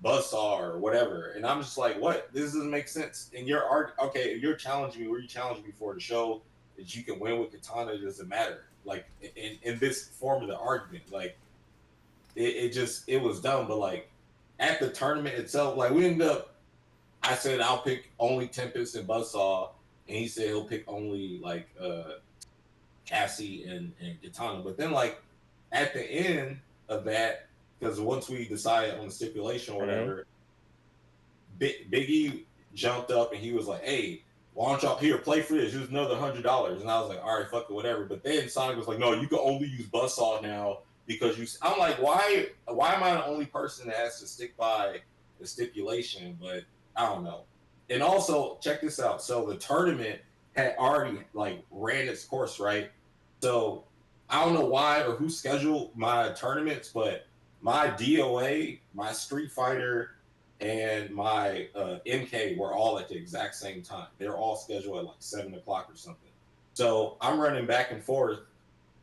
Buzzsaw or whatever. And I'm just like, what? This doesn't make sense. And you're okay, if you're challenging me, where you challenging me for the show that you can win with Katana, it doesn't matter. Like in this form of the argument, like it was dumb, but like at the tournament itself, like we ended up, I said I'll pick only Tempest and Buzzsaw, and he said he'll pick only like Cassie and Katana. But then like at the end of that, because once we decided on the stipulation or whatever, Biggie jumped up and he was like, hey, why don't y'all here play for this? Here's another $100. And I was like, all right, fuck it, whatever. But then Sonic was like, no, you can only use Buzzsaw now. Because I'm like, why am I the only person that has to stick by the stipulation? But I don't know. And also, check this out. So the tournament had already like ran its course, right? So I don't know why or who scheduled my tournaments, but my DOA, my Street Fighter, and my MK were all at the exact same time. They're all scheduled at like 7 o'clock or something. So I'm running back and forth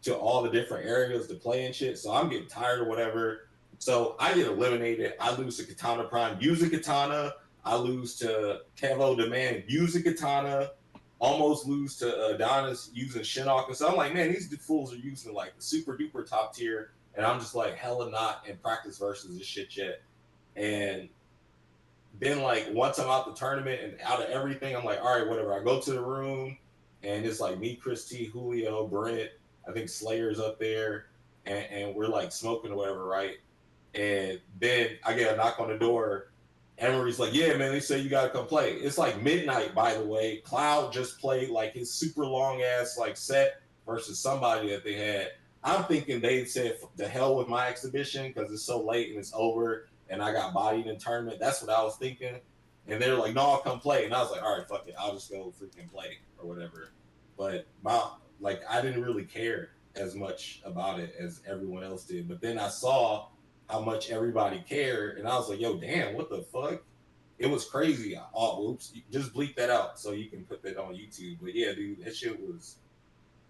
to all the different areas to play and shit. So I'm getting tired or whatever. So I get eliminated. I lose to Katana Prime, use a Katana. I lose to Kevo Demand, use a Katana. Almost lose to Adonis using Shinnok. And so I'm like, man, these fools are using like the super duper top tier. And I'm just like hella not in practice versus this shit yet. And then like once I'm out the tournament and out of everything, I'm like, all right, whatever. I go to the room and it's like me, Chris T, Julio, Brent, I think Slayer's up there, and we're like smoking or whatever, right? And then I get a knock on the door. Emery's like, yeah, man, they say you gotta come play. It's like midnight, by the way. Cloud just played like his super long ass like set versus somebody that they had. I'm thinking they said the hell with my exhibition because it's so late and it's over and I got bodied in tournament. That's what I was thinking. And they're like, no, I'll come play. And I was like, all right, fuck it. I'll just go freaking play or whatever. But I didn't really care as much about it as everyone else did. But then I saw how much everybody cared, and I was like, yo, damn, what the fuck? it was crazy. Oh, oops, just bleep that out so you can put that on YouTube. But yeah, dude, that shit was.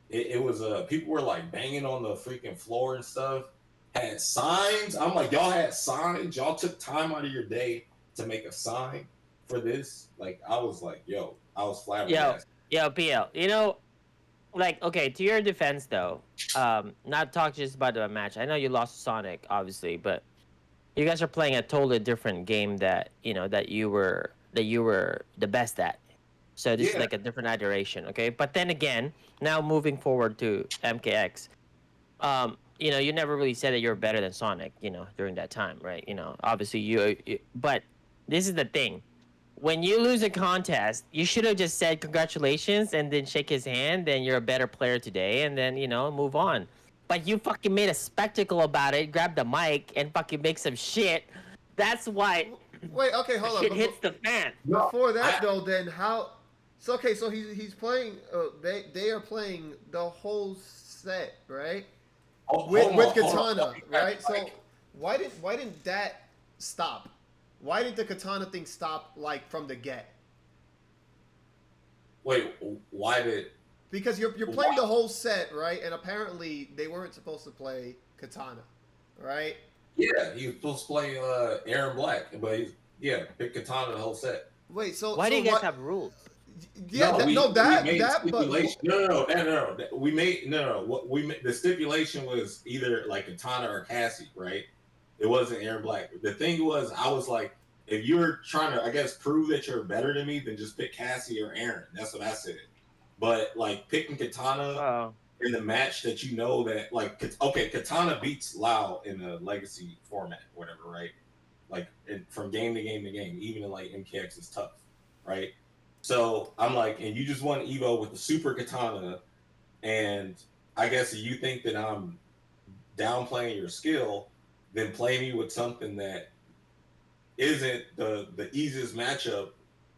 It was people were like banging on the freaking floor and stuff. Had signs. I'm like, y'all had signs. Y'all took time out of your day to make a sign for this. Like, I was like, yo, I was flabbergasted. Yo, PL. Like, okay, to your defense though, not talk just about the match. I know you lost to Sonic, obviously, but you guys are playing a totally different game that that you were the best at. So this is like a different iteration, okay? But then again, now moving forward to MKX, you never really said that you were better than Sonic, during that time, right? Obviously but this is the thing. When you lose a contest, you should have just said congratulations and then shake his hand, then you're a better player today, and then, move on. But you fucking made a spectacle about it, grabbed the mic, and fucking make some shit. That's why. Wait, okay, hold on. Shit hits the fan. Before that, though, then how? So okay, so he's playing. They are playing the whole set, right? With Katana, right? So why didn't that stop? Why did the Katana thing stop like from the get? Wait, why did? Because you're playing the whole set, right? And apparently they weren't supposed to play Katana, right? Yeah, he was supposed to play Aaron Black, but pick Katana the whole set. Wait, so why do you guys have rules? Yeah, the stipulation was either like Katana or Cassie, right? It wasn't Aaron Black. The thing was, I was like, if you're trying to, I guess, prove that you're better than me, then just pick Cassie or Aaron. That's what I said. But like picking Katana in the match that that, like, okay, Katana beats Lau in the Legacy format, whatever, right? Like from game to game to game, even in like MKX is tough, right? So I'm like, and you just won Evo with the Super Katana, and I guess you think that I'm downplaying your skill, then play me with something that isn't the easiest matchup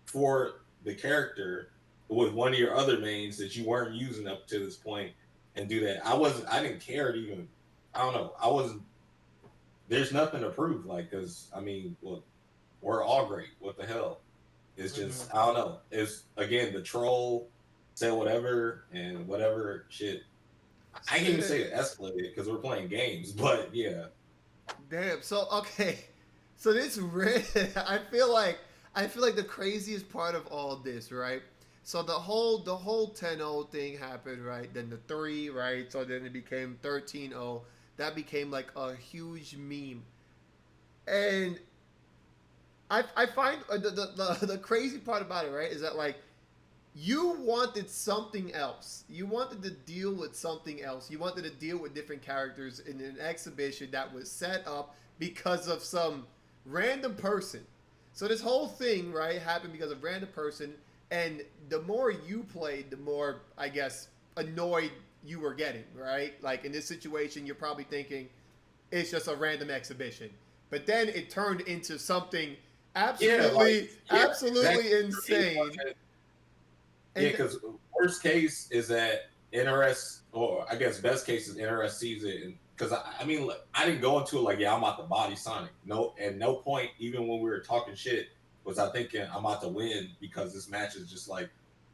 for the character with one of your other mains that you weren't using up to this point, and do that. I didn't care to even, I don't know. There's nothing to prove, like, because, I mean, look, we're all great. What the hell? It's just, I don't know. It's, again, the troll said whatever, and whatever shit. I can't even say it escalated because we're playing games, but yeah. Damn. So, okay. So this I feel like the craziest part of all this, right? So the whole 10-0 thing happened, right? Then the 3, right? So then it became 13-0. That became like a huge meme. And I find the crazy part about it, right, is that like you wanted something else. You wanted to deal with something else. You wanted to deal with different characters in an exhibition that was set up because of some random person. So this whole thing, right, happened because of random person. And the more you played, the more, I guess, annoyed you were getting, right? Like in this situation, you're probably thinking it's just a random exhibition. But then it turned into something absolutely insane. Yeah, because worst case is that NRS, or I guess best case is NRS sees it. Because I mean, look, I didn't go into it like, yeah, I'm about to body Sonic. No, at no point, even when we were talking shit, was I thinking I'm about to win, because this match is just like,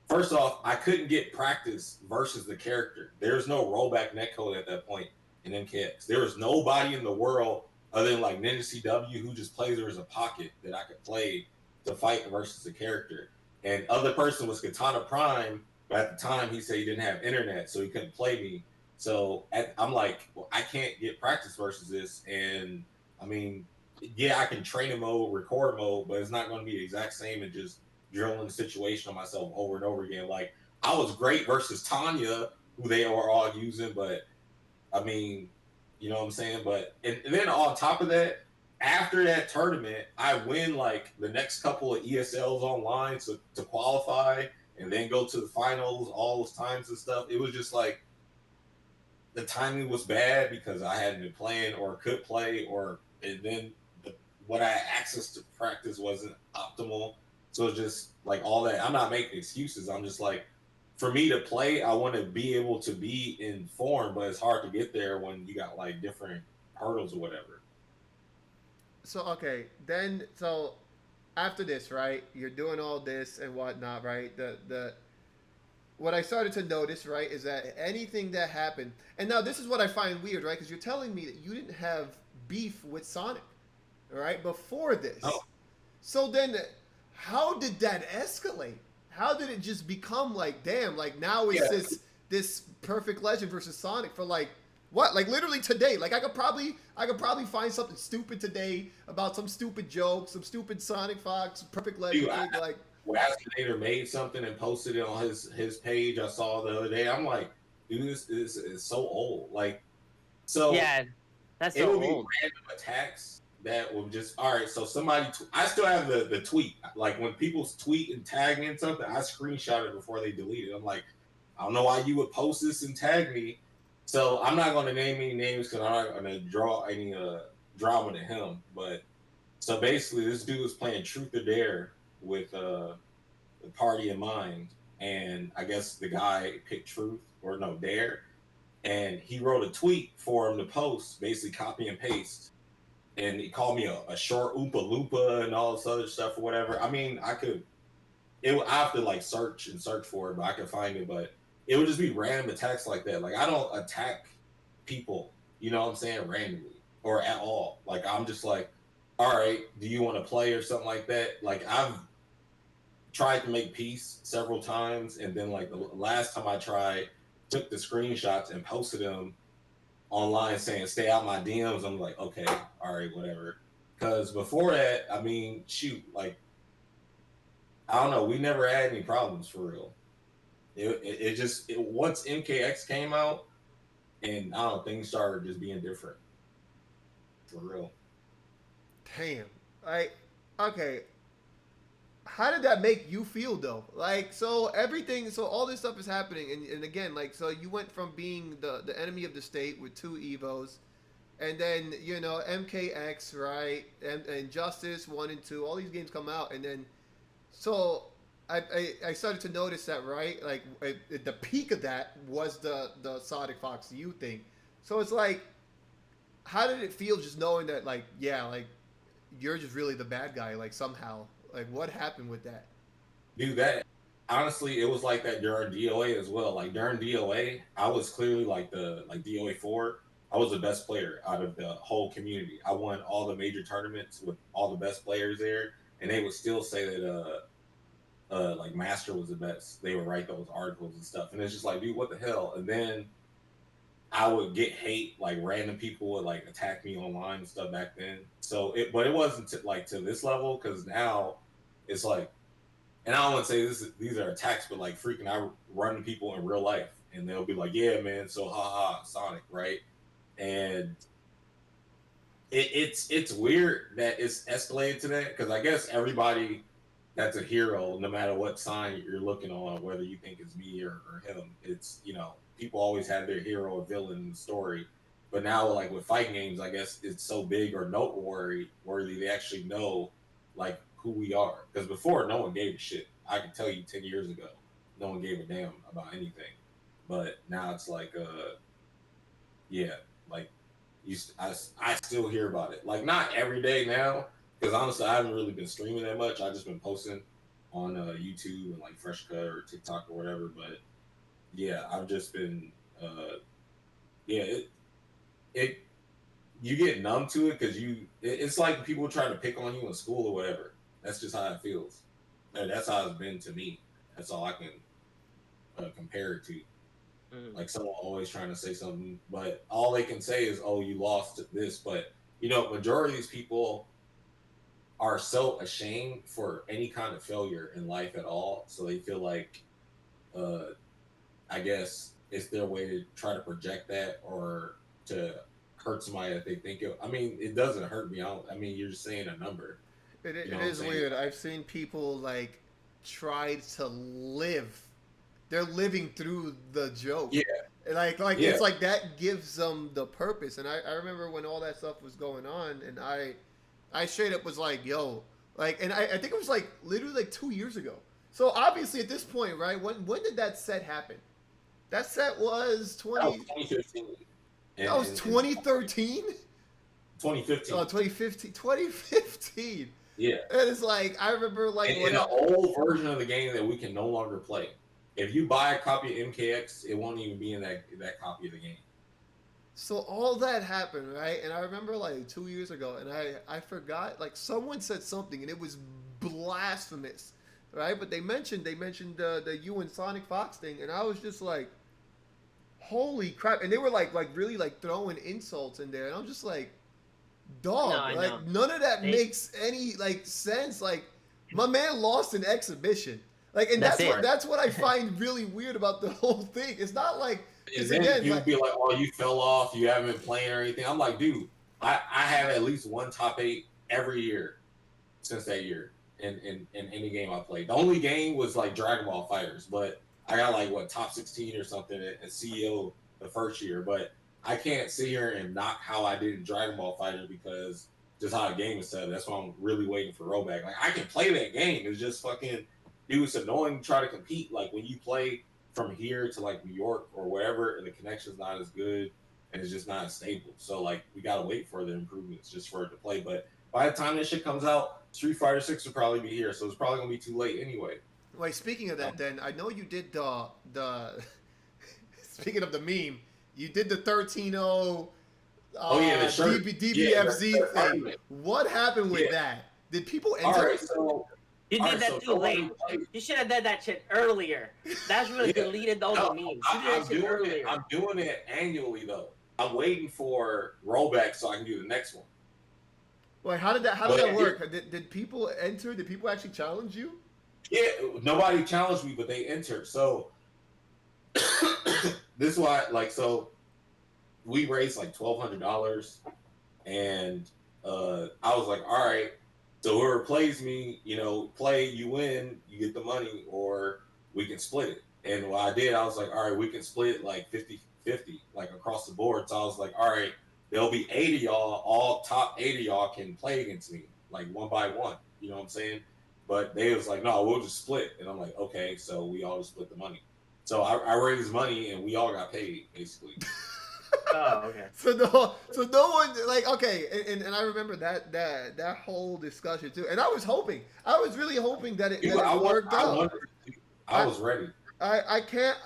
first off, I couldn't get practice versus the character. There's no rollback netcode at that point in MKX. There was nobody in the world other than like Ninja CW who just plays her as a pocket that I could play to fight versus the character. And other person was Katana Prime, but at the time he said he didn't have internet, so he couldn't play me. So I'm like, well, I can't get practice versus this. And I mean, yeah, I can training mode, record mode, but it's not going to be the exact same and just drilling the situation on myself over and over again. Like, I was great versus Tanya, who they are all using, but I mean, you know what I'm saying? But and then on top of that, after that tournament, I win like the next couple of ESLs online to qualify and then go to the finals all those times and stuff. It was just like the timing was bad because I hadn't been playing or could play, and then what I had access to practice wasn't optimal. So it's just like all that. I'm not making excuses. I'm just like, for me to play, I want to be able to be in form, but it's hard to get there when you got like different hurdles or whatever. So okay, then so after this, right? You're doing all this and whatnot, right? The what I started to notice, right, is that anything that happened, and now this is what I find weird, right? Because you're telling me that you didn't have beef with Sonic, right, before this. Oh. So then, how did that escalate? How did it just become like, damn, like now it's this perfect legend versus Sonic for like what? Like literally today. Like I could probably find something stupid today about some stupid joke, some stupid SonicFox perfect legend thing, like. Waskinator made something and posted it on his page. I saw the other day. I'm like, dude, this is so old. Like, so Yeah, that's it so would be old. random attacks that would just all right. So somebody, I still have the tweet. Like when people tweet and tag me in something, I screenshot it before they delete it. I'm like, I don't know why you would post this and tag me. So I'm not going to name any names because I'm not going to draw any drama to him. But so basically, this dude was playing Truth or Dare with the party in mind, and I guess the guy picked Truth or no Dare, and he wrote a tweet for him to post, basically copy and paste, and he called me a short Oompa Loompa and all this other stuff or whatever. I mean, I have to like search for it, but I could find it. But it would just be random attacks like that. Like I don't attack people, you know what I'm saying, randomly or at all. Like I'm just like, all right, do you want to play or something like that? Like I've tried to make peace several times, and then like the last time I tried, took the screenshots and posted them online saying stay out my DMs. I'm like, okay, all right, whatever. Because before that, I mean, shoot, like I don't know, we never had any problems for real. It just once MKX came out, and I don't know, things started just being different for real. Damn. Like, okay. How did that make you feel though? Like, so everything, so all this stuff is happening, and again, like, so you went from being the enemy of the state with 2 Evos, and then you know MKX, right, and Justice 1 and 2, all these games come out, and then so I started to notice that, right, like the peak of that was the SonicFox U thing. So it's like, how did it feel just knowing that, like, yeah, like you're just really the bad guy, like somehow. Like, what happened with that? Dude, that honestly, it was like that during DOA as well. Like during DOA, I was clearly like DOA 4. I was the best player out of the whole community. I won all the major tournaments with all the best players there, and they would still say that like Master was the best. They would write those articles and stuff, and it's just like, dude, what the hell? And then I would get hate, like random people would like attack me online and stuff back then. So but it wasn't to this level, because now it's like, and I don't want to say these are attacks, but like freaking, I run into people in real life, and they'll be like, "Yeah, man, so haha, Sonic, right?" And it's weird that it's escalated to that, because I guess everybody that's a hero, no matter what sign you're looking on, whether you think it's me or him, it's, you know, people always have their hero or villain in the story. But now, like with fighting games, I guess it's so big or noteworthy, they actually know like who we are. Because before, no one gave a shit. I can tell you 10 years ago, no one gave a damn about anything. But now it's like, yeah, like I still hear about it. Like not every day now, because honestly, I haven't really been streaming that much. I've just been posting on YouTube and like Fresh Cut or TikTok or whatever. But yeah, I've just been, yeah, it you get numb to it, because it's like people trying to pick on you in school or whatever. That's just how it feels, and that's how it's been to me. That's all I can compare it to. Like someone always trying to say something, but all they can say is, "Oh, you lost this." But you know, majority of these people are so ashamed for any kind of failure in life at all, so they feel like, I guess it's their way to try to project that or to hurt somebody that they think it. I mean, it doesn't hurt me. I mean, you're just saying a number. It You know is weird. I've seen people like try to live. They're living through the joke. Yeah. Like Yeah. it's like that gives them the purpose. And I remember when all that stuff was going on, and I straight up was like, yo, like, and I think it was like literally like 2 years ago. So obviously at this point, right? When did that set happen? That set was 2015. That was 2013. 2015. Oh, 2015. 2015. Yeah. And it's like, I remember like in an old version of the game that we can no longer play. If you buy a copy of MKX, it won't even be in that copy of the game. So all that happened, right? And I remember like 2 years ago, and I forgot, like someone said something, and it was blasphemous, right? But they mentioned the you and SonicFox thing, and I was just like, holy crap! And they were like really like throwing insults in there, and I'm just like, dog, No, like none of that makes any like sense. Like my man lost an exhibition, like, and that's what I find really weird about the whole thing. It's not like. And then you'd be like, "Oh, you fell off. You haven't been playing or anything." I'm like, dude, I have at least one top 8 every year since that year in any game I played. The only game was like Dragon Ball Fighters, but I got like top 16 or something at CEO the first year. But I can't sit here and knock how I did in Dragon Ball Fighters because just how the game is set up. That's why I'm really waiting for rollback. Like I can play that game. It's just fucking, dude, it's annoying to try to compete. Like when you play from here to like New York or wherever, and the connection's not as good and it's just not as stable. So like we gotta wait for the improvements just for it to play. But by the time this shit comes out, Street Fighter 6 will probably be here, so it's probably gonna be too late anyway. Wait, speaking of that, then I know you did the speaking of the meme, you did the 13-0 DBFZ thing. What happened with that? Did people enter? All right, so you did that too late. You should have done that shit earlier. That's really deleted all the memes. I'm doing it annually though. I'm waiting for rollback so I can do the next one. Wait, how did that work? Did people enter? Did people actually challenge you? Yeah, nobody challenged me, but they entered. So this is why, like, so we raised like $1,200, and I was like, all right. So whoever plays me, play, you win, you get the money, or we can split it. And what I did, I was like, all right, we can split it like 50-50, like across the board. So I was like, all right, there'll be 8 of y'all, all top 8 of y'all can play against me, like one by one. You know what I'm saying? But they was like, no, we'll just split. And I'm like, okay, so we all split the money. So I raised money and we all got paid, basically. Oh, okay. So no one, like, okay, and I remember that whole discussion too. And I was really hoping that it worked out. I was ready. I can't,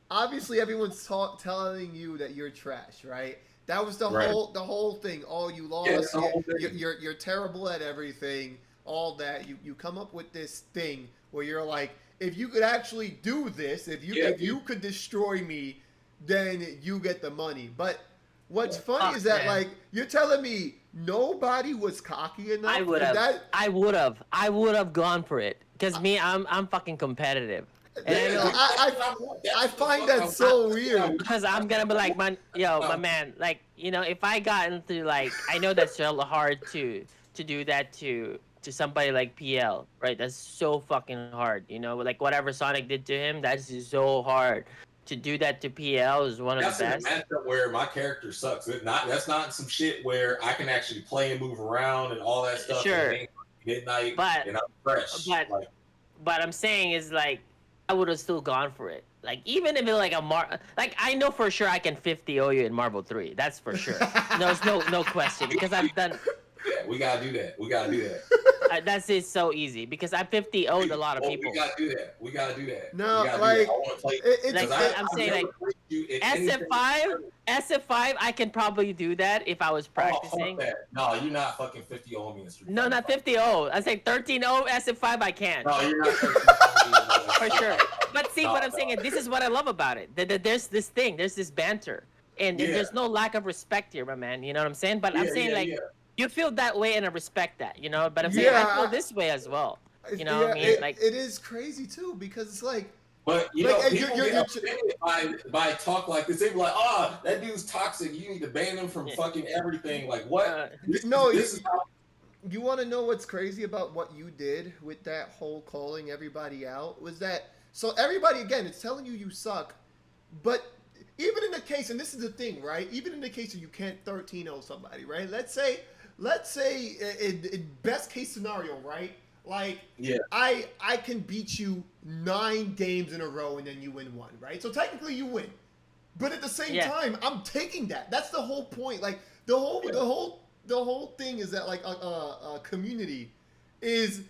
obviously everyone's telling you that you're trash, right? That was the whole thing. Oh, you lost. Yeah, you're terrible at everything. All that. You come up with this thing where you're like, if you could actually do this, if you could destroy me, then you get the money. But what's funny is that like you're telling me nobody was cocky enough. I would have gone for it because I'm fucking competitive. And I find that so weird because I'm gonna be like, my man, like, if I got into like, I know that's so hard to do that to somebody like PL, right? That's so fucking hard, like whatever Sonic did to him, that's so hard. To do that to PL is one of the best. That's a matchup where my character sucks. That's not some shit where I can actually play and move around and all that stuff. Sure. Midnight, and I'm fresh. But I'm saying is like, I would have still gone for it. Like even if it's like like I know for sure I can 50-0 you in Marvel 3. That's for sure. There's no question because I've done. Yeah, we gotta do that. That's it. So easy because I 50-0'd a lot of people. We gotta do that. No, like I'm saying like SF5, I can probably do that if I was practicing. No, you're not fucking 50-0 me in Street No, not 50-0. I say 13-0 SF5. I can. No, you're not. For sure. But see, what I'm saying is, this is what I love about it. There's this thing. There's this banter, and there's no lack of respect here, my man. You know what I'm saying? But I'm saying you feel that way, and I respect that. But I'm saying I feel this way as well. You know what I mean? Like it is crazy too because it's like. But people get offended by talk like this. They be like, "Oh, that dude's toxic. You need to ban him from fucking everything." Like what? You want to know what's crazy about what you did with that whole calling everybody out was that so everybody again it's telling you suck, but even in the case, and this is the thing, right? Even in the case that you can't 13-0 somebody, right? Let's say in best case scenario, right? Like, I can beat you 9 games in a row and then you win 1, right? So technically you win. But at the same time, I'm taking that. That's the whole point. Like, the whole the whole thing is that like a community is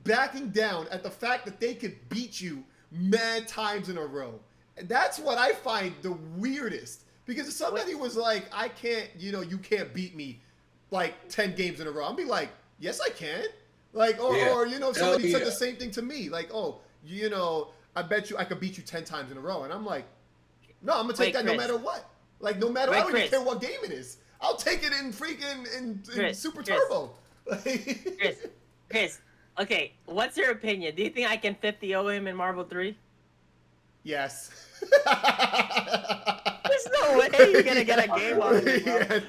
backing down at the fact that they could beat you mad times in a row. And that's what I find the weirdest. Because if somebody was like, I can't, you know, you can't beat me like 10 games in a row, I'll be like, yes, I can. Like, or you know, somebody said the same thing to me. Like, oh, you know, I bet you I could beat you 10 times in a row. And I'm like, no, I'm going to take that Chris. No matter what. Like, no matter, I don't even care what game it is. I'll take it in freaking in Super Turbo. Chris, okay, what's your opinion? Do you think I can 50-0 him in Marvel 3? Yes. There's no way you're gonna get a game on me, bro. Yeah.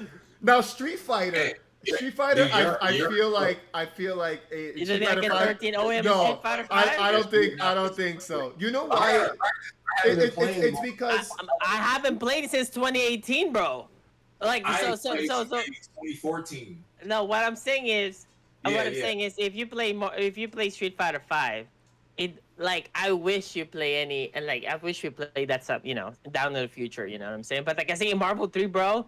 Now Street Fighter, dude, I feel like you think I can 13-0 him in Street Fighter 5? I don't think so. You know why? It's because I haven't played since 2018, bro. Like so 2014. No, what I'm saying is, if you play Street Fighter 5, it like I wish you play I wish you play that stuff, you know, down in the future, you know what I'm saying? But like I say in Marvel 3, bro,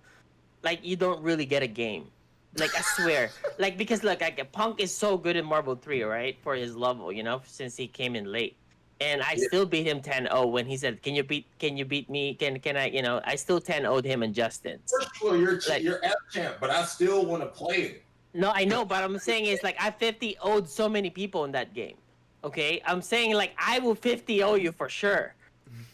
like you don't really get a game. Like I swear. Like because look, like Punk is so good in Marvel 3, right? For his level, you know, since he came in late. And I still beat him 10-0 when he said, "Can you beat me? Can I, you know, I still 10-0'd him and Justin." First of all, you're FChamp, but I still want to play it. No, I know, but I'm saying is like I 50-0'd so many people in that game. Okay, I'm saying like I will 50-0 you for sure,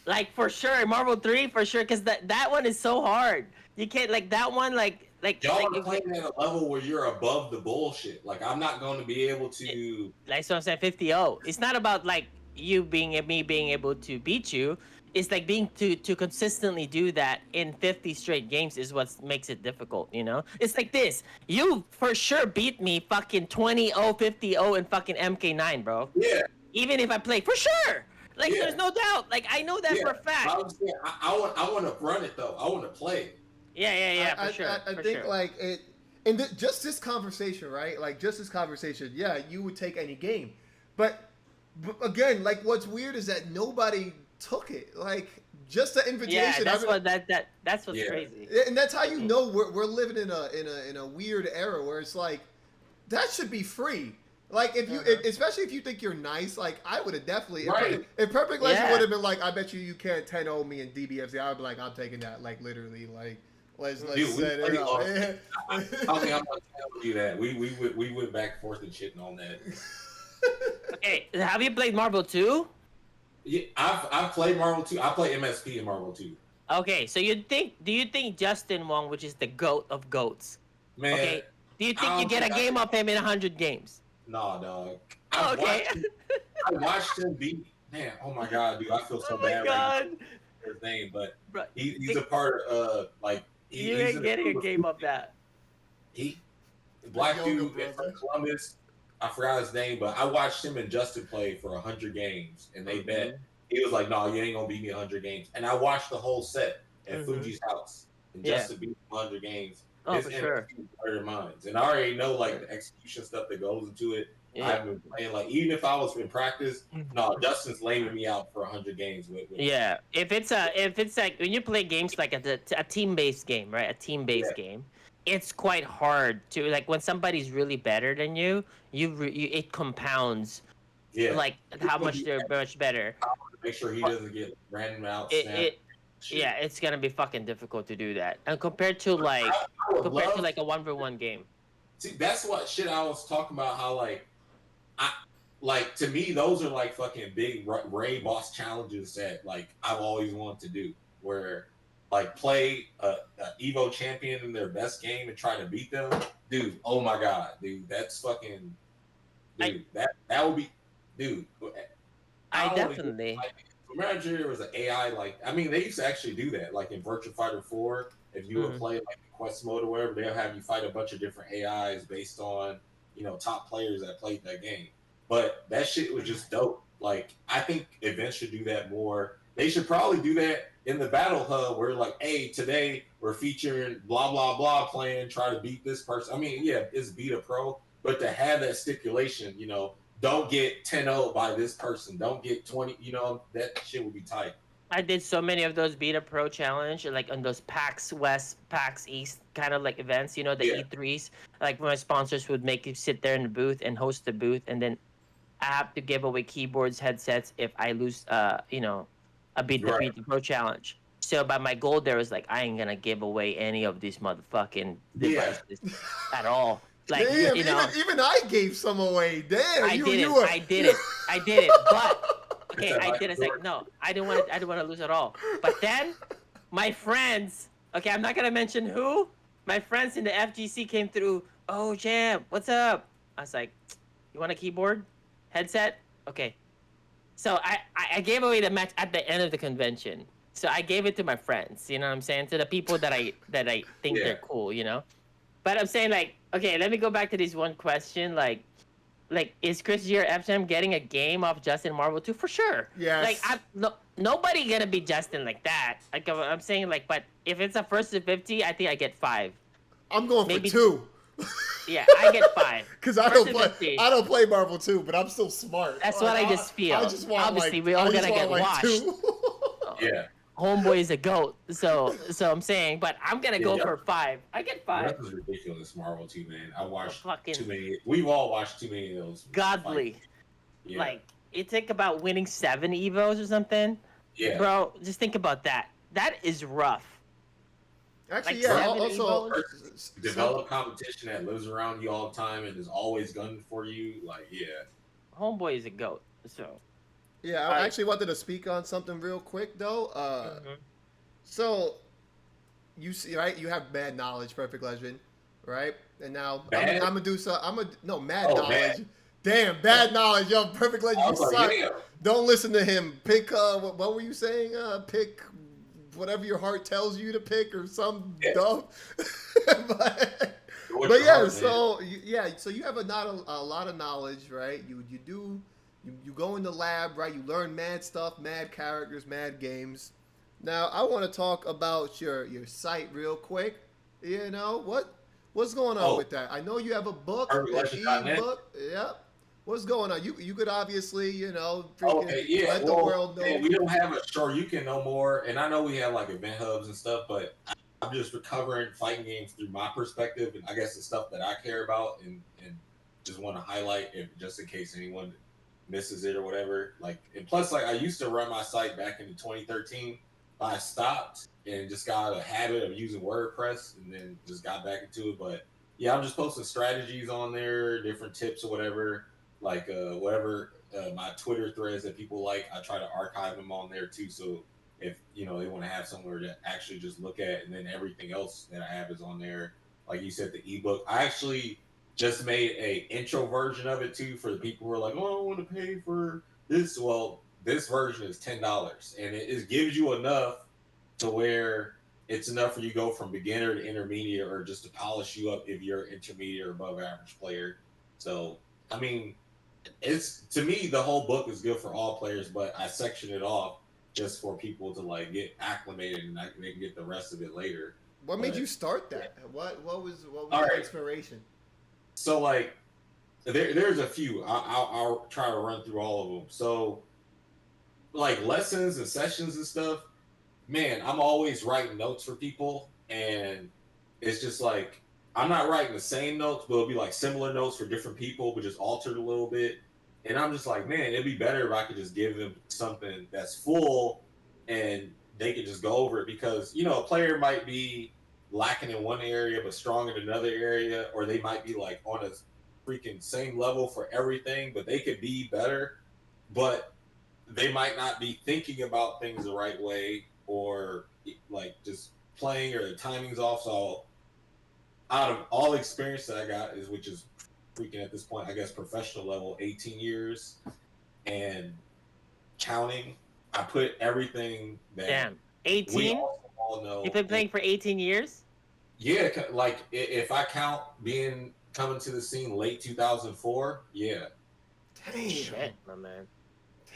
like for sure. Marvel 3 for sure, because that one is so hard. You can't like that one like y'all are playing at a level where you're above the bullshit. Like I'm not going to be able to. Like so, I'm saying 50-0. It's not about like you being able to beat you. It's like being to consistently do that in 50 straight games is what makes it difficult, you know? It's like this. You for sure beat me fucking 20-0, 50-0 in fucking MK9, bro. Yeah. Even if I play, for sure. Like, there's no doubt. Like, I know that for a fact. I want to run it, though. I want to play it. Yeah, for sure. I think, like, just this conversation, right? Like, just this conversation, yeah, you would take any game. But again, like, what's weird is that nobody took it. Like, just the invitation. Yeah, that's what's crazy. And that's how you know we're living in a weird era where it's like that should be free. Like if you, especially if you think you're nice, like I would have definitely. Right. If Perfect Legend would have been like, I bet you can't 10-0 me in DBFZ, I would be like, I'm taking that. Like literally, like let's set it up. I mean, I'm gonna tell you that we went back and forth and shitting on that. Okay, have you played Marvel 2? Yeah, I've played Marvel 2. I play MSP in Marvel 2. Okay, so do you think Justin Wong, which is the GOAT of GOATs, man? Okay, do you think you get a game of him in 100 games? Nah, dog. I watched him beat. Man, oh my god, dude, I feel so bad right now. His name, but he's a part of like. You ain't getting a game of that. Black dude from Columbus. I forgot his name, but I watched him and Justin play for 100 games, and they bet. He was like, "No, you ain't gonna beat me 100 games." And I watched the whole set at Fuji's house, and Justin beat 100 games. Oh, for sure. Minds, and I already know like the execution stuff that goes into it. Yeah. I've been playing like even if I was in practice, no, Justin's laying me out for 100 games with yeah. If it's like when you play games like a team-based game, right? A team-based game. It's quite hard to like when somebody's really better than you. It compounds. Yeah. Like how much they're much better. I want to make sure he doesn't get random out. Yeah, it's gonna be fucking difficult to do that. And compared to like a 1v1 game. See, that's what shit I was talking about. How like to me those are like fucking big Ray boss challenges that like I've always wanted to do. Where like play a Evo champion in their best game and try to beat them, dude. Oh my god, dude, that's fucking, dude. That would be, dude. I definitely. Imagine there was an AI like. I mean, they used to actually do that, like in Virtua Fighter 4. If you would play like quest mode or whatever, they'll have you fight a bunch of different AIs based on top players that played that game. But that shit was just dope. Like I think events should do that more. They should probably do that in the battle hub where like, hey, today we're featuring blah, blah, blah playing, try to beat this person. I mean, yeah, it's beat a pro, but to have that stipulation, don't get 10-0 by this person. Don't get 20, that shit would be tight. I did so many of those Beta Pro Challenge, like on those PAX West, PAX East kind of like events, you know, the Yeah. E3s. Like my sponsors would make you sit there in the booth and host the booth, and then I have to give away keyboards, headsets if I lose, I beat the Right. Beat the Pro Challenge. So, but my goal there was like, I ain't gonna give away any of these motherfucking Yeah. devices at all. Like, Damn, you know, even I gave some away. Damn, I did it. you were. I did it. I did it. But okay, It's I did it. It's like, no, I didn't want to. I didn't want to lose at all. But then my friends. Okay, I'm not gonna mention who. My friends in the FGC came through. Oh, Champ, what's up? I was like, you want a keyboard, headset? Okay. So I gave away the match at the end of the convention. So I gave it to my friends. You know what I'm saying? To the people that I think Yeah. they're cool. You know. But I'm saying like, okay, let me go back to this one question. Like, is ChrisG or FChamp getting a game off Justin Marvel 2? For sure. Yes. Like, nobody gonna be Justin like that. Like, I'm saying, like, but if it's a first to 50, I think I get 5. I'm going Maybe for 2. Yeah, I get 5. Because I First don't to play. 50. I don't play Marvel 2, but I'm still smart. That's what I just feel. I just want Obviously, like, we all I just gonna get want, washed. 2. Yeah. Homeboy is a goat. So I'm saying, but I'm gonna go Yeah. for 5. I get 5. That was ridiculous, Marvel too, man. I watched Fucking too many. We've all watched too many of those. godly. Yeah. Like, it think about winning 7 Evos or something. Yeah. Bro, just think about that. That is rough. Actually, Like yeah. 7 Also, Evos? Develop competition that lives around you all the time and is always gunning for you. Like, yeah. Homeboy is a goat. So yeah. I actually wanted to speak on something real quick though. So you see, right? You have mad knowledge, Perfect Legend, right? And now I'm gonna do so. Mad knowledge. Bad. Damn, bad knowledge, yo. Perfect Legend, I you was like, suck. yeah. Don't listen to him. Pick what were you saying? Pick whatever your heart tells you to pick, or some dumb. but What's your yeah, heart, so you have a lot of knowledge, right? You go in the lab, right? You learn mad stuff, mad characters, mad games. Now I want to talk about your site real quick. You know what's going on with that? I know you have a book, an PerfectLegend.net. EBook. Yep. What's going on? You could obviously Okay, yeah. let the world know. Man, we don't have a Sure You Can no more, and I know we have like event hubs and stuff, but I'm just recovering fighting games through my perspective, and I guess the stuff that I care about, and just want to highlight, just in case anyone misses it or whatever. Like, and plus, like I used to run my site back in 2013. I stopped and just got a habit of using WordPress, and then just got back into it. But yeah, I'm just posting strategies on there, different tips or whatever. Like whatever my Twitter threads that people like, I try to archive them on there too. So if they want to have somewhere to actually just look at, and then everything else that I have is on there. Like you said, the ebook. I actually just made a intro version of it too for the people who are like, oh, I want to pay for this. Well, this version is $10, and it gives you enough to where it's enough for you to go from beginner to intermediate, or just to polish you up if you're an intermediate or above average player. So I mean, it's, to me, the whole book is good for all players, but I section it off just for people to like get acclimated, and they can get the rest of it later. What made you start that? What was All your right. inspiration? So like, there's a few. I'll try to run through all of them. So like lessons and sessions and stuff, man, I'm always writing notes for people, and it's just like I'm not writing the same notes, but it'll be like similar notes for different people, but just altered a little bit. And I'm just like, man, it'd be better if I could just give them something that's full and they could just go over it, because a player might be lacking in one area but strong in another area, or they might be like on a freaking same level for everything, but they could be better, but they might not be thinking about things the right way, or like just playing, or the timing's off. So out of all the experience that I got, which is freaking at this point, I guess professional level, 18 years and counting, I put everything that Damn, we 18? all know. You've been playing for 18 years? Yeah, like if I count coming to the scene late 2004, yeah. Damn. Shit, my man.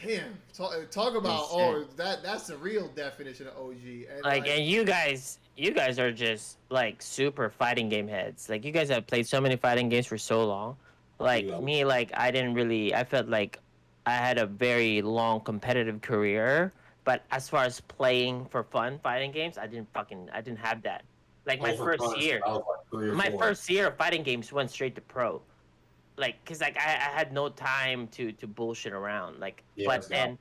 Damn. Talk about that's the real definition of OG. And And you guys are just like super fighting game heads. Like, you guys have played so many fighting games for so long. Like me, like I felt like I had a very long competitive career, But as far as playing for fun, fighting games, I didn't have that. Like my For first fun, year, I was like 3 or my 4. first year of fighting games went straight to pro. Like, cause like I had no time to bullshit around. Like, Yeah, but then,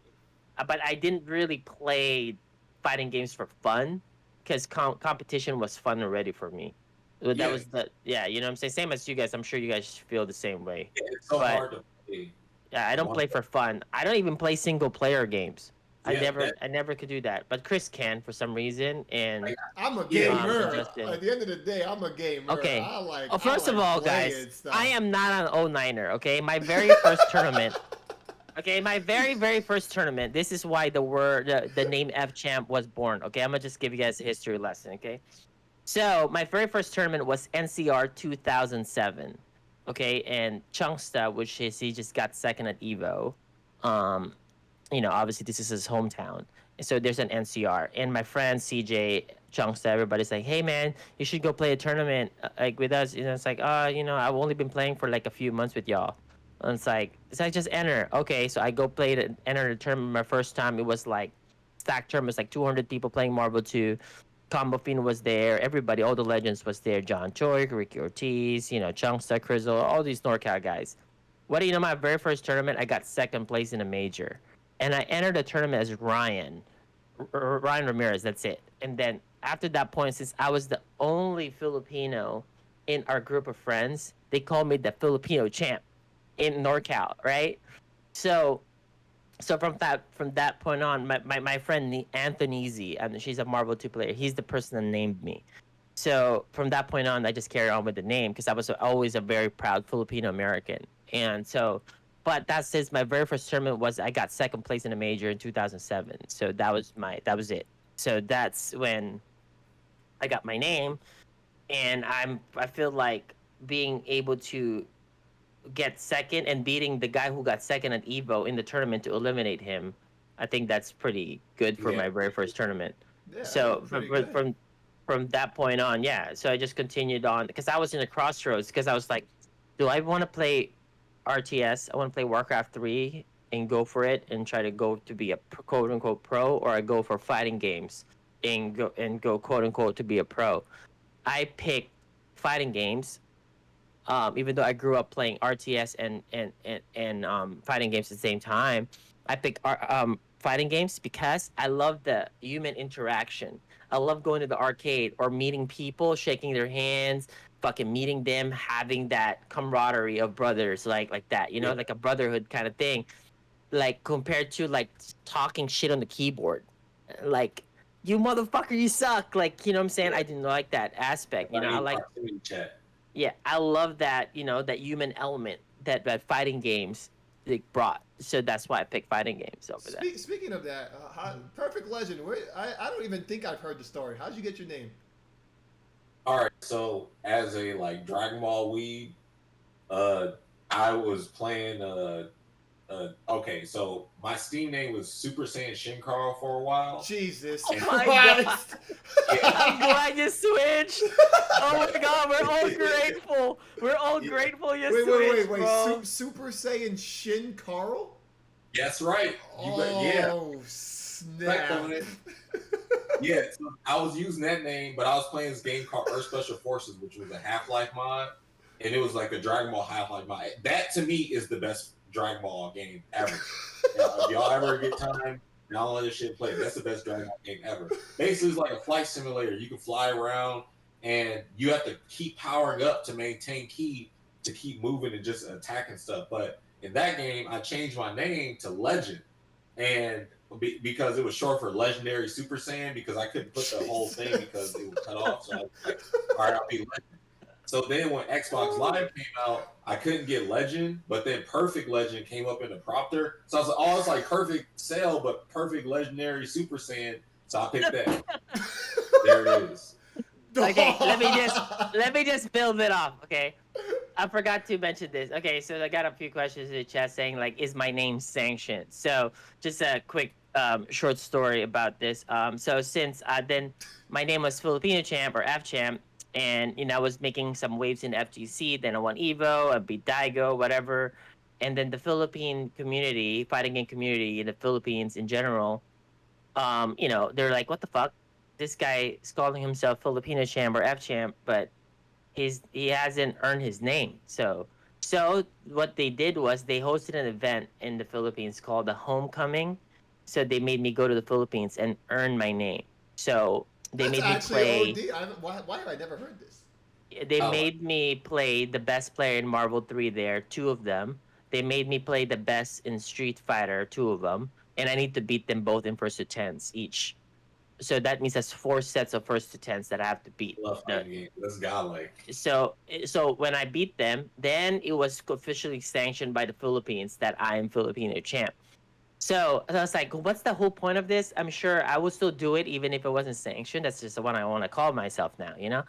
but I didn't really play fighting games for fun, cause competition was fun already for me. That was you know what I'm saying? Same as you guys. I'm sure you guys feel the same way. Yeah, it's so But hard to play. yeah, I don't play for fun. I don't even play single player games. Yeah, I never could do that. But Chris can for some reason, and I'm a Yeah, gamer. Justin. At the end of the day, I'm a gamer. Okay. I like. First of all, playing guys, stuff. I am not an 09er. Okay, my very first tournament. Okay, my very first tournament. This is why the name FChamp was born. Okay, I'm gonna just give you guys a history lesson. Okay, so my very first tournament was NCR 2007. Okay, and Chungsta, which is he just got second at Evo. You know, obviously this is his hometown. So there's an NCR, and my friend CJ Chungsta, everybody's like, "Hey man, you should go play a tournament like with us." You know, it's like, you know, I've only been playing for like a few months with y'all. And it's like just enter. Okay, so I go enter the tournament. My first time, it was like stacked tournament. It was like 200 people playing Marvel 2. Combo Fiend was there. Everybody, all the legends was there. John Choi, Ricky Ortiz, you know, Chungsta, Crizzle, all these NorCal guys. What do you know? My very first tournament, I got second place in a major, and I entered the tournament as Ryan Ramirez. That's it. And then after that point, since I was the only Filipino in our group of friends, they called me the Filipino Champ in NorCal, right? So from that point on, my friend Anthony Z, and she's a Marvel 2 player. He's the person that named me. So from that point on, I just carried on with the name because I was always a very proud Filipino American. And so, but that says my very first tournament was I got second place in a major in 2007. So that was it. So that's when I got my name, and I feel like being able to get second and beating the guy who got second at Evo in the tournament to eliminate him, I think that's pretty good for my very first tournament. Yeah, So pretty good. from that point on, yeah. So I just continued on because I was in a crossroads because I was like, do I want to play RTS? I want to play Warcraft 3 and go for it and try to go to be a quote unquote pro, or I go for fighting games and go quote unquote to be a pro. I picked fighting games. Even though I grew up playing RTS and fighting games at the same time, I picked fighting games because I love the human interaction. I love going to the arcade or meeting people, shaking their hands, fucking meeting them, having that camaraderie of brothers, like that, you know, like a brotherhood kind of thing. Like compared to like talking shit on the keyboard, like you motherfucker, you suck. Like, you know what I'm saying? I didn't like that aspect. You know, I like. Chat. Yeah, I love that, you know, that human element that fighting games like, brought. So that's why I picked fighting games over that. Speaking of that, Perfect Legend. I don't even think I've heard the story. How'd you get your name? All right, so as a like Dragon Ball weeb, I was playing. Okay, so my Steam name was Super Saiyan Shin Carl for a while. Jesus Oh my Christ! I'm glad you switched. Oh my God, we're all grateful. We're all grateful you switched. Wait! Super Saiyan Shin Carl? That's right. Oh snap! Yeah, so I was using that name, but I was playing this game called Earth Special Forces, which was a Half-Life mod, and it was like a Dragon Ball Half-Life mod. That to me is the best Dragon Ball game ever. If y'all ever get time, download this shit, play it. That's the best Dragon Ball game ever. Basically, it's like a flight simulator. You can fly around, and you have to keep powering up to maintain ki to keep moving and just attacking stuff. But in that game, I changed my name to Legend, and because it was short for Legendary Super Saiyan, because I couldn't put the whole thing because it was cut off. So I was like, all right, I'll be Legend. So then when Xbox Live came out, I couldn't get Legend, but then Perfect Legend came up in the prompter. So I was like, oh, it's like Perfect Cell, but Perfect Legendary Super Saiyan. So I picked that. There it is. Okay, let me just build it off. Okay, I forgot to mention this. Okay, so I got a few questions in the chat saying like, is my name sanctioned? So just a quick short story about this. So since then my name was Filipino Champ or FChamp. And, you know, I was making some waves in FGC, then I won Evo, I beat Daigo, whatever. And then the Philippine community, fighting game community in the Philippines in general, You know, they're like, what the fuck? This guy is calling himself Filipino Champ or FChamp, but he hasn't earned his name. So what they did was they hosted an event in the Philippines called the Homecoming. So they made me go to the Philippines and earn my name. So they That's made me actually play. OD. Why have I never heard this? They Oh, made me play the best player in Marvel 3 there, two of them. They made me play the best in Street Fighter, two of them. And I need to beat them both in first to tens each. So that means that's four sets of first to tens that I have to beat. love fighting games. That's godlike. So when I beat them, then it was officially sanctioned by the Philippines that I am Filipino champ. So I was like, what's the whole point of this? I'm sure I would still do it even if it wasn't sanctioned. That's just the one I want to call myself now, you know?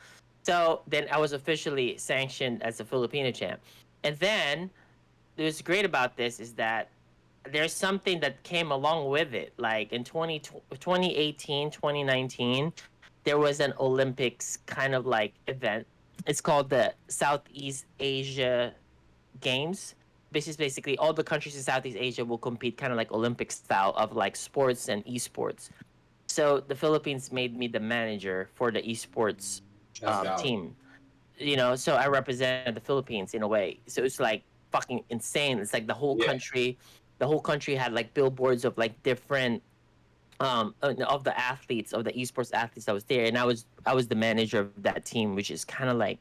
So then I was officially sanctioned as a Filipino champ. And then what's great about this is that there's something that came along with it. Like in 2018, 2019, there was an Olympics kind of like event. It's called the Southeast Asia Games. This is basically all the countries in Southeast Asia will compete kind of like Olympic style of like sports and esports. So the Philippines made me the manager for the esports That's godlike. team. You know, so I represented the Philippines in a way. So it's like fucking insane. It's like the whole country had like billboards of like different of the athletes, of the esports athletes that was there, and I was the manager of that team, which is kind of like,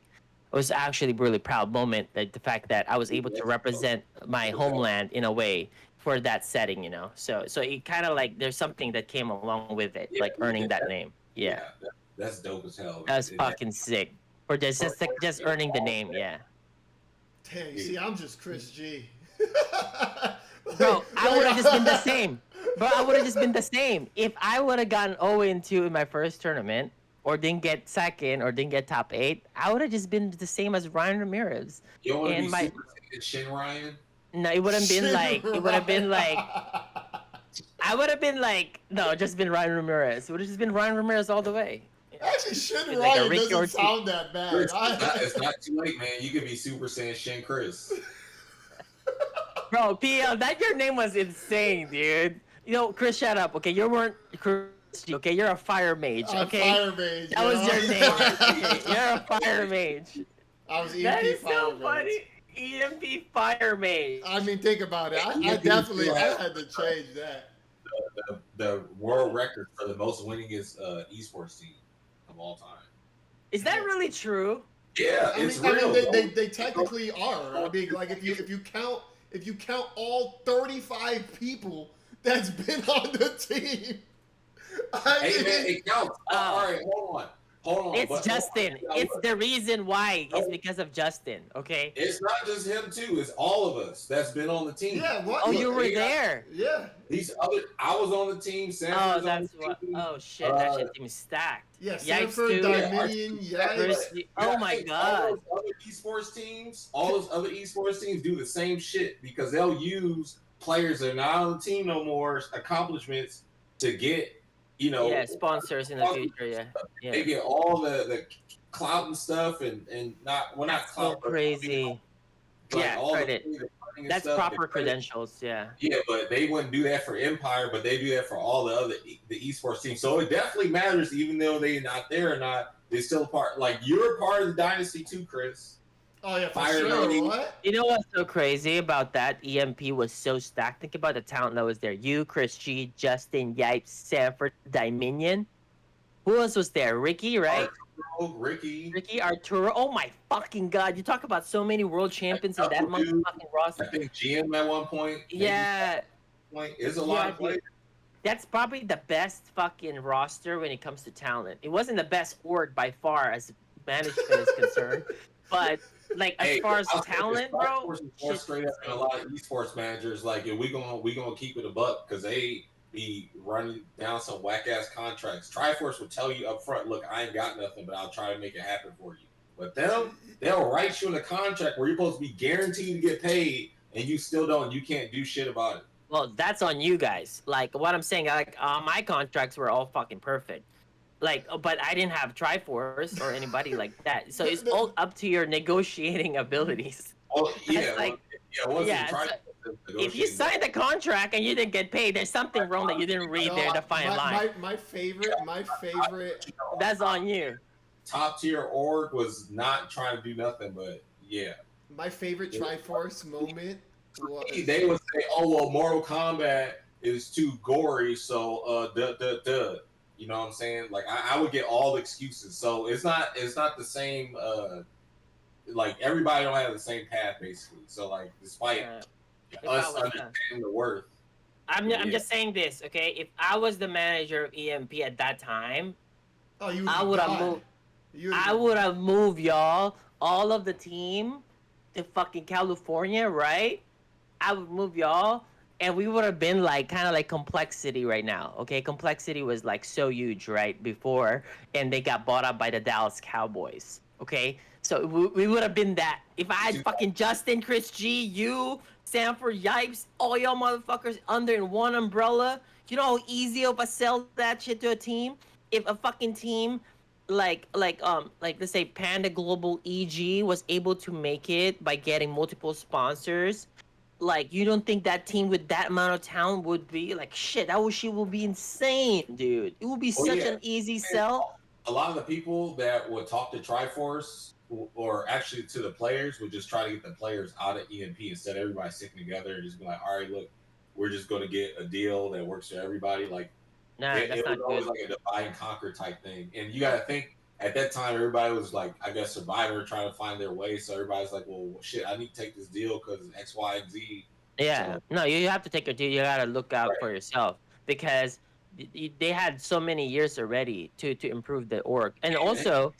it was actually a really proud moment, like the fact that I was able to represent my homeland in a way for that setting, you know. So it kind of like there's something that came along with it, like earning that name. Yeah, that's dope as hell. that's fucking sick. Or just earning the name, yeah. Dang, see, I'm just Chris G. Bro, I would have just been the same. Bro, I would have just been the same. If I would have gotten 0-2 in my first tournament, or didn't get second, or didn't get top 8, I would have just been the same as Ryan Ramirez. You don't want to be super Shin Ryan? No, it would have been like, I would have been like, no, just been Ryan Ramirez. It would have just been Ryan Ramirez all the way. Actually, Shin Like Ryan doesn't sound that bad. Chris, it's not too late, man. You could be Super Saiyan Shin Chris. Bro, PL, that your name was insane, dude. You know, Chris, shut up. Okay, you weren't Chris. Okay, you're a fire mage. Okay, fire mage. That was your name. Okay, you're a fire mage. I was EMP that is fire so mage. funny. EMP fire mage. I mean, think about it. I definitely had to change that. The world record for the most winningest esports team of all time. Is that really true? Yeah, it's real. I mean, they technically are. I mean, like if you count all 35 people that's been on the team. Hey man, it counts. All right, hold on. It's Justin. It's the reason why. It's because of Justin. Okay. It's not just him too. It's all of us that's been on the team. Yeah. What? Oh, you were there. Yeah. I was on the team. Sam Oh, was that's on the what. team. Oh shit, that shit team is stacked. Yeah. Yikes, Sanford, dude. Dominion, Yikes. Oh my god. All those other esports teams do the same shit because they'll use players that are not on the team no more, accomplishments to get, you know, sponsors in the future. Yeah. They get all the clout and stuff, and not clout. So crazy. Like all credit. That's proper credentials. Yeah. Yeah, but they wouldn't do that for Empire, but they do that for all the other the esports teams. So it definitely matters, even though they're not there or not. They're still part. Like you're part of the dynasty too, Chris. Oh yeah, for sure. What? You know what's so crazy about that? EMP was so stacked. Think about the talent that was there. You, ChrisG, Justin, Yipes, Sanford, Dominion. Who else was there? Ricky, right? Ricky, Arturo. Oh my fucking god! You talk about so many world champions in that motherfucking roster. I think GM at one point. Yeah. Is a lot of players. That's probably the best fucking roster when it comes to talent. It wasn't the best org by far as management is concerned, but like as far as talent, bro. More straight up than a lot of esports managers. Like, we gonna keep it a buck because they be running down some whack ass contracts. Triforce will tell you up front, look, I ain't got nothing, but I'll try to make it happen for you. But they'll write you in a contract where you're supposed to be guaranteed to get paid, and you still don't. You can't do shit about it. Well, that's on you guys. Like what I'm saying, like my contracts were all fucking perfect. Like, but I didn't have Triforce or anybody like that. So it's all up to your negotiating abilities. Oh yeah, if you signed the contract and you didn't get paid, there's something wrong that you didn't read there in the fine line. My favorite. That's on you. Top tier org was not trying to do nothing, but yeah. My favorite Triforce moment was... They would say, "Oh well, Mortal Kombat is too gory, so You know what I'm saying? Like I would get all the excuses. So it's not the same. Like everybody don't have the same path basically. So like despite us understanding the worth, I'm just saying this, okay? If I was the manager of EMP at that time, I would have moved. I would have moved y'all, all of the team, to fucking California, right? I would move y'all, and we would have been like kind of like Complexity right now, okay? Complexity was like so huge right before, and they got bought up by the Dallas Cowboys, okay? So we would have been that. If I had fucking NYChrisG, you, Sanford, Yipes, all y'all motherfuckers under in one umbrella, you know how easy if I sell that shit to a team? If a fucking team like let's say Panda Global EG was able to make it by getting multiple sponsors, like you don't think that team with that amount of talent would be like shit? That shit will be insane, dude. It would be such an easy sell. A lot of the people that would talk to Triforce or actually to the players would just try to get the players out of EMP instead of everybody sitting together and just be like, all right, look, we're just going to get a deal that works for everybody. Like, it was always like a divide and conquer type thing. And you got to think, at that time, everybody was like, I guess, Survivor, trying to find their way. So everybody's like, well, shit, I need to take this deal because X, Y, and Z. Yeah. So, no, you have to take your deal. You got to look out for yourself because they had so many years already to improve the org. And also,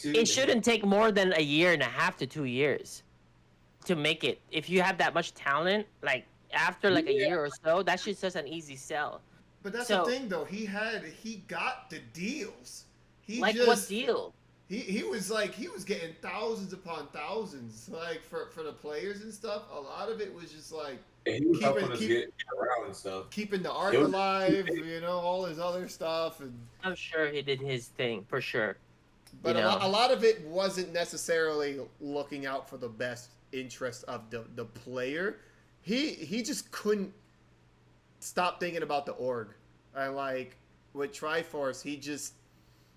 it shouldn't take more than a year and a half to 2 years to make it. If you have that much talent, like after like a year or so, that shit's just an easy sell. But that's the thing, though. He got the deals. What deal? He was getting thousands upon thousands, like for the players and stuff. A lot of it was just like keeping the art alive, all his other stuff. And I'm sure he did his thing for sure. But a lot of it wasn't necessarily looking out for the best interest of the player. He just couldn't stop thinking about the org. And like with Triforce,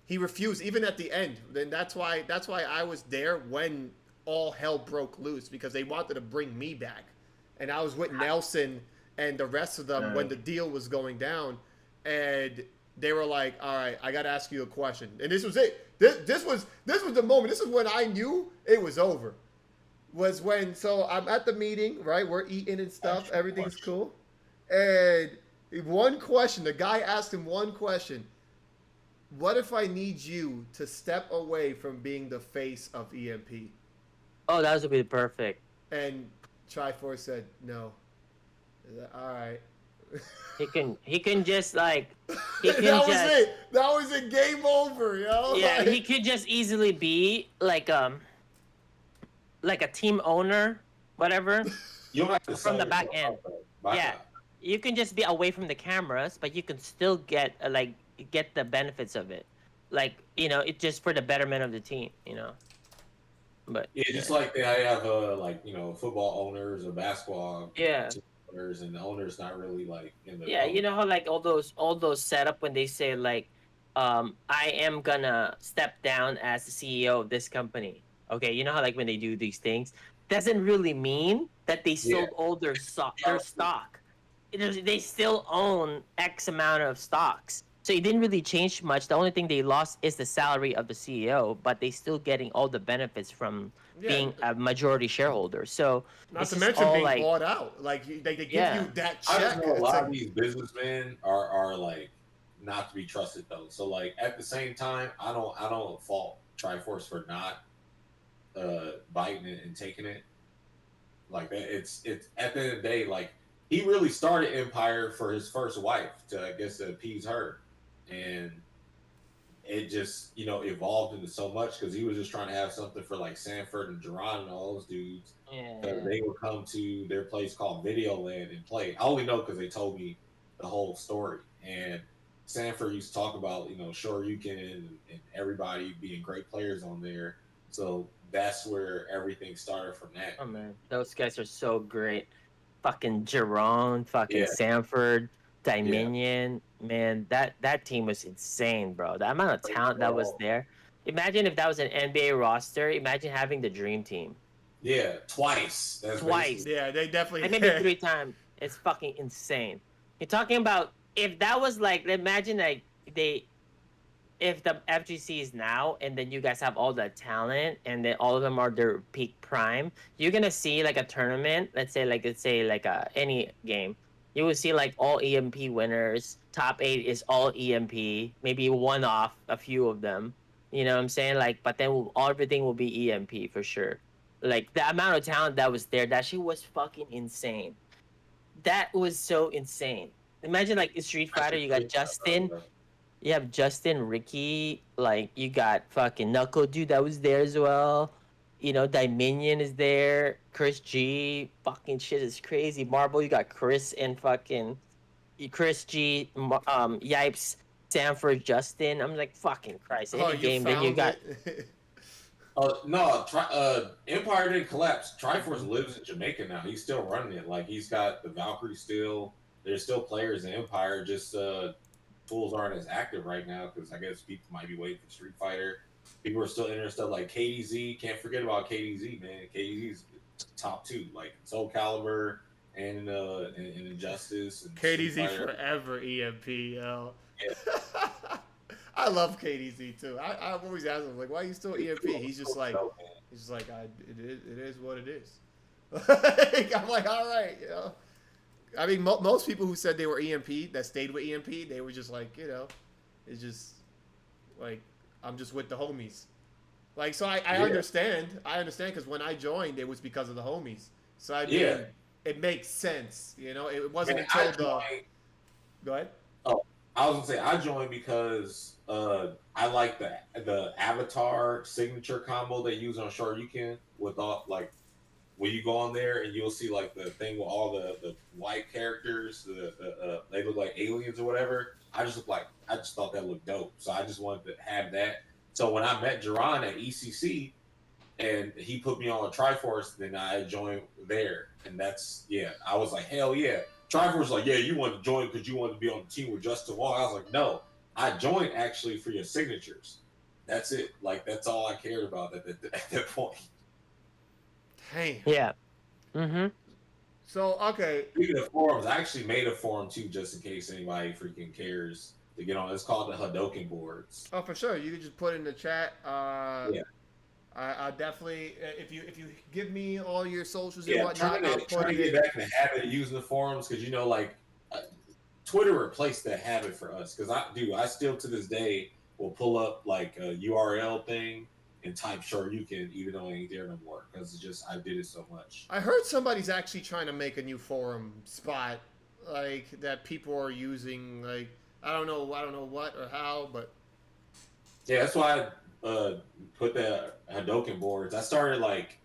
he refused even at the end. Then that's why I was there when all hell broke loose, because they wanted to bring me back. And I was with Nelson and the rest of them when the deal was going down, and they were like, all right, I got to ask you a question. And this was it. This was the moment. This is when I knew it was over. So I'm at the meeting, right? We're eating and stuff. Everything's cool. And one question, the guy asked him one question. What if I need you to step away from being the face of EMP? Oh, that would be perfect. And Triforce said no. All right. He can just like That was it. Game over, yo. Yeah, he could just easily be like a team owner, whatever. You don't have to from the back end. Yeah, you can just be away from the cameras, but you can still get the benefits of it. Like, it's just for the betterment of the team, But just like they have football owners or basketball owners, and the owner's not really like in the you know how like all those setup when they say like I am gonna step down as the CEO of this company. Okay, you know how like when they do these things, doesn't really mean that they sold all their stock. They still own X amount of stocks. So it didn't really change much. The only thing they lost is the salary of the CEO, but they still getting all the benefits from being a majority shareholder. So not to mention being bought out. Like they give you that check. I just know a lot of these businessmen are like not to be trusted though. So like at the same time, I don't fault Triforce for not biting it and taking it. Like it's at the end of the day, like he really started Empire for his first wife to, I guess, to appease her. And it just, evolved into so much because he was just trying to have something for like Sanford and Jerron and all those dudes. Yeah. They would come to their place called Videoland and play. I only know because they told me the whole story. And Sanford used to talk about, Shoryuken and everybody being great players on there. So that's where everything started from that. Oh man, those guys are so great. fucking Jerome, fucking Yeah. Sanford, Dominion. Man, that team was insane, bro. The amount of talent that was there. Imagine if that was an NBA roster. Imagine having the dream team. Yeah, twice. That's Twice. basically. Yeah, they definitely. Like maybe 3 times. It's fucking insane. You're talking about if that was like, imagine like if the FGC is now, and then you guys have all the talent, and then all of them are their peak prime, you're gonna see like a tournament. Let's say like any game, you will see like all EMP winners. Top 8 is all EMP. Maybe one off a few of them. You know what I'm saying? Like, but then everything will be EMP for sure. Like the amount of talent that was there, that shit was fucking insane. That was so insane. Imagine like in Street Fighter, you got Justin. You have Justin, Ricky, like you got fucking Knuckle Dude that was there as well. You know, Dominion is there. Chris G, fucking shit is crazy. Marble, you got Chris and fucking Chris G, Yipes, Sanford, Justin. I'm like, fucking Christ. Any game, then you got. No, Empire didn't collapse. Triforce lives in Jamaica now. He's still running it. Like he's got the Valkyrie still. There's still players in Empire. Just tools aren't as active right now because I guess people might be waiting for Street Fighter. People are still into stuff like KDZ. Can't forget about KDZ, man. KDZ's top 2, like Soul Calibur and Injustice. And KDZ forever EMP, yo. Yeah. I love KDZ too. I always ask him like, why are you still EMP? He's just like, it is what it is. I'm like, all right, you know. I mean, most people who said they were EMP that stayed with EMP, they were just like, you know, it's just like I'm just with the homies. Like, so I understand. I understand because when I joined, it was because of the homies. So I mean, it makes sense. You know, it wasn't until the. Go ahead. Oh, I was gonna say I joined because I like the avatar signature combo they use on Shoryuken with all like. When you go on there and you'll see like the thing with all the white characters, they look like aliens or whatever. I just thought that looked dope, so I just wanted to have that. So when I met Jerron at ECC, and he put me on a Triforce, then I joined there, and I was like, hell yeah. Triforce was like, yeah, you wanted to join because you wanted to be on the team with Justin Wong. I was like, no, I joined actually for your signatures. That's it. Like that's all I cared about at that point. Hey. Yeah. Mm-hmm. So, okay. Speaking of forums, I actually made a forum too, just in case anybody freaking cares to get on. It's called the Hadoken Boards. Oh, for sure. You can just put it in the chat. Yeah. I definitely, if you give me all your socials and whatnot, I'll try to get back in the habit of using the forums because, you know, like Twitter replaced that habit for us because I still to this day will pull up like a URL thing and type Shoryuken even though I ain't there no more because it's just I did it so much. I heard somebody's actually trying to make a new forum spot like that people are using. Like I don't know what or how, but yeah, that's why I put the Hadoken boards. I started like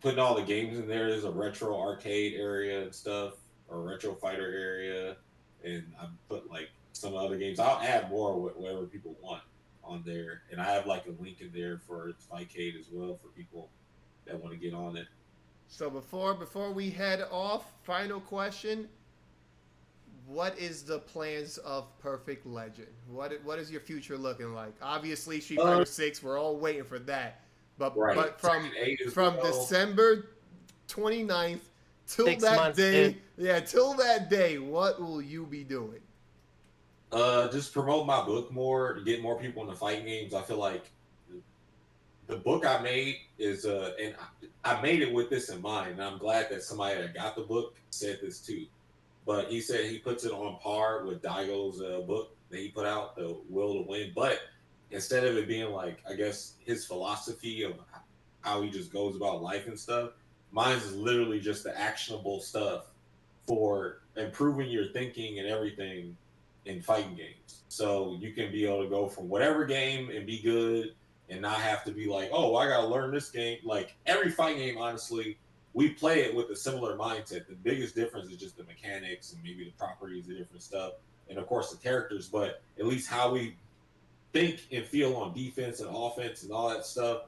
putting all the games in there. There's a retro arcade area and stuff, or retro fighter area, and I put like some other games. I'll add more whatever people want on there, and I have like a link in there for Fightcade as well for people that want to get on it. So before we head off, final question: what is the plans of Perfect Legend? What is your future looking like? Obviously, Street Fighter 6. We're all waiting for that, but from December 29th till 6 that months, day, till that day, what will you be doing? Just promote my book more to get more people into fighting games. I feel like the book I made is and I made it with this in mind, and I'm glad that somebody that got the book said this too. But he said he puts it on par with Daigo's book that he put out, The Will to Win. But instead of it being like, I guess, his philosophy of how he just goes about life and stuff, mine is literally just the actionable stuff for improving your thinking and everything in fighting games. So you can be able to go from whatever game and be good and not have to be like, oh, I got to learn this game. Like every fighting game, honestly, we play it with a similar mindset. The biggest difference is just the mechanics and maybe the properties of different stuff. And of course the characters, but at least how we think and feel on defense and offense and all that stuff,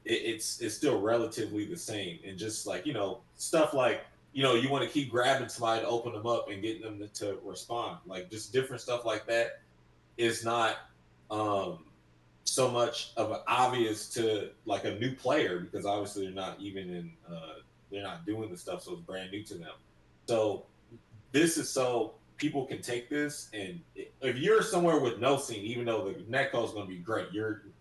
it's still relatively the same. And just like, you know, stuff like you want to keep grabbing somebody to open them up and getting them to respond. Like just different stuff like that is not so much of an obvious to like a new player, because obviously they're not even in they're not doing the stuff, so it's brand new to them. So this is so people can take this, and if you're somewhere with no scene, even though the netcode is going to be great,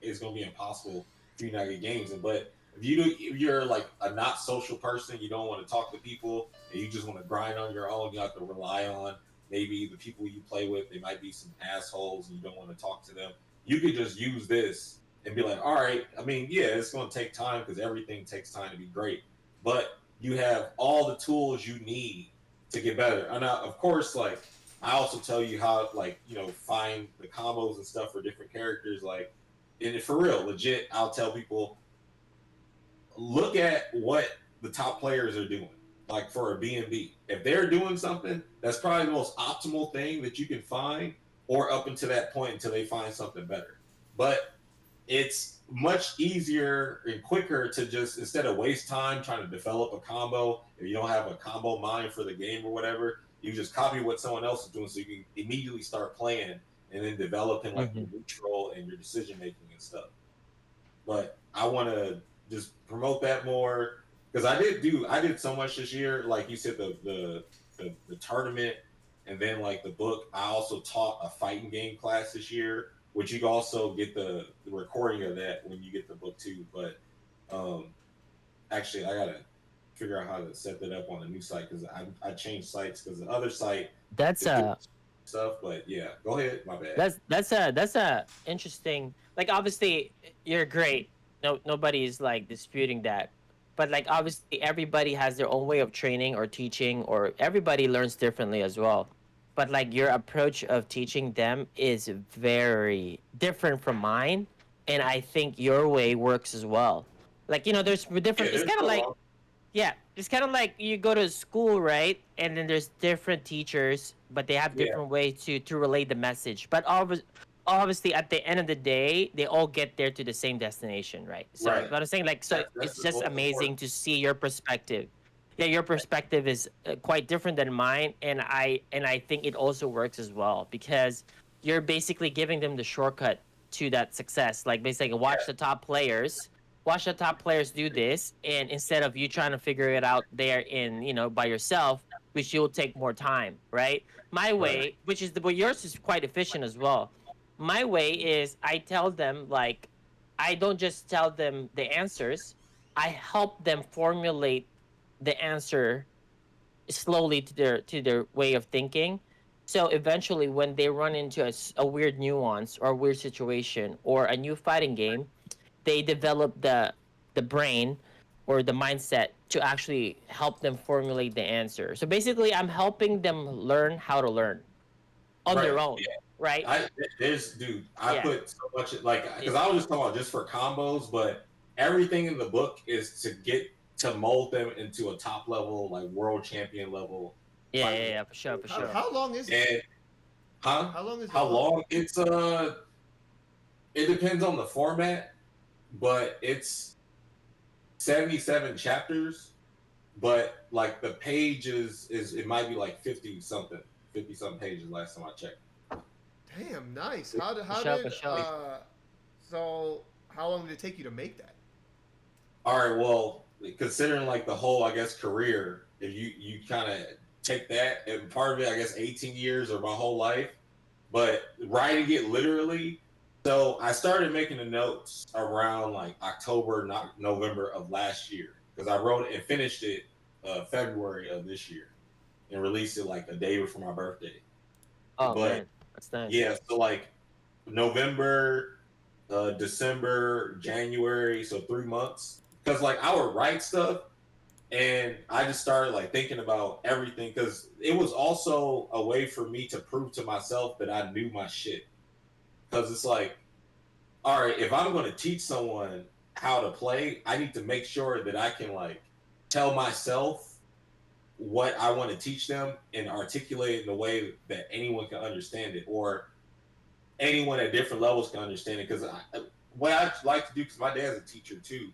it's going to be impossible for you not get games in. But if you're like a not social person, you don't want to talk to people, and you just want to grind on your own, you have to rely on maybe the people you play with. They might be some assholes, and you don't want to talk to them. You could just use this and be like, all right, I mean, yeah, it's going to take time because everything takes time to be great, but you have all the tools you need to get better. And of course, like, I also tell you how, like, find the combos and stuff for different characters. Like, and for real, legit, I'll tell people, look at what the top players are doing, like for a B&B. If they're doing something, that's probably the most optimal thing that you can find, or up until that point until they find something better. But it's much easier and quicker to just, instead of waste time trying to develop a combo, if you don't have a combo mind for the game or whatever, you just copy what someone else is doing so you can immediately start playing and then developing like your neutral and your decision making and stuff. But I want to just promote that more, because I did so much this year. Like you said, the tournament, and then like the book. I also taught a fighting game class this year, which you can also get the recording of that when you get the book too. But actually, I gotta figure out how to set that up on the new site, because I changed sites because the other site That's stuff. But yeah, go ahead. My bad. that's a interesting. Like obviously, you're great. Nobody's like disputing that. But like obviously everybody has their own way of training or teaching, or everybody learns differently as well. But like your approach of teaching them is very different from mine, and I think your way works as well. Like there's different. Yeah, It's kind of like it's kind of like you go to school, right? And then there's different teachers, but they have different ways to relay the message. But obviously, at the end of the day, they all get there to the same destination, right? So, Right. but I'm saying, like, so it's just amazing to see your perspective. Yeah, your perspective is quite different than mine, and I think it also works as well, because you're basically giving them the shortcut to that success. Like basically, watch the top players do this, and instead of you trying to figure it out there by yourself, which you'll take more time, right? My way, which is but yours is quite efficient as well. My way is I tell them, like, I don't just tell them the answers, I help them formulate the answer slowly to their way of thinking. So eventually when they run into a weird nuance or a weird situation or a new fighting game, they develop the brain or the mindset to actually help them formulate the answer. So basically, I'm helping them learn how to learn on their own, right? I put so much, like, because I was just talking about just for combos, but everything in the book is to get to mold them into a top level, like world champion level. Yeah, for sure. How long is it? How long is it? How long? It's it depends on the format, but it's 77 chapters. But like the pages it might be like 50 something pages last time I checked. Damn, nice. So how long did it take you to make that? All right, well, considering like the whole, I guess, career, if you kind of take that, and part of it, I guess, 18 years or my whole life, but writing it literally. So I started making the notes around like October, not November of last year, because I wrote it and finished it February of this year and released it like a day before my birthday. Oh, man, that's nice. Yeah, so like November, December, January, so 3 months. Because like I would write stuff, and I just started like thinking about everything, because it was also a way for me to prove to myself that I knew my shit. Because it's like, all right, if I'm going to teach someone how to play, I need to make sure that I can like tell myself what I want to teach them and articulate it in a way that anyone can understand it, or anyone at different levels can understand it. Because what I like to do, because my dad's a teacher too,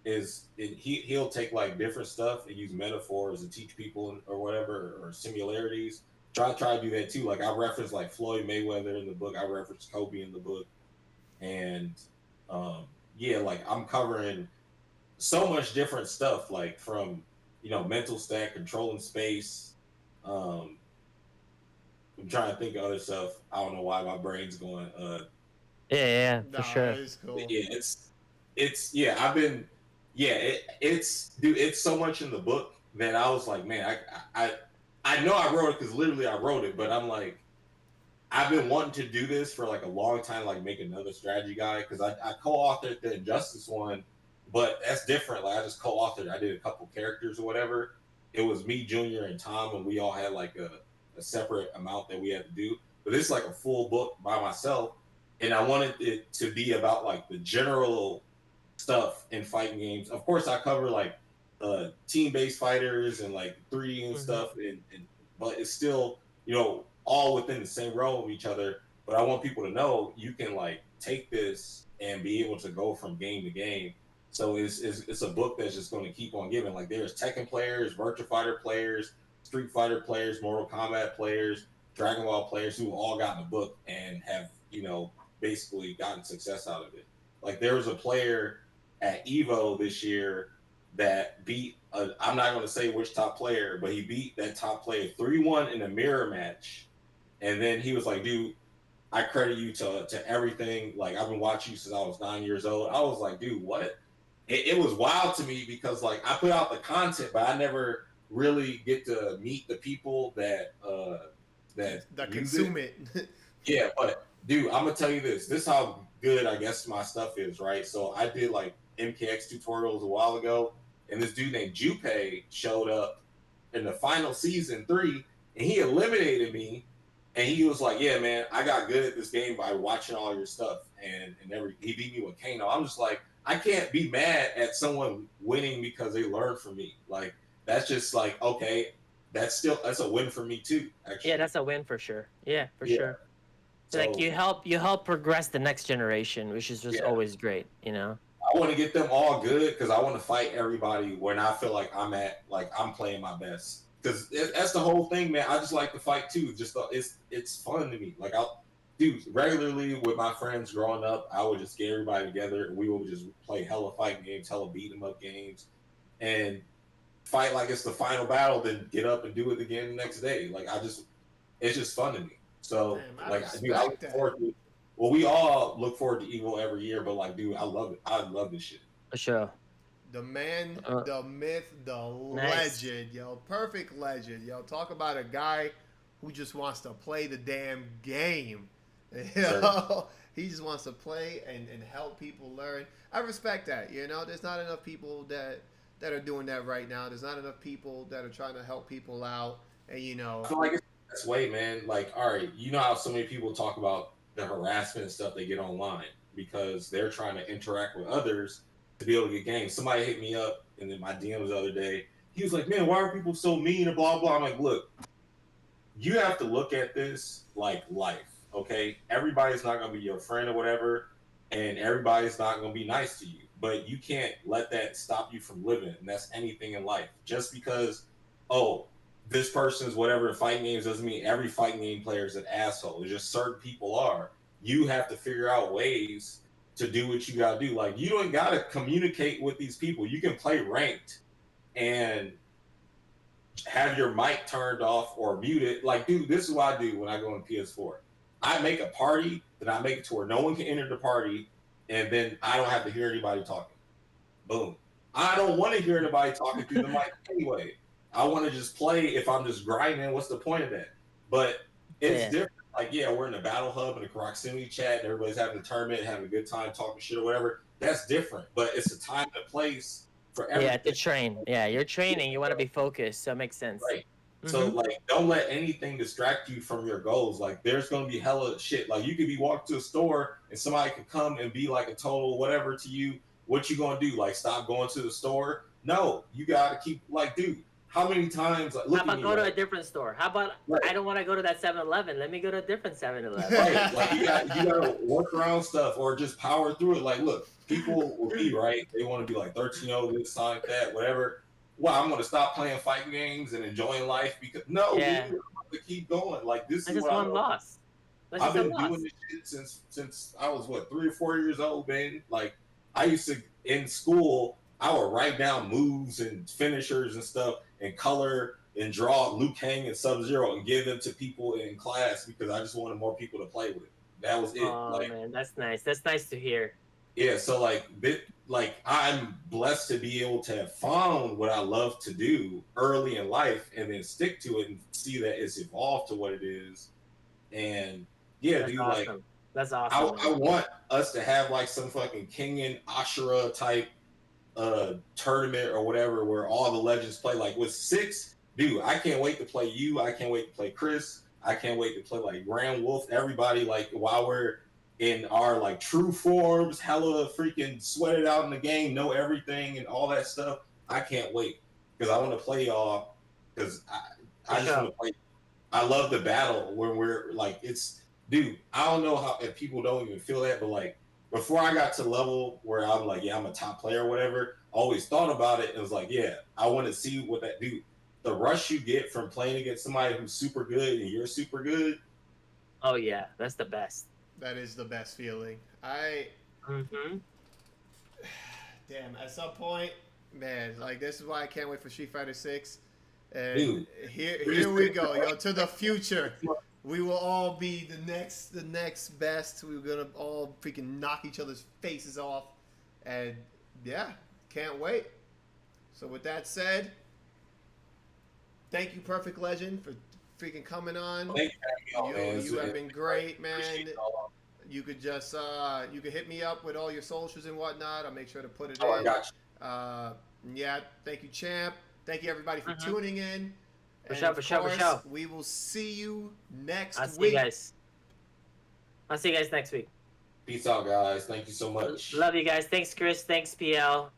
he'll take like different stuff and use metaphors to teach people or whatever, or similarities. Try to do that too. Like I reference like Floyd Mayweather in the book. I reference Kobe in the book, and yeah, like I'm covering so much different stuff, like from mental stat, controlling space. I'm trying to think of other stuff. I don't know why my brain's going. Yeah, for Nah, sure. that is cool. Yeah, it's yeah. I've been it's dude. It's so much in the book that I was like, man, I know I wrote it because literally I wrote it, but I'm like, I've been wanting to do this for like a long time, like make another strategy guide, because I co-authored the Injustice one, but that's different. Like I just co-authored. I did a couple characters or whatever. It was me, Junior, and Tom, and we all had like a separate amount that we had to do. But this is like a full book by myself, and I wanted it to be about like the general stuff in fighting games. Of course, I cover like team-based fighters and like 3D and stuff, and but it's still all within the same realm of each other. But I want people to know you can like take this and be able to go from game to game. So it's a book that's just going to keep on giving. Like there's Tekken players, Virtua Fighter players, Street Fighter players, Mortal Kombat players, Dragon Ball players who all gotten a book and have basically gotten success out of it. Like there was a player at Evo this year that beat I'm not going to say which top player, but he beat that top player 3-1 in a mirror match. And then he was like, dude, I credit you to everything. Like I've been watching you since I was 9 years old. I was like, dude, what? It was wild to me because like I put out the content, but I never really get to meet the people that consume it. Yeah, but dude, I'm gonna tell you this. This is how good I guess my stuff is, right? So I did like MKX tutorials a while ago, and this dude named Junpei showed up in the final season 3, and he eliminated me. And he was like, "Yeah, man, I got good at this game by watching all your stuff." And he beat me with Kano. I'm just like, I can't be mad at someone winning because they learned from me. Like that's just like, okay, that's a win for me too. Actually, Yeah, that's a win for sure. Yeah, for sure. So, like you help progress the next generation, which is just always great. I want to get them all good because I want to fight everybody when I feel like I'm playing my best. Because that's the whole thing, man. I just like to fight too. Just it's fun to me. Like I'll do regularly with my friends growing up. I would just get everybody together and we would just play hella fighting games, hella beat 'em up games, and fight like it's the final battle. Then get up and do it again the next day. Like it's just fun to me. So Damn, I look forward to it. Well, we all look forward to Evo every year, but like, dude, I love it. I love this shit. For sure. The man, the myth, the legend, yo. Perfect legend, yo. Talk about a guy who just wants to play the damn game. He just wants to play and help people learn. I respect that, There's not enough people that are doing that right now. There's not enough people that are trying to help people out. And, I feel like it's the best way, man. Like, all right, you know how so many people talk about the harassment and stuff they get online because they're trying to interact with others to be able to get games. Somebody hit me up and then my DMs the other day. He was like, "Man, why are people so mean and blah blah?" I'm like, "Look, you have to look at this like life, okay? Everybody's not gonna be your friend or whatever, and everybody's not gonna be nice to you. But you can't let that stop you from living, and that's anything in life. Just because, this person's whatever in fighting games doesn't mean every fighting game player is an asshole. It's just certain people are. You have to figure out ways to do what you gotta do. Like you don't gotta communicate with these people. You can play ranked and have your mic turned off or muted. Like, dude, this is what I do when I go on PS4. I make a party, then I make it to where no one can enter the party, and then I don't have to hear anybody talking. Boom. I don't want to hear anybody talking through the mic anyway. I want to just play. If I'm just grinding, what's the point of that? But it's different. Like, we're in a battle hub and a proximity chat, and everybody's having a tournament, having a good time, talking shit or whatever. That's different. But it's a time and place for everything. Yeah, to train. Yeah, you're training. You want to be focused, so it makes sense. Right. So, like, don't let anything distract you from your goals. Like, there's going to be hella shit. Like, you could be walking to a store, and somebody could come and be, like, a total whatever to you. What you going to do? Like, stop going to the store? No. You got to keep, like, dude, how many times? Like, look How about at me, go to like, a different store? How about I don't want to go to that 7-Eleven. Let me go to a different 7-Eleven. right? Like you gotta work around stuff or just power through it. Like, look, people will be right. They want to be like 13-0 this, Sonic that, whatever. Well, I'm gonna stop playing fighting games and enjoying life because no, Yeah. dude, I'm gonna keep going. Like this That's is just what one loss. That's I've just a been loss. doing this shit since I was what 3 or 4 years old, man. Like I used to in school, I would write down moves and finishers and stuff and color and draw Liu Kang and Sub-Zero and give them to people in class because I just wanted more people to play with. That was it. Oh Like man, that's nice. That's nice to hear. yeah, so like I'm blessed to be able to have found what I love to do early in life and then stick to it and see that it's evolved to what it is. And yeah, That's dude, awesome. like That's awesome. I want us to have like some fucking Kenyan Ashura type tournament or whatever where all the legends play. Like with 6, dude, I can't wait to play you. I can't wait to play Chris. I can't wait to play like Grand Wolf. Everybody like while we're in our like true forms, hella freaking sweated out in the game, know everything and all that stuff. I can't wait because I want to play y'all because I just want to play. I love the battle when we're like it's dude. I don't know how if people don't even feel that, but like before I got to the level where I'm like, yeah, I'm a top player or whatever. I always thought about it and was like, yeah, I want to see what that dude. The rush you get from playing against somebody who's super good and you're super good. Oh yeah, that's the best. That is the best feeling. Mm-hmm. Damn, at some point, man, like this is why I can't wait for Street Fighter 6. And Dude, here we go, yo, to the future. We will all be the next best. We're gonna all freaking knock each other's faces off. And yeah, can't wait. So with that said, thank you, Perfect Legend, for freaking coming on. Thank you, man. You have been great, man. You could just you could hit me up with all your socials and whatnot. I'll make sure to put it in. I got you. Yeah, thank you, Champ. Thank you everybody for tuning in. For sure. We will see you next I'll see week. you guys. I'll see you guys next week. Peace out, guys. Thank you so much. Love you guys. Thanks, Chris. Thanks, PL.